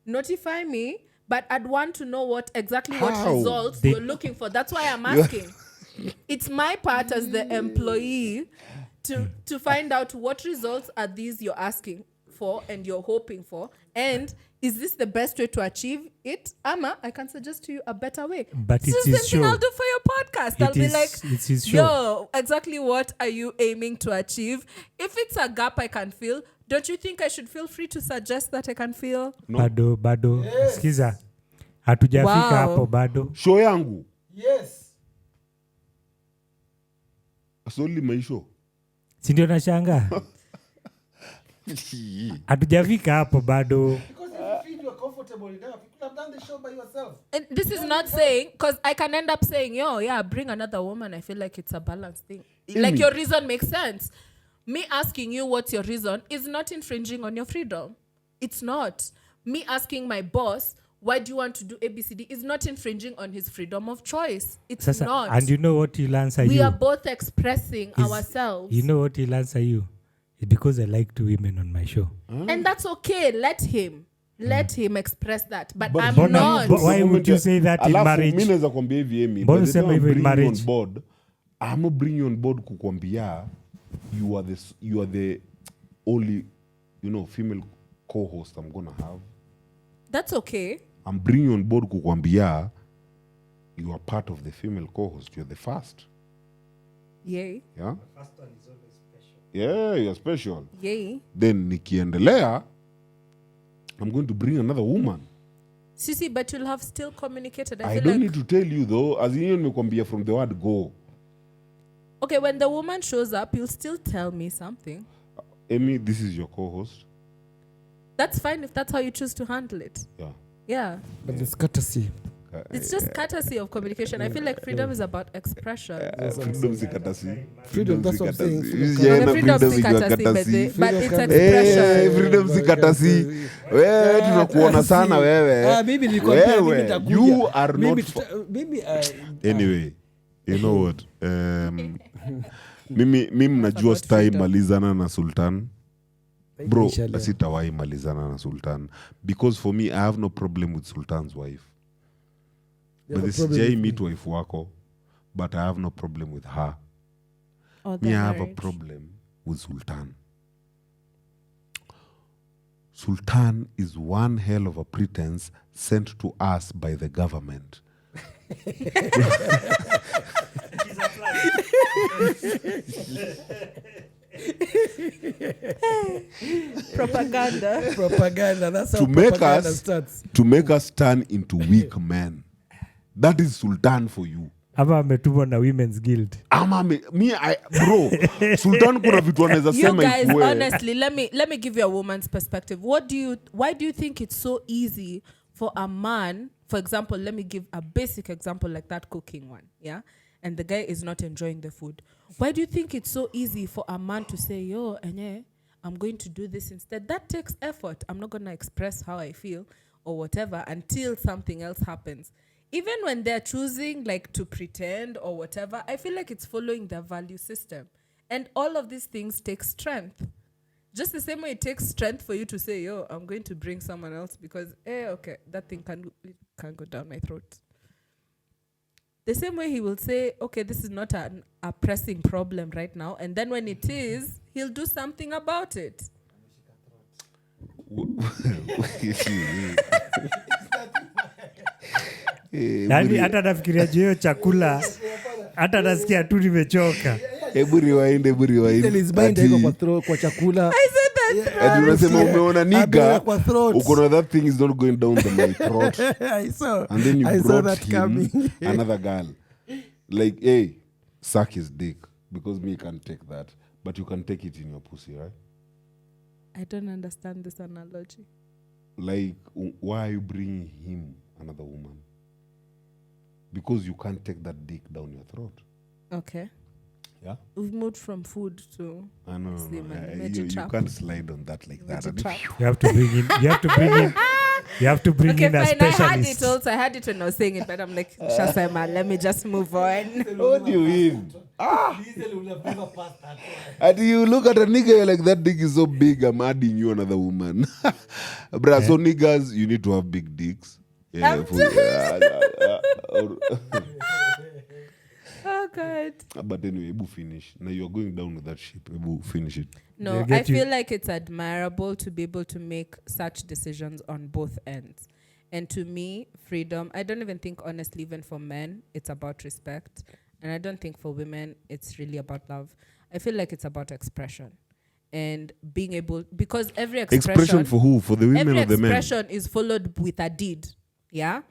Notify me, but I'd want to know what How? results They- you're looking for. That's why I'm asking. It's my part as the employee to find out what results are these you're asking for and you're hoping for, and is this the best way to achieve it? Ama, I can suggest to you a better way. But This it's is the his same thing show. I'll do for your podcast. I'll It be is- like, it's his show. yo, exactly what are you aiming to achieve? If it's a gap I can fill, don't you think I should feel free to suggest that I can fill? No. Bado. Sikiza. Hatujafika Wow. hapo bado. Show yangu. Yes. It's only my show. Si ndio nashanga? Hatujafika hapo bado. Because if you feel you're comfortable enough, you could have done the show by yourself. And this is not saying, because I can end up saying, yo, yeah, bring another woman. I feel like it's a balanced thing. Like your reason makes sense. Me asking you what's your reason is not infringing on your freedom. It's not. Me asking my boss, why do you want to do ABCD is not infringing on his freedom of choice. It's Sasa, not. and you know what he'll answer We you? are both expressing Is- ourselves. You know what he'll answer you? It's because I like two women on my show. And that's okay. Let him. Let him express that. But I'm Mbona- not. But why would you say that in Alafu, marriage? mi naweza kuambia hivi Amy, Mbona by the time useme I'm hivyo in bringing you marriage? on board, I'm not bringing you on board kukwambia you are the only female co-host I'm gonna have. That's okay. I'm bringing you on board kukwambia you are part of the female co-host. You're the first. Yay. Yeah? Yeah, you're special. Yay. Then nikiendelea, I'm going to bring another woman. Sisi, but you'll have still communicated. I I feel don't like, need to tell you though, as in nimekwambia from the word go. okay, when the woman shows up, you'll still tell me something. Amy, this is your co-host. That's fine if that's how you choose to handle it. Yeah. Yeah. But there's courtesy. It's just courtesy of communication. I feel like freedom is about expression. Freedom si katasi. Freedom, that's what I'm saying. Freedom Freedom si si katasi, katasi. but it's Freedom expression. Freedom si katasi. Wewe tunakuona sana wewe. Mimi nilikwambia mimi Wewe, nitakuja. you are Mimi not mimi Anyway, you know what? Mimi mnajua about stai freedom. malizana na Sultan. bro, Initially, sitawahi malizana na Sultan because for me I have no problem with Sultan's wife. You But have a this problem Jay with meet me. wife wako, but I have no problem with her. Or Me, their I have a marriage. problem with Sultan. Sultan is one hell of a pretense sent to us by the government. Propaganda. Propaganda. That's how To make propaganda us- starts. To make us turn into weak men. That is Sultan for you. Ama ametumwa na Women's Guild. Bro, Sultan kuna vitu anaweza You sema guys, ikuwe. honestly, let me give you a woman's perspective. Why do you think it's so easy for a man, for example, let me give a basic example like that cooking one, yeah? And the guy is not enjoying the food. Why do you think it's so easy for a man to say, yo, enye, I'm going to do this instead? That takes effort. I'm not going to express how I feel or whatever until something else happens. Even when they're choosing like to pretend or whatever, I feel like it's following their value system. And all of these things take strength. Just the same way it takes strength for you to say, yo, I'm going to bring someone else because, okay, that thing can go down my throat. The same way he will say, okay, this is not a pressing problem right now. And then when it is, he'll do something about it. Yaani hata nafikiria juu hiyo chakula hata nasikia tu nimechoka. Hebu rewind. Diesel is mind haiko kwa kwa chakula. Ati unasema umeona niga, Ameweka kwa throat. uko na that thing is not going down my throat. I saw. And then you I saw brought that him coming. another girl. Like, hey, suck his dick. Because me can't take that. But you can take it in your pussy, right? I don't understand this analogy. Like, why are you bringing him another woman? Because you can't take that dick down your throat. Okay. Yeah? We've moved from food to... I know. See, man, No, made you, you you trap. can't slide on that like that. Made you trap. You have to bring in Okay, in a fine. I had specialist. it also. I had it when I was saying it, but I'm like, Shasema, let me just move on. What do you mean? And you look at a nigga you're like, that dick is so big, I'm adding you another woman. Bruh, so niggas, you need to have big dicks. Yeah, I'm Oh, God. but anyway, Ebu finish. Now you're going down with that ship. Ebu finish it. No, They'll I get you- feel like it's admirable to be able to make such decisions on both ends. And to me, freedom, I don't even think, honestly, even for men, it's about respect. And I don't think for women, it's really about love. I feel like it's about expression. And being able, because every Expression for who? For the women every or the men? expression is followed with a deed. Yeah?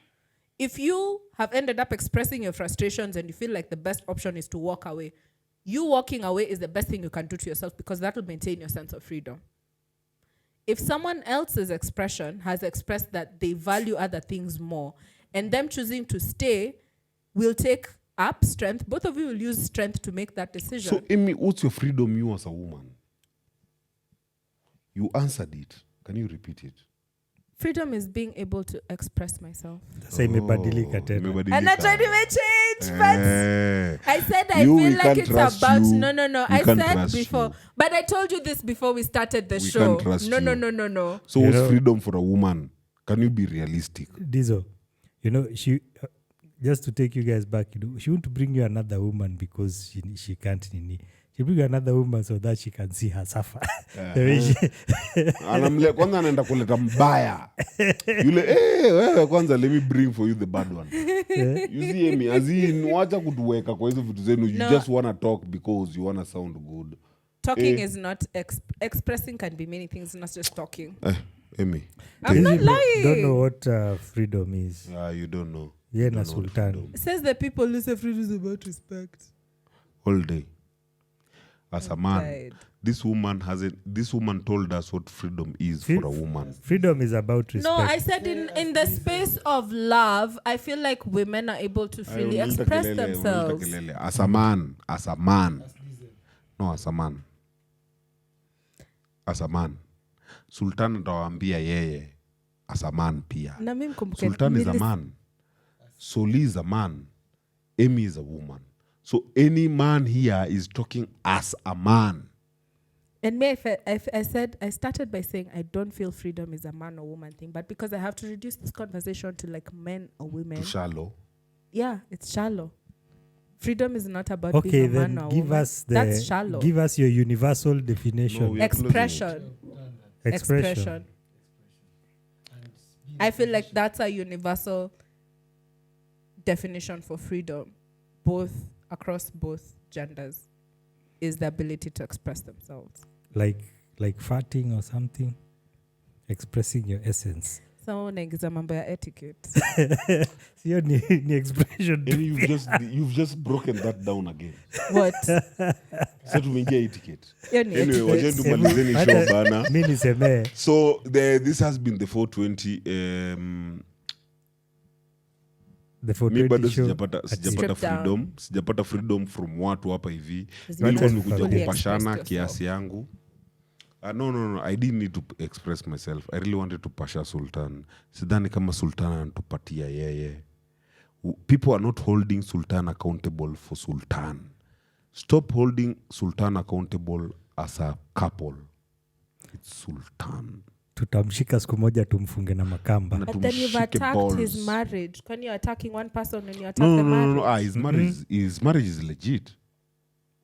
If you have ended up expressing your frustrations and you feel like the best option is to walk away, you walking away is the best thing you can do to yourself because that will maintain your sense of freedom. If someone else's expression has expressed that they value other things more, and them choosing to stay will take up strength, both of you will use strength to make that decision. So, Amy, what's your freedom you as a woman? You answered it. Can you repeat it? Freedom is being able to express myself. Sasa imebadilika tena. Imebadilika. And I tried to change, but Eh. I said I You, feel we like can't it's trust about you. no. We I can't said trust before, you. but I told you this before we started the We show. can't trust No. So You what's know- freedom for a woman? Can you be realistic? Dizo, you know, she just to take you guys back, you know, she won't bring you another woman because she can't nini. She bring you another woman so that she can see her suffer. The way she, Kwanza anaenda kuleta mbaya. Yule, wewe kwanza let me bring for you the bad one. You see Amy, as in wacha kutuweka kwa hizo vitu zenu. You No. just wanna talk because you wanna sound good. Talking is not expressing can be many things, not just talking. Amy. I'm not These people lying. don't know what freedom is. You don't know. Yeah, You na don't know what Sultan. freedom. It says the people who say freedom is about respect. All day. As a man, Right. this woman told us what freedom is for a woman. Freedom is about respect. No, I said in the space of love, I feel like women are able to freely Unaleta express kelele, themselves. unaleta kelele. As a man. No, as a man. As a man. Sultan atawaambia yeye as a man pia. Na mimi mkumbuke- Sultan is a nilis- man. Soli is a man. Amy is a woman. So any man here is talking as a man. And me, I said, I started by saying I don't feel freedom is a man or woman thing, but because I have to reduce this conversation to like men or women. Too shallow. Yeah, it's shallow. Freedom is not about Okay, being a man then or a give woman. us the That's shallow. give us your universal definition. No, we are closing it. Expression. I feel like that's a universal definition for freedom, both across both genders, is the ability to express themselves. Like farting or something, expressing your essence. So unaingiza mambo ya etiquette. Sio ni expression. And you've just broken that down again. What? Sasa tumeingia etiquette. Hiyo ni Anyway, etiquette. wajeni tumalizeni show bana. Mi nisemee. So this has been the 420. The Mi bado 420 show. sijapata Stripped down. freedom. Sijapata freedom from watu hapa hivi. Because you Nilikuwa just nimekuja fully kupashana expressed kiasi yangu. No. I didn't need to express myself. I really wanted to pasha Sultan. Sidhani kama Sultan anatupatia yeye. People are not holding Sultan accountable for Sultan. Stop holding Sultan accountable as a couple. It's Sultan. Tutamshika siku moja tumfunge na makamba. Na But then you've tumshike attacked his balls. marriage. When you're attacking one person and you attack No. the marriage. His marriage is legit.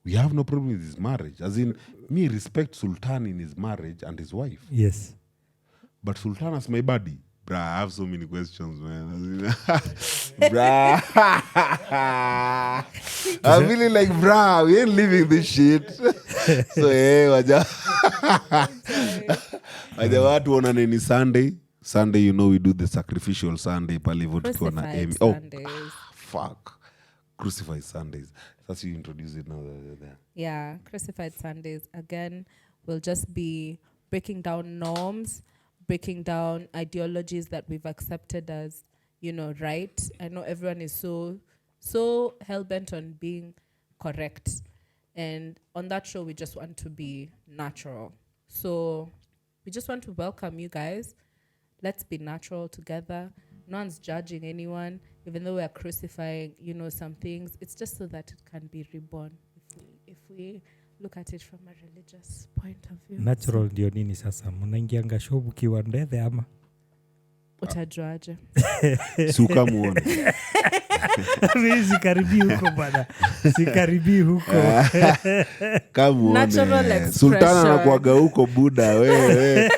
We have no problem with his marriage. As in, me respect Sultan in his marriage and his wife. Yes. But Sultan as my buddy. Bruh, I have so many questions, man. Bruh. I'm feeling like, bruh, we ain't living this shit. So, hey, waja watu onane ni Sunday. Sunday, you know, we do the sacrificial Sunday. Pale hivyo tukiwa na Crucified Amy. Sundays. Fuck. Crucified Sundays. That's you introduce it now. There. Yeah, Crucified Sundays. Again, will just be breaking down norms, breaking down ideologies that we've accepted as, right. I know everyone is so hell-bent on being correct. And on that show, we just want to be natural. So we just want to welcome you guys. Let's be natural together. No one's judging anyone, even though we're crucifying, some things. It's just so that it can be reborn if we look at it from a religious point of view. Natural ndio nini sasa? Mnaingianga show ukiwa ndethe ama? Utajuaje? Suka muone. Mimi sikaribii huko bana. Sikaribii huko. Natural Kamuone. expression. Sultana anakuaga huko Buda. Wewe.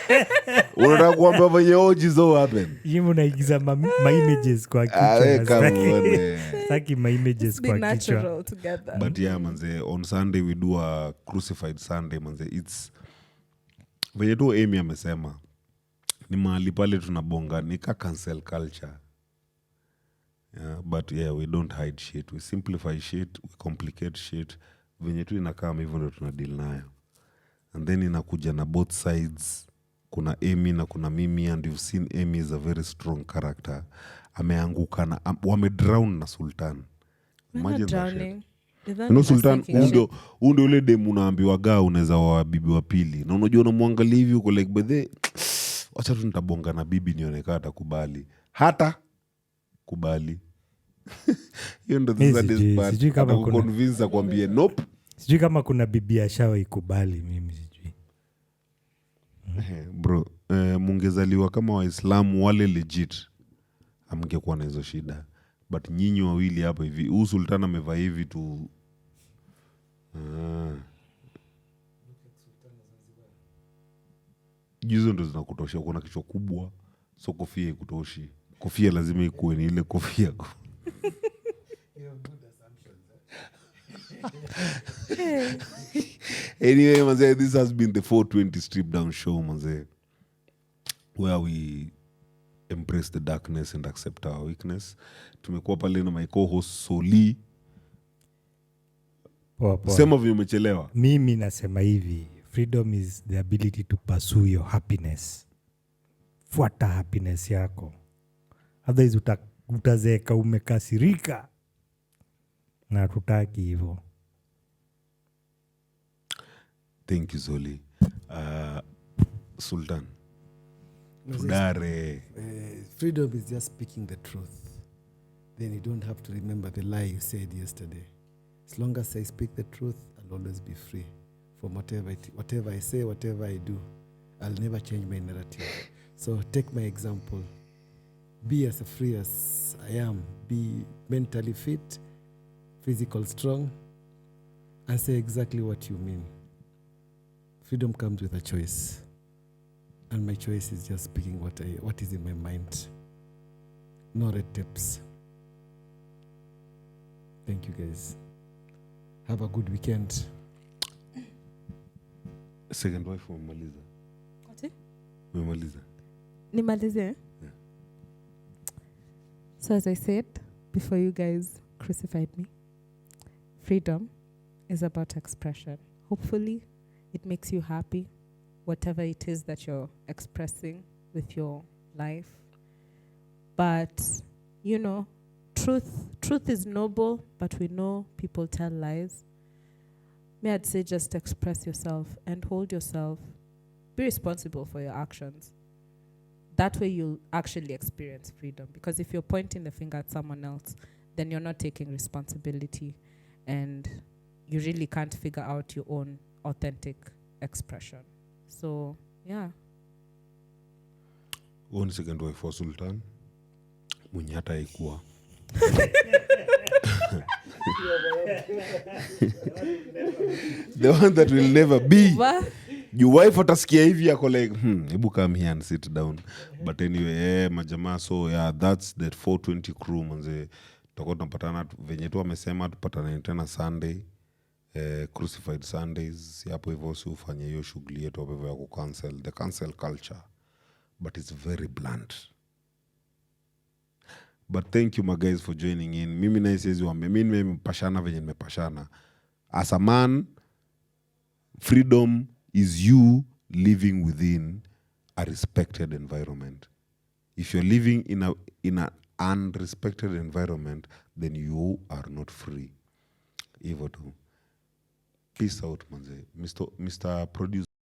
Unataka kuambia venye oji zo happen. Yimu naigiza ma images kwa Awe kichwa. kamuone. Saki ma images Let's be kwa kichwa. natural together. But yeah, manze, on Sunday we do a crucified Sunday, manze. It's venye tu Amy amesema ni mahali pale tunabonga nika cancel culture. Yeah, but yeah, we don't hide shit. We simplify shit, we complicate shit. Venye tu inakaa hivyo ndio tuna deal nayo. And then inakuja na both sides. Kuna Amy na kuna mimi, and you've seen Amy is a very strong character. Ameanguka na wamedrown na Sultan. We're Imagine not that shit. drowning. You know, Sultan, huu ndio ule demu unaambiwaga unaweza wa bibi wa pili, na unajua unamwangalia hivi uko like bedhe, wacha tu nitabonga na bibi nionekana atakubali, hata kubali. Hiyo ndio the saddest part. Sijui kama kuna Atakuconvince akwambie nope. Sijui kama kuna bibi ashawa ikubali, mimi sijui. Bro, mungezaliwa kama Waislamu wale legit, amngekuwa na hizo shida. But nyinyi wawili hapa hivi, huu Sultan amevaa hivi tu. Hizo ndo zinakutosha. Kuna kichwa kubwa, so kofia ikutoshi. Kofia lazima ikuwe ni ile kofia. Anyway, manze, this has been the 420 Strip Down Show, manze, where we embrace the darkness and accept our weakness. Tumekuwa pale na my co-host Soli. Poa, poa. Sema vile umechelewa. Mimi nasema hivi, freedom is the ability to pursue your happiness. Fuata happiness yako. Otherwise utazeeka umekasirika. Na tutaki hivyo. Thank you, Soli. Sultan. Tudare. Freedom is just speaking the truth. Then you don't have to remember the lie you said yesterday. As long as I speak the truth, I'll always be free. from whatever I say, whatever I do. I'll never change my narrative. So take my example. Be as free as I am. Be mentally fit, physical strong, and say exactly what you mean. Freedom comes with a choice. And my choice is just speaking what is in my mind. No red tapes. Thank you guys. Have a good weekend. Second wife umemaliza. Ati? Umemaliza. Nimalize? So as I said, before you guys crucified me, freedom is about expression. Hopefully, it makes you happy, whatever it is that you're expressing with your life. But, you know, truth is noble, but we know people tell lies. May I'd say just express yourself and hold yourself. Be responsible for your actions. That way you'll actually experience freedom. Because if you're pointing the finger at someone else, then you're not taking responsibility. And you really can't figure out your own authentic expression. So, yeah. Huo ni second wife wa Sultan. Mwenye hata haikuwa. The one that will never be. Your wife atasikia hivi yako like, hebu come here and sit down. But anyway, majamaa, so yeah, that's the 420 crew manze. Tutakuwa tunapatana venye tu amesema tupatane tena Sunday. Crucified Sundays. Hapo hivyo si ufanye hiyo shughuli yetu hapo hivyo ya kucancel. The cancel culture. But it's very blunt. But thank you my guys for joining in. Mimi na isiwezi wambia. Mimi nimepashana venye nimepashana. As a man, freedom is you living within a respected environment. If you're living in an unrespected environment, then you are not free. Hivyo tu. Peace out manze. Mr. Producer.